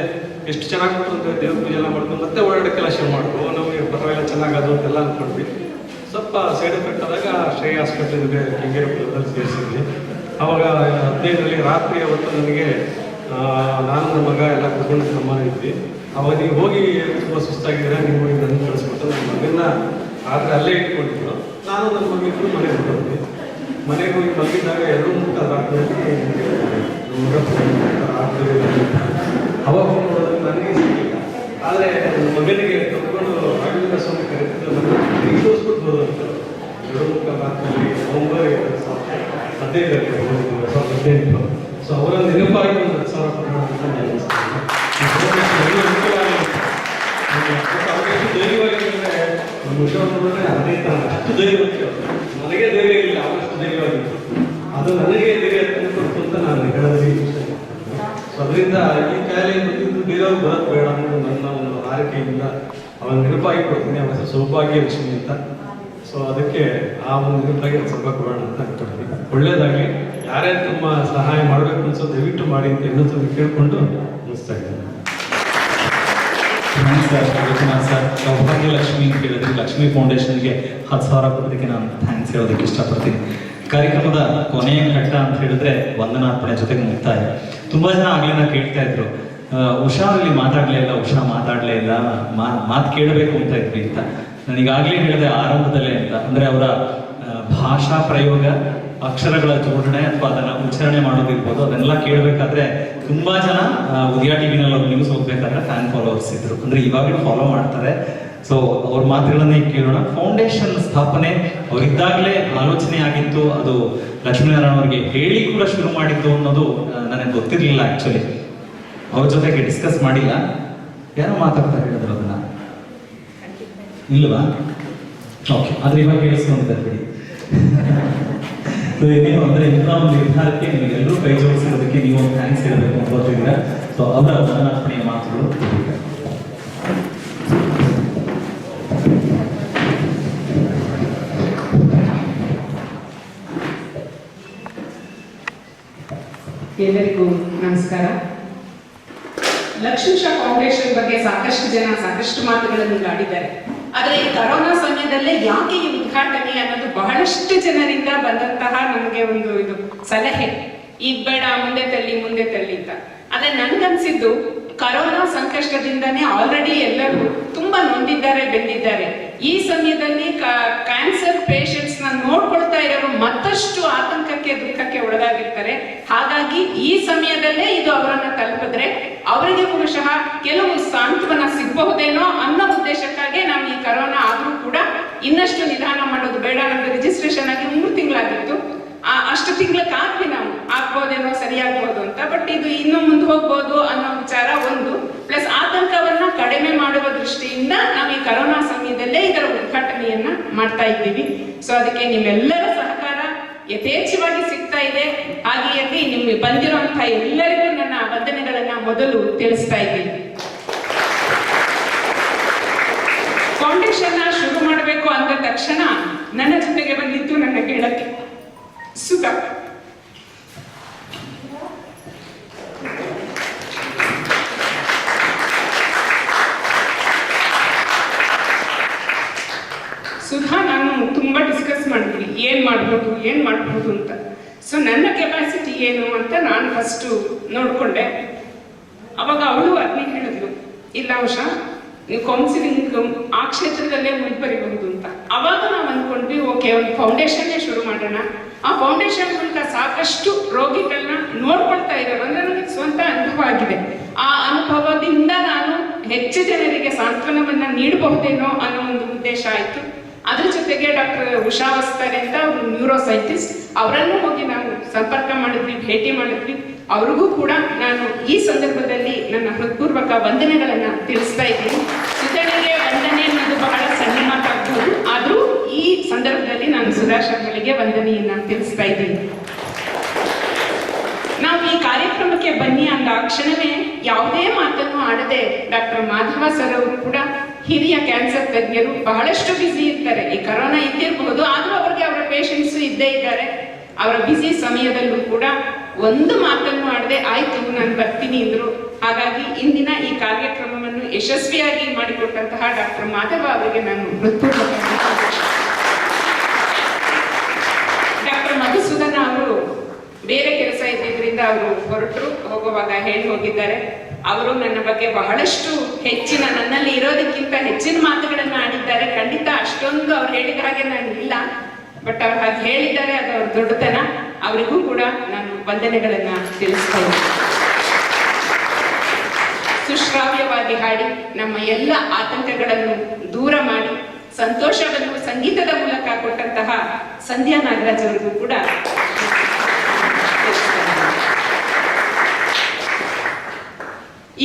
ಎಷ್ಟು ಚೆನ್ನಾಗಿ ಕೊಟ್ಟು ಅಂತ ದೇವ್ರ ಪೂಜೆ ಎಲ್ಲ ಮಾಡ್ಕೊಂಡು ಮತ್ತೆ ಓಡಾಡೋಕ್ಕೆಲ್ಲ ಶುರು ಮಾಡ್ಕೊ. ನಮಗೆ ಪರವಾಗಿಲ್ಲ, ಚೆನ್ನಾಗದು ಅಂತೆಲ್ಲ ಅಂದ್ಕೊಂಡ್ವಿ. ಸ್ವಲ್ಪ ಸೈಡ್ ಎಫೆಕ್ಟ್ ಆದಾಗ ಶ್ರೇಯ ಹಾಸ್ಪಿಟ್ಲಿಗೆ ಕೆಂಗೇರಿ ಪುರದಲ್ಲಿ ಸೇರಿಸಿದ್ವಿ. ಆವಾಗ 15ರಲ್ಲಿ ರಾತ್ರಿ ಅವತ್ತು ನನಗೆ ನಾನು ನನ್ನ ಮಗ ಎಲ್ಲ ಕೂತ್ಕೊಂಡು ನಮ್ಮ ಇದ್ವಿ. ಅವಾಗ ನೀವು ಹೋಗಿ ತುಂಬ ಸುಸ್ತಾಗಿದ್ದೀರಾ, ನೀವು ಹೋಗಿ ನನ್ನ ಕಳಿಸ್ಬಿಟ್ಟು ನನ್ನ ಮಗನ ಆದರೆ ಅಲ್ಲೇ ಇಟ್ಕೊಂಡಿದ್ರು. ನಾನು ನನ್ನ ಮಗಿದ್ರು ಮನೆಗೆ ಹೊರಟು. ಮನೆಗೆ ಹೋಗಿ ಮಲಗಿದ್ದಾಗ 2-3 ರಾತ್ರಿಯಲ್ಲಿ ಅವಾಗ ನನಗೆ ಸಿಗಲಿಲ್ಲ. ಆದರೆ ನನ್ನ ಮಗನಿಗೆ ತಗೊಂಡು ರಾಘವೇಂದ್ರ ಸ್ವಾಮಿ ಕರೆತಿದ್ದು ನನಗೆ ತೋರಿಸ್ಬಿಟ್ಟು ಬರೋದಂತ 2-3 ರಾತ್ರಿಯಲ್ಲಿ ನವಂಬರ್ 2015ರಲ್ಲಿ 2018. ಸೊ ಅವರ ನೆನಪಾಗಿ ಒಂದು 10,000 ಕೊಡೋಣ ಅಂತ ನಾನು ಎಷ್ಟು ಧೈರ್ಯವಾಗಿ ಅಂದರೆ ನಮ್ಮ ವಿಷಯವನ್ನು ಅದೇ ಥರ ಅಷ್ಟು ಧೈರ್ಯವಾಗಿ ನನಗೆ ಧೈರ್ಯ ಇಲ್ಲ, ಅವರಷ್ಟು ಧೈರ್ಯವಾಗಿತ್ತು. ಅದು ನನಗೆ ಧೈರ್ಯ ತಂದುಕೊಡ್ತು ಅಂತ ನಾನು ಹೇಳೋದ್ರಲ್ಲಿ ಇಷ್ಟ. ಸೊ ಅದರಿಂದ ಈ ಕಾಯಿಲೆ ಬಂದಿದ್ದು ಬೇರೆಯವ್ರು ಬರೋದು ಬೇಡ ಅನ್ನೋದು ನನ್ನ ಒಂದು ಆರೈಕೆಯಿಂದ ಅವನ ನೆನಪಾಗಿ ಕೊಡ್ತೀನಿ. ಅವರ ಹೆಸರು ಸೌಭಾಗ್ಯ ಲಕ್ಷ್ಮಿ ಅಂತ. ಸೊ ಅದಕ್ಕೆ ಆ ಒಂದು ನೆನಪಾಗಿ ಸ್ವಲ್ಪ ಕೊಡೋಣ ಅಂತ ಅನ್ಕೊಡ್ತೀನಿ. ಒಳ್ಳೇದಾಗಲಿ. ಯಾರೇ ತುಂಬ ಸಹಾಯ ಮಾಡಬೇಕು ಅನ್ಸೋ ದಯವಿಟ್ಟು ಮಾಡಿ ಅಂತ ಇನ್ನೊಂದು ಕೇಳಿಕೊಂಡು ಮುಗಿಸ್ತಾ ಇದ್ದೀನಿ. ನಮಸ್ಕಾರ ರವಿಕುಮಾರ್ ಸರ್. ಸೌಭಾಗ್ಯ ಲಕ್ಷ್ಮಿ ಅಂತ ಹೇಳಿದ್ರೆ ಲಕ್ಷ್ಮೀ ಫೌಂಡೇಶನ್ಗೆ 10,000 ಕೊಡೋದಕ್ಕೆ ನಾನು ಥ್ಯಾಂಕ್ಸ್ ಹೇಳೋದಕ್ಕೆ ಇಷ್ಟಪಡ್ತೀನಿ. ಕಾರ್ಯಕ್ರಮದ ಕೊನೆಯ ಘಟ್ಟ ಅಂತ ಹೇಳಿದ್ರೆ ವಂದನಾರ್ಪಣೆ ಜೊತೆಗೆ ಮುಕ್ತಾಯ. ತುಂಬ ಜನ ಆಗಲೇ ಕೇಳ್ತಾ ಇದ್ರು, ಉಷಾ ಇಲ್ಲಿ ಮಾತಾಡಲೇ ಇಲ್ಲ, ಉಷಾ ಮಾತಾಡಲೇ ಇಲ್ಲ, ಮಾತು ಕೇಳಬೇಕು ಅಂತ ಇದ್ವಿ ಅಂತ. ನನಗಾಗಲೇ ಹೇಳಿದೆ ಆರಂಭದಲ್ಲೇ ಅಂತ. ಅಂದರೆ ಅವರ ಭಾಷಾ ಪ್ರಯೋಗ, ಅಕ್ಷರಗಳ ಜೋಡಣೆ ಅಥವಾ ಅದನ್ನು ಉಚ್ಚಾರಣೆ ಮಾಡೋದಿರ್ಬೋದು, ಅದನ್ನೆಲ್ಲ ಕೇಳಬೇಕಾದ್ರೆ ತುಂಬ ಜನ ಉದಯ ಟಿವಿನಲ್ಲಿ ಅವ್ರು ನ್ಯೂಸ್ ಹೋಗ್ಬೇಕಾದ್ರೆ ಫ್ಯಾನ್ ಫಾಲೋವರ್ಸ್ ಇದ್ರು. ಅಂದರೆ ಇವಾಗಲೂ ಫಾಲೋ ಮಾಡ್ತಾರೆ. ಸೊ ಅವ್ರ ಮಾತುಗಳನ್ನೇ ಕೇಳೋಣ. ಫೌಂಡೇಶನ್ ಸ್ಥಾಪನೆ ಅವರಿದ್ದಾಗಲೇ ಆಲೋಚನೆ ಆಗಿತ್ತು. ಅದು ಲಕ್ಷ್ಮೀನಾರಾಯಣ ಅವ್ರಿಗೆ ಹೇಳಿ ಕೂಡ ಶುರು ಮಾಡಿದ್ದು ಅನ್ನೋದು ನನಗೆ ಗೊತ್ತಿರಲಿಲ್ಲ. ಆ್ಯಕ್ಚುಲಿ ಅವ್ರ ಜೊತೆಗೆ ಡಿಸ್ಕಸ್ ಮಾಡಿಲ್ಲ. ಯಾರೋ ಮಾತಾಡ್ತಾ ಹೇಳಿದ್ರು ಅದನ್ನ ಇಲ್ವಾ? ಓಕೆ, ಆದರೆ ಇವಾಗ ಕೇಳಿಸ್ಕೊಂಡಿದ್ದಾರೆ ಬಿಡಿ. ನೀವು ಅಂದರೆ ಇಂಥ ಒಂದು ನಿರ್ಧಾರಕ್ಕೆ ನಿಮಗೆಲ್ಲರೂ ಕೈ ಜೋಡಿಸಿರೋದಕ್ಕೆ ನೀವು ಒಂದು ಥ್ಯಾಂಕ್ಸ್ ಹೇಳಬೇಕು ಅನ್ಕೋತಿದ್ದೀರಾ. ಸೊ ಅವರ ವಂದನಾರ್ಪಣೆಯ ಮಾತುಗಳು. ಎಲ್ಲರಿಗೂ ನಮಸ್ಕಾರ. ಲಕ್ಷ್ಮೀಶ ಫೌಂಡೇಶನ್ ಬಗ್ಗೆ ಸಾಕಷ್ಟು ಜನ ಸಾಕಷ್ಟು ಮಾತುಗಳನ್ನು ಆಡಿದ್ದಾರೆ. ಆದರೆ ಈ ಕರೋನಾ ಸಮಯದಲ್ಲೇ ಯಾಕೆ ಈ ಉದ್ಘಾಟನೆ ಅನ್ನೋದು ಬಹಳಷ್ಟು ಜನರಿಂದ ಬಂದಂತಹ ನಮಗೆ ಒಂದು ಇದು ಸಲಹೆ, ಈಗ ಬೇಡ ಮುಂದೆ ತಳ್ಳಿ ಅಂತ. ಆದ್ರೆ ನನ್ಗನ್ಸಿದ್ದು ಕರೋನಾ ಸಂಕಷ್ಟದಿಂದನೇ ಆಲ್ರೆಡಿ ಎಲ್ಲರೂ ತುಂಬಾ ನೊಂದಿದ್ದಾರೆ, ಬೆಂದಿದ್ದಾರೆ. ಈ ಸಮಯದಲ್ಲಿ ಕ್ಯಾನ್ಸರ್ ಪೇಷಂಟ್ಸ್ ನ ನೋಡ್ಕೊಳ್ತಾ ಇರೋರು ಮತ್ತಷ್ಟು ಆತಂಕಕ್ಕೆ ದುಃಖಕ್ಕೆ ಒಳಗಾಗಿರ್ತಾರೆ. ಹಾಗಾಗಿ ಈ ಸಮಯದಲ್ಲೇ ಇದು ಅವರನ್ನ ತಲುಪಿದ್ರೆ ಅವರಿಗೆ ಬಹುಶಃ ಕೆಲವು ಸಾಂತ್ವನ ಸಿಗಬಹುದೇನೋ ಅನ್ನೋ ಉದ್ದೇಶಕ್ಕಾಗಿ ನಾವು ಈ ಕರೋನಾ ಆದ್ರೂ ಕೂಡ ಇನ್ನಷ್ಟು ನಿಧಾನ ಮಾಡೋದು ಬೇಡ. ನಮ್ದು ರಿಜಿಸ್ಟ್ರೇಷನ್ ಆಗಿ 3 ತಿಂಗಳಾಗಿತ್ತು, ಅಷ್ಟು ತಿಂಗಳಕ್ಕಾಗ್ಲಿ ನಾವು ಆಗ್ಬೋದೇನೋ, ಸರಿಯಾಗ್ಬೋದು ಅಂತ. ಬಟ್ ಇದು ಇನ್ನೂ ಮುಂದೆ ಹೋಗ್ಬೋದು ಅನ್ನೋ ವಿಚಾರ ಒಂದು, ಪ್ಲಸ್ ಆತಂಕವನ್ನ ಕಡಿಮೆ ಮಾಡುವ ದೃಷ್ಟಿಯಿಂದ ನಾವು ಈ ಕರೋನಾ ಸಮಯದಲ್ಲೇ ಇದರ ಉದ್ಘಾಟನೆಯನ್ನ ಮಾಡ್ತಾ ಇದ್ದೀವಿ. ಸೊ ಅದಕ್ಕೆ ನಿಮ್ಮೆಲ್ಲರ ಸಹಕಾರ ಯಥೇಚ್ಛವಾಗಿ ಸಿಗ್ತಾ ಇದೆ. ಹಾಗೆಯೇ ನಿಮ್ಗೆ ಬಂದಿರುವಂತಹ ಎಲ್ಲರಿಗೂ ನನ್ನ ವಂದನೆಗಳನ್ನ ಮೊದಲು ತಿಳಿಸ್ತಾ ಇದ್ದೀನಿ. ಫೌಂಡೇಶನ್ ಶುರು ಮಾಡಬೇಕು ಅಂದ ತಕ್ಷಣ ನನ್ನ ಜೊತೆಗೆ ಬಂದಿತ್ತು ನನ್ನ ಗೆಳತಿ ಸುಧಾ. ಸುಧಾ ನಾನು ತುಂಬಾ ಡಿಸ್ಕಸ್ ಮಾಡಿದ್ವಿ ಏನ್ ಮಾಡ್ಬೋದು ಅಂತ. ಸೊ ನನ್ನ ಕೆಪಾಸಿಟಿ ಏನು ಅಂತ ನಾನು ಫಸ್ಟ್ ನೋಡ್ಕೊಂಡೆ. ಅವಾಗ ಅವಳು ಅದನ್ನೇ ಹೇಳಿದ್ಲು, ಇಲ್ಲ ಉಷಾ ನೀವು ಕೌನ್ಸಿಲಿಂಗ್ ಆ ಕ್ಷೇತ್ರದಲ್ಲೇ ಮುಂದುವರಿಬಹುದು ಅಂತ. ಅವಾಗ ನಾವು ಅಂದ್ಕೊಂಡ್ವಿ, ಓಕೆ ಒಂದು ಫೌಂಡೇಶನ್ ಶುರು ಮಾಡೋಣ. ಆ ಫೌಂಡೇಶನ್ ಮೂಲಕ ಸಾಕಷ್ಟು ರೋಗಿಗಳನ್ನ ನೋಡ್ಕೊಳ್ತಾ ಇರೋರು, ಅಂದ್ರೆ ನನಗೆ ಸ್ವಂತ ಅನುಭವ ಆಗಿದೆ. ಆ ಅನುಭವದಿಂದ ನಾನು ಹೆಚ್ಚು ಜನರಿಗೆ ಸಾಂತ್ವನವನ್ನ ನೀಡಬಹುದೇನೋ ಅನ್ನೋ ಒಂದು ಉದ್ದೇಶ ಆಯ್ತು. ಅದ್ರ ಜೊತೆಗೆ ಡಾಕ್ಟರ್ ಉಷಾ ವಸ್ತಾರೆ ಅಂತ ಅವರು ನ್ಯೂರೋ ಸೈಂಟಿಸ್ಟ್, ಅವರನ್ನು ಹೋಗಿ ನಾವು ಸಂಪರ್ಕ ಮಾಡಿದ್ವಿ, ಭೇಟಿ ಮಾಡಿದ್ವಿ. ಅವ್ರಿಗೂ ಕೂಡ ನಾನು ಈ ಸಂದರ್ಭದಲ್ಲಿ ನನ್ನ ಹೃತ್ಪೂರ್ವಕ ವಂದನೆಗಳನ್ನ ತಿಳಿಸ್ತಾ ಇದ್ದೀನಿ. ಸುಧನಿಗೆ ವಂದನೆ ಅನ್ನೋದು ಬಹಳ ಸಣ್ಣ ಮಾತಾಗಬಹುದು, ಆದ್ರೂ ಈ ಸಂದರ್ಭದಲ್ಲಿ ನಾನು ಸುಧಾ ಶರ್ಮಳಿಗೆ ವಂದನೆಯನ್ನ ತಿಳಿಸ್ತಾ ಇದ್ದೀನಿ. ನಾವು ಈ ಕಾರ್ಯಕ್ರಮಕ್ಕೆ ಬನ್ನಿ ಅಂದ ಕ್ಷಣವೇ ಯಾವುದೇ ಮಾತನ್ನು ಆಡದೆ ಡಾಕ್ಟರ್ ಮಾಧವ ಸರ್ ಅವರು ಕೂಡ ಹಿರಿಯ ಕ್ಯಾನ್ಸರ್ ತಜ್ಞರು, ಬಹಳಷ್ಟು ಬ್ಯುಸಿ ಇರ್ತಾರೆ. ಈ ಕರೋನಾ ಇದ್ದಿರಬಹುದು, ಆದ್ರೂ ಅವ್ರಿಗೆ ಅವರ ಪೇಷಂಟ್ಸ್ ಇದ್ದೇ ಇದ್ದಾರೆ. ಅವರ ಬ್ಯುಸಿ ಸಮಯದಲ್ಲೂ ಕೂಡ ಒಂದು ಮಾತನ್ನು ಆಡದೆ ಆಯ್ತು ನಾನು ಬರ್ತೀನಿ ಅಂದ್ರು. ಹಾಗಾಗಿ ಇಂದಿನ ಈ ಕಾರ್ಯಕ್ರಮವನ್ನು ಯಶಸ್ವಿಯಾಗಿ ಮಾಡಿಕೊಟ್ಟಂತಹ ಡಾಕ್ಟರ್ ಮಾಧವ ಅವರಿಗೆ ನಾನು ಹೃತ್ಪೂರ್ವಕ. ಡಾಕ್ಟರ್ ಮಧುಸೂದನ ಅವರು ಬೇರೆ ಕೆಲಸ ಇದ್ದಿದ್ರಿಂದ ಅವರು ಹೊರಟರು, ಹೋಗುವಾಗ ಹೇಳಿ ಹೋಗಿದ್ದಾರೆ. ಅವರು ನನ್ನ ಬಗ್ಗೆ ಬಹಳಷ್ಟು ಹೆಚ್ಚಿನ, ನನ್ನಲ್ಲಿ ಇರೋದಕ್ಕಿಂತ ಹೆಚ್ಚಿನ ಮಾತುಗಳನ್ನ ಆಡಿದ್ದಾರೆ. ಖಂಡಿತ ಅಷ್ಟೊಂದು ಅವ್ರು ಹೇಳಿದ ಹಾಗೆ ನಾನು ಇಲ್ಲ, ಬಟ್ ಅವ್ರು ಹಾಗೆ ಹೇಳಿದ್ದಾರೆ, ಅದು ಅವ್ರ ದೊಡ್ಡತನ. ಅವರಿಗೂ ಕೂಡ ನಾನು ವಂದನೆಗಳನ್ನ ತಿಳಿಸ್ತಾ ಇದ್ದೀನಿ. ಸುಶ್ರಾವ್ಯವಾಗಿ ಹಾಡಿ ನಮ್ಮ ಎಲ್ಲ ಆತಂಕಗಳನ್ನು ದೂರ ಮಾಡಿ ಸಂತೋಷವನ್ನು ಸಂಗೀತದ ಮೂಲಕ ಕೊಟ್ಟಂತಹ ಸಂಧ್ಯಾ ನಾಗರಾಜ್ ಅವರಿಗೂ ಕೂಡ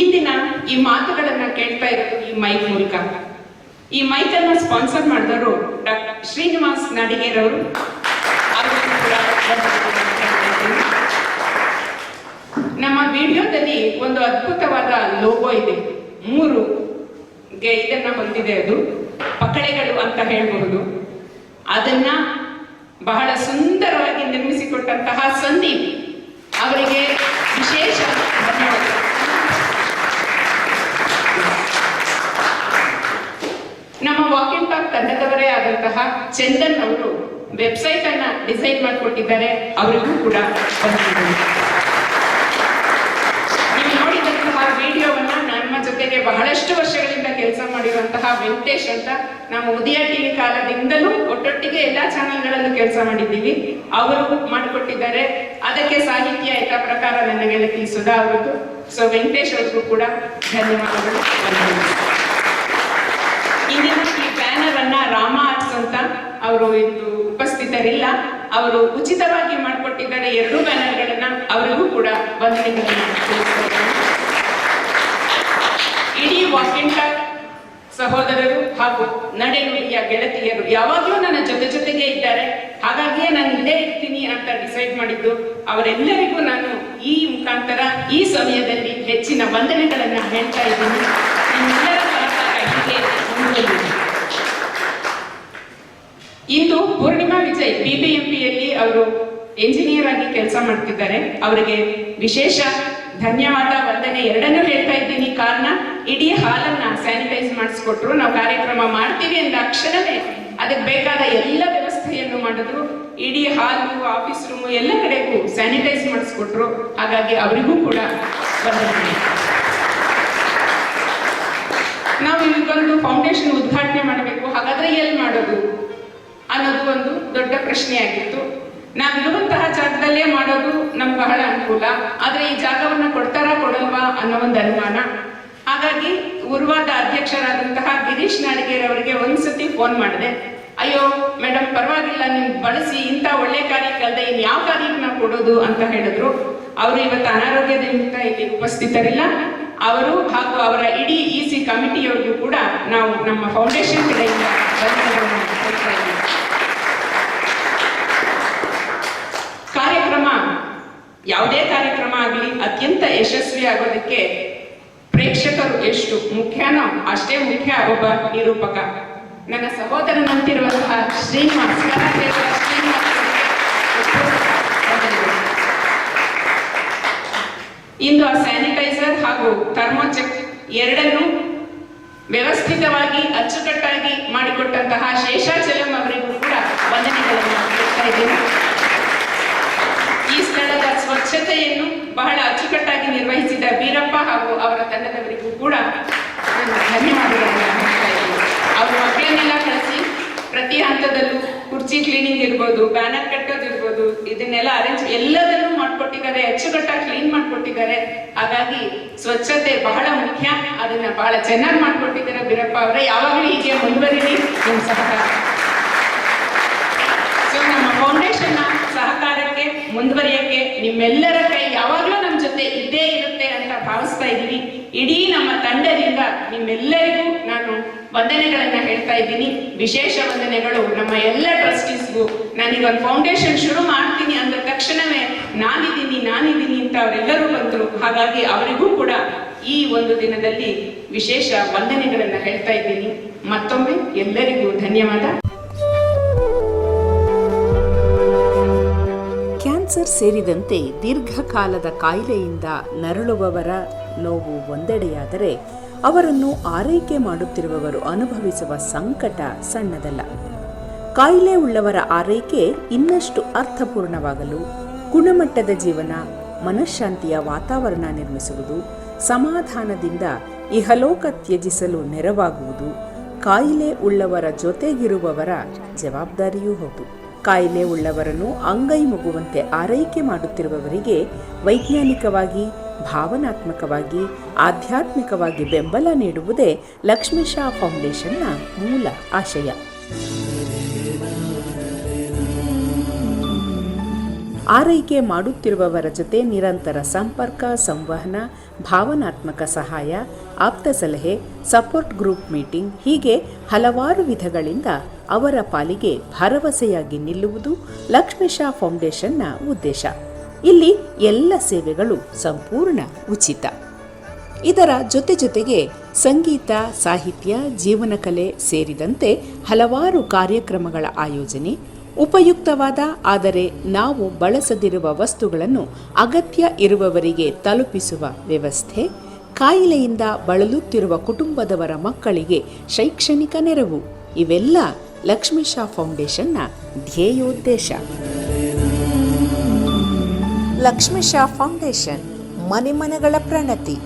ಇಂದಿನ ಈ ಮಾತುಗಳನ್ನ ಕೇಳ್ತಾ ಇರೋದು ಈ ಮೈಕ್ ಮೂಲಕ. ಈ ಮೈಕ್ ಅನ್ನ ಸ್ಪಾನ್ಸರ್ ಮಾಡಿದವರು ಡಾಕ್ಟರ್ ಶ್ರೀನಿವಾಸ್ ನಾಡಿಗೇರ್ ಅವರು. ನಮ್ಮ ವಿಡಿಯೋದಲ್ಲಿ ಒಂದು ಅದ್ಭುತವಾದ ಲೋಗೋ ಇದೆ, 3 ಇದನ್ನ ಹೊಂದಿದೆ. ಅದು ಪಕಳೆಗಳು ಅಂತ ಹೇಳಬಹುದು. ಅದನ್ನ ಬಹಳ ಸುಂದರವಾಗಿ ನಿರ್ಮಿಸಿಕೊಟ್ಟಂತಹ ಸಂದೀಪ್ ಅವರಿಗೆ ವಿಶೇಷ ಧನ್ಯವಾದ. ನಮ್ಮ ವಾಕ್ ಅಂಡ್ ಟಾಕ್ ತಂಡದವರೇ ಆದಂತಹ ಚಂದನ್ ಅವರು ವೆಬ್ಸೈಟ್ ಅನ್ನ ಡಿಸೈನ್ ಮಾಡಿಕೊಟ್ಟಿದ್ದಾರೆ, ಅವರಿಗೂ ಕೂಡ ನೀವು ನೋಡಿದಂತಹ ವಿಡಿಯೋವನ್ನ ನಮ್ಮ ಜೊತೆಗೆ ಬಹಳಷ್ಟು ವರ್ಷಗಳಿಂದ ಕೆಲಸ ಮಾಡಿರುವಂತಹ ವೆಂಕಟೇಶ್ ಅಂತ, ನಾವು ಉದಯ ಟಿವಿ ಕಾಲದಿಂದಲೂ ಒಟ್ಟೊಟ್ಟಿಗೆ ಎಲ್ಲಾ ಚಾನೆಲ್ಗಳಲ್ಲೂ ಕೆಲಸ ಮಾಡಿದ್ದೀವಿ, ಅವರು ಮಾಡಿಕೊಟ್ಟಿದ್ದಾರೆ. ಅದಕ್ಕೆ ಸಾಹಿತ್ಯ ಯಥಾ ಪ್ರಕಾರ ನನ್ನ ಗೆಳತಿ ಸುಧಾ ಅವರದ್ದು. ಸೊ ವೆಂಕಟೇಶ್ ಅವ್ರಿಗೂ ಕೂಡ ಧನ್ಯವಾದಗಳು. ಇಂದಿನ ಈ ಬ್ಯಾನರ್ ಅನ್ನ ರಾಮ ಆರ್ಟ್ಸ್ ಅಂತ, ಅವರು ಇಂದು ಉಪಸ್ಥಿತರಿಲ್ಲ, ಅವರು ಉಚಿತವಾಗಿ ಮಾಡಿಕೊಟ್ಟಿದ್ದಾರೆ 2 ಬ್ಯಾನರ್ಗಳನ್ನ, ಅವರಿಗೂ ಕೂಡ ವಂದನೆಗಳನ್ನ ತಿಳಿಸ್ತಾರೆ. ಇಡೀ ವಾಕ್ ಅಂಡ್ ಟಾಕ್ ಸಹೋದರರು ಹಾಗೂ ನಡೆನುಡಿಯ ಗೆಳತಿಯರು ಯಾವಾಗಲೂ ನನ್ನ ಜೊತೆಗೆ ಇದ್ದಾರೆ. ಹಾಗಾಗಿಯೇ ನಾನು ಇಲ್ಲೇ ಇರ್ತೀನಿ ಅಂತ ಡಿಸೈಡ್ ಮಾಡಿದ್ದು. ಅವರೆಲ್ಲರಿಗೂ ನಾನು ಈ ಮುಖಾಂತರ ಈ ಸಮಯದಲ್ಲಿ ಹೆಚ್ಚಿನ ವಂದನೆಗಳನ್ನ ಹೇಳ್ತಾ ಇದ್ದೀನಿ. ನಿಮ್ಮೆಲ್ಲರ ಸಹಕಾರ ಹೀಗೆ ಮುಂದುವರಿಯಲಿ. ಇಂದು ಪೂರ್ಣಿಮಾ ವಿಜಯ್ BBMPಯಲ್ಲಿ ಅವರು ಎಂಜಿನಿಯರ್ ಆಗಿ ಕೆಲಸ ಮಾಡ್ತಿದ್ದಾರೆ. ಅವರಿಗೆ ವಿಶೇಷ ಧನ್ಯವಾದ, ವಂದನೆ ಎರಡನ್ನೂ ಹೇಳ್ತಾ ಇದ್ದೀನಿ. ಕಾರಣ, ಇಡೀ ಹಾಲನ್ನ ಸ್ಯಾನಿಟೈಸ್ ಮಾಡಿಸ್ಕೊಟ್ರು. ನಾವು ಕಾರ್ಯಕ್ರಮ ಮಾಡ್ತೀವಿ ಅಂದ ಕ್ಷಣವೇ ಅದಕ್ಕೆ ಬೇಕಾದ ಎಲ್ಲ ವ್ಯವಸ್ಥೆಯನ್ನು ಮಾಡಿದ್ರು. ಇಡೀ ಹಾಲು, ಆಫೀಸ್ ರೂಮು ಎಲ್ಲ ಕಡೆಗೂ ಸ್ಯಾನಿಟೈಸ್ ಮಾಡಿಸ್ಕೊಟ್ರು. ಹಾಗಾಗಿ ಅವರಿಗೂ ಕೂಡ ವಂದನೆ. ನಾವು ಇಲ್ಲಿಗೊಂದು ಫೌಂಡೇಶನ್ ಉದ್ಘಾಟನೆ ಮಾಡಬೇಕು, ಹಾಗಾದ್ರೆ ಎಲ್ಲಿ ಮಾಡೋದು ಅನ್ನೋದು ಒಂದು ದೊಡ್ಡ ಪ್ರಶ್ನೆ ಆಗಿತ್ತು. ನಾವಿರುವಂತಹ ಜಾಗದಲ್ಲೇ ಮಾಡೋದು ನಮ್ಗೆ ಬಹಳ ಅನುಕೂಲ, ಆದ್ರೆ ಈ ಜಾಗವನ್ನು ಕೊಡ್ತಾರಾ ಕೊಡಲ್ವಾ ಅನ್ನೋ ಒಂದು ಅನುಮಾನ. ಹಾಗಾಗಿ ಉರ್ವಾದ ಅಧ್ಯಕ್ಷರಾದಂತಹ ಗಿರೀಶ್ ನಾಡಿಗೇರ್ ಅವರಿಗೆ ಒಂದ್ಸತಿ ಫೋನ್ ಮಾಡಿದೆ. ಅಯ್ಯೋ ಮೇಡಮ್, ಪರವಾಗಿಲ್ಲ, ನೀವು ಬಳಸಿ, ಇಂಥ ಒಳ್ಳೆ ಕಾರ್ಯಕ್ಕಲ್ಲದೆ ಇನ್ ಯಾವ ಕಾರ್ಯಕ್ಕೆ ನಾವು ಕೊಡೋದು ಅಂತ ಹೇಳಿದ್ರು. ಅವರು ಇವತ್ತು ಅನಾರೋಗ್ಯದಿಂದ ಇಲ್ಲಿ ಉಪಸ್ಥಿತರಿಲ್ಲ. ಅವರು ಹಾಗೂ ಅವರ ಇಡೀ EC ಕಮಿಟಿಯವರಿಗೂ ಕೂಡ ನಾವು ನಮ್ಮ ಫೌಂಡೇಶನ್ ಕಡೆಯಿಂದ ಧನ್ಯವಾದಗಳನ್ನು ಹೇಳ್ತಾ ಇದ್ದೀವಿ. ಕಾರ್ಯಕ್ರಮ, ಯಾವುದೇ ಕಾರ್ಯಕ್ರಮ ಆಗಲಿ ಅತ್ಯಂತ ಯಶಸ್ವಿ ಆಗೋದಕ್ಕೆ ಪ್ರೇಕ್ಷಕರು ಎಷ್ಟು ಮುಖ್ಯನೋ ಅಷ್ಟೇ ಮುಖ್ಯ ಒಬ್ಬ ನಿರೂಪಕ. ನನ್ನ ಸಹೋದರನಂತಿರುವಂತಹ ಶ್ರೀನಿವಾಸ್ ಇಂದು ಆ ಸ್ಯಾನಿಟೈಸರ್ ಹಾಗೂ ಥರ್ಮೋಚೆಕ್ ಎರಡನ್ನೂ ವ್ಯವಸ್ಥಿತವಾಗಿ ಅಚ್ಚುಕಟ್ಟಾಗಿ ಮಾಡಿಕೊಟ್ಟಂತಹ ಶೇಷಾಚಲಂ ಅವರಿಗೂ ಕೂಡ ವಂದನೆಗಳನ್ನು ಹೇಳ್ತಾ ಇದ್ದೇನೆ. ಈ ಸ್ಥಳದ ಸ್ವಚ್ಛತೆಯನ್ನು ಬಹಳ ಅಚ್ಚುಕಟ್ಟಾಗಿ ನಿರ್ವಹಿಸಿದ ಬೀರಪ್ಪ ಹಾಗೂ ಅವರ ತಂಡದವರಿಗೂ ಕೂಡ ನಾನು ಧನ್ಯವಾದಗಳನ್ನು ಹೇಳ್ತಾ ಇದ್ದೀನಿ. ಅವ್ರ ಮಕ್ಕಳನ್ನೆಲ್ಲ ಕಳಿಸಿ ಪ್ರತಿ ಹಂತದಲ್ಲೂ ಕುರ್ಚಿ ಕ್ಲೀನಿಂಗ್ ಇರ್ಬೋದು, ಬ್ಯಾನರ್ ಕಟ್ಟೋದಿರ್ಬೋದು, ಇದನ್ನೆಲ್ಲ ಅರೇಂಜ್ ಎಲ್ಲದನ್ನೂ ಮಾಡ್ಕೊಟ್ಟಿದ್ದಾರೆ, ಅಚ್ಚುಕಟ್ಟಾಗಿ ಕ್ಲೀನ್ ಮಾಡ್ಕೊಟ್ಟಿದ್ದಾರೆ. ಹಾಗಾಗಿ ಸ್ವಚ್ಛತೆ ಬಹಳ ಮುಖ್ಯ, ಅದನ್ನ ಬಹಳ ಚೆನ್ನಾಗಿ ಮಾಡ್ಕೊಟ್ಟಿದ್ದಾರೆ ಬೀರಪ್ಪ ಅವರೇ. ಯಾವಾಗಲೂ ಹೀಗೆ ಮುಂದುವರಿಲಿ ನಿಮ್ಮ ಸಹಕಾರ. ಸೊ ನಮ್ಮ ಫೌಂಡೇಶನ್ ಸಹಕಾರಕ್ಕೆ ಮುಂದುವರಿಯಕ್ಕೆ ನಿಮ್ಮೆಲ್ಲರ ಕೈ ಯಾವಾಗಲೂ ನಮ್ಮ ಜೊತೆ ಇದ್ದೇ ಇರುತ್ತೆ ಅಂತ ಭಾವಿಸ್ತಾ ಇದ್ದೀನಿ. ಇಡೀ ನಮ್ಮ ತಂಡದಿಂದ ನಿಮ್ಮೆಲ್ಲರಿಗೂ ನಾನು ವಂದನೆಗಳನ್ನ ಹೇಳ್ತಾ ಇದ್ದೀನಿ. ವಿಶೇಷ ವಂದನೆಗಳು ನಮ್ಮ ಎಲ್ಲ ಟ್ರಸ್ಟೀಸ್ಗೂ. ನಾನೀಗೊಂದು ಫೌಂಡೇಶನ್ ಶುರು ಮಾಡ್ತೀನಿ ಅಂದ ತಕ್ಷಣವೇ ನಾನಿದ್ದೀನಿ ಅಂತ ಅವರೆಲ್ಲರೂ ಬಂದರು. ಹಾಗಾಗಿ ಅವರಿಗೂ ಕೂಡ ಈ ಒಂದು ದಿನದಲ್ಲಿ ವಿಶೇಷ ವಂದನೆಗಳನ್ನ ಹೇಳ್ತಾ ಇದ್ದೀನಿ. ಮತ್ತೊಮ್ಮೆ ಎಲ್ಲರಿಗೂ ಧನ್ಯವಾದ. ಕ್ಯಾನ್ಸರ್ ಸೇರಿದಂತೆ ದೀರ್ಘಕಾಲದ ಕಾಯಿಲೆಯಿಂದ ನರಳುವವರ ನೋವು ಒಂದೆಡೆಯಾದರೆ ಅವರನ್ನು ಆರೈಕೆ ಮಾಡುತ್ತಿರುವವರು ಅನುಭವಿಸುವ ಸಂಕಟ ಸಣ್ಣದಲ್ಲ. ಕಾಯಿಲೆ ಉಳ್ಳವರ ಆರೈಕೆ ಇನ್ನಷ್ಟು ಅರ್ಥಪೂರ್ಣವಾಗಲು ಗುಣಮಟ್ಟದ ಜೀವನ, ಮನಃಶಾಂತಿಯ ವಾತಾವರಣ ನಿರ್ಮಿಸುವುದು, ಸಮಾಧಾನದಿಂದ ಇಹಲೋಕ ತ್ಯಜಿಸಲು ನೆರವಾಗುವುದು ಕಾಯಿಲೆ ಉಳ್ಳವರ ಜೊತೆಗಿರುವವರ ಜವಾಬ್ದಾರಿಯೂ ಹೌದು. ಕಾಯಿಲೆ ಉಳ್ಳವರನ್ನು ಅಂಗೈ ಮುಗುವಂತೆ ಆರೈಕೆ ಮಾಡುತ್ತಿರುವವರಿಗೆ ವೈಜ್ಞಾನಿಕವಾಗಿ, ಭಾವನಾತ್ಮಕವಾಗಿ, ಆಧ್ಯಾತ್ಮಿಕವಾಗಿ ಬೆಂಬಲ ನೀಡುವುದೇ ಲಕ್ಷ್ಮೀಶಾ ಫೌಂಡೇಶನ್ನ ಮೂಲ ಆಶಯ. ಆರೈಕೆ ಮಾಡುತ್ತಿರುವವರ ಜೊತೆ ನಿರಂತರ ಸಂಪರ್ಕ, ಸಂವಹನ, ಭಾವನಾತ್ಮಕ ಸಹಾಯ, ಆಪ್ತ ಸಲಹೆ, ಸಪೋರ್ಟ್ ಗ್ರೂಪ್ ಮೀಟಿಂಗ್, ಹೀಗೆ ಹಲವಾರು ವಿಧಗಳಿಂದ ಅವರ ಪಾಲಿಗೆ ಭರವಸೆಯಾಗಿ ನಿಲ್ಲುವುದು ಲಕ್ಷ್ಮೀಶಾ ಫೌಂಡೇಶನ್ನ ಉದ್ದೇಶ. ಇಲ್ಲಿ ಎಲ್ಲ ಸೇವೆಗಳು ಸಂಪೂರ್ಣ ಉಚಿತ. ಇದರ ಜೊತೆಗೆ ಸಂಗೀತ, ಸಾಹಿತ್ಯ, ಜೀವನ ಕಲೆ ಸೇರಿದಂತೆ ಹಲವಾರು ಕಾರ್ಯಕ್ರಮಗಳ ಆಯೋಜನೆ, ಉಪಯುಕ್ತವಾದ ಆದರೆ ನಾವು ಬಳಸದಿರುವ ವಸ್ತುಗಳನ್ನು ಅಗತ್ಯ ಇರುವವರಿಗೆ ತಲುಪಿಸುವ ವ್ಯವಸ್ಥೆ, ಕಾಯಿಲೆಯಿಂದ ಬಳಲುತ್ತಿರುವ ಕುಟುಂಬದವರ ಮಕ್ಕಳಿಗೆ ಶೈಕ್ಷಣಿಕ ನೆರವು, ಇವೆಲ್ಲ ಲಕ್ಷ್ಮೀಶಾ ಫೌಂಡೇಶನ್ನ ಧ್ಯೇಯೋದ್ದೇಶ. ಲಕ್ಷ್ಮೀಶಾ ಫೌಂಡೇಶನ್, ಮನೆಮನಗಳ ಪ್ರಣತಿ.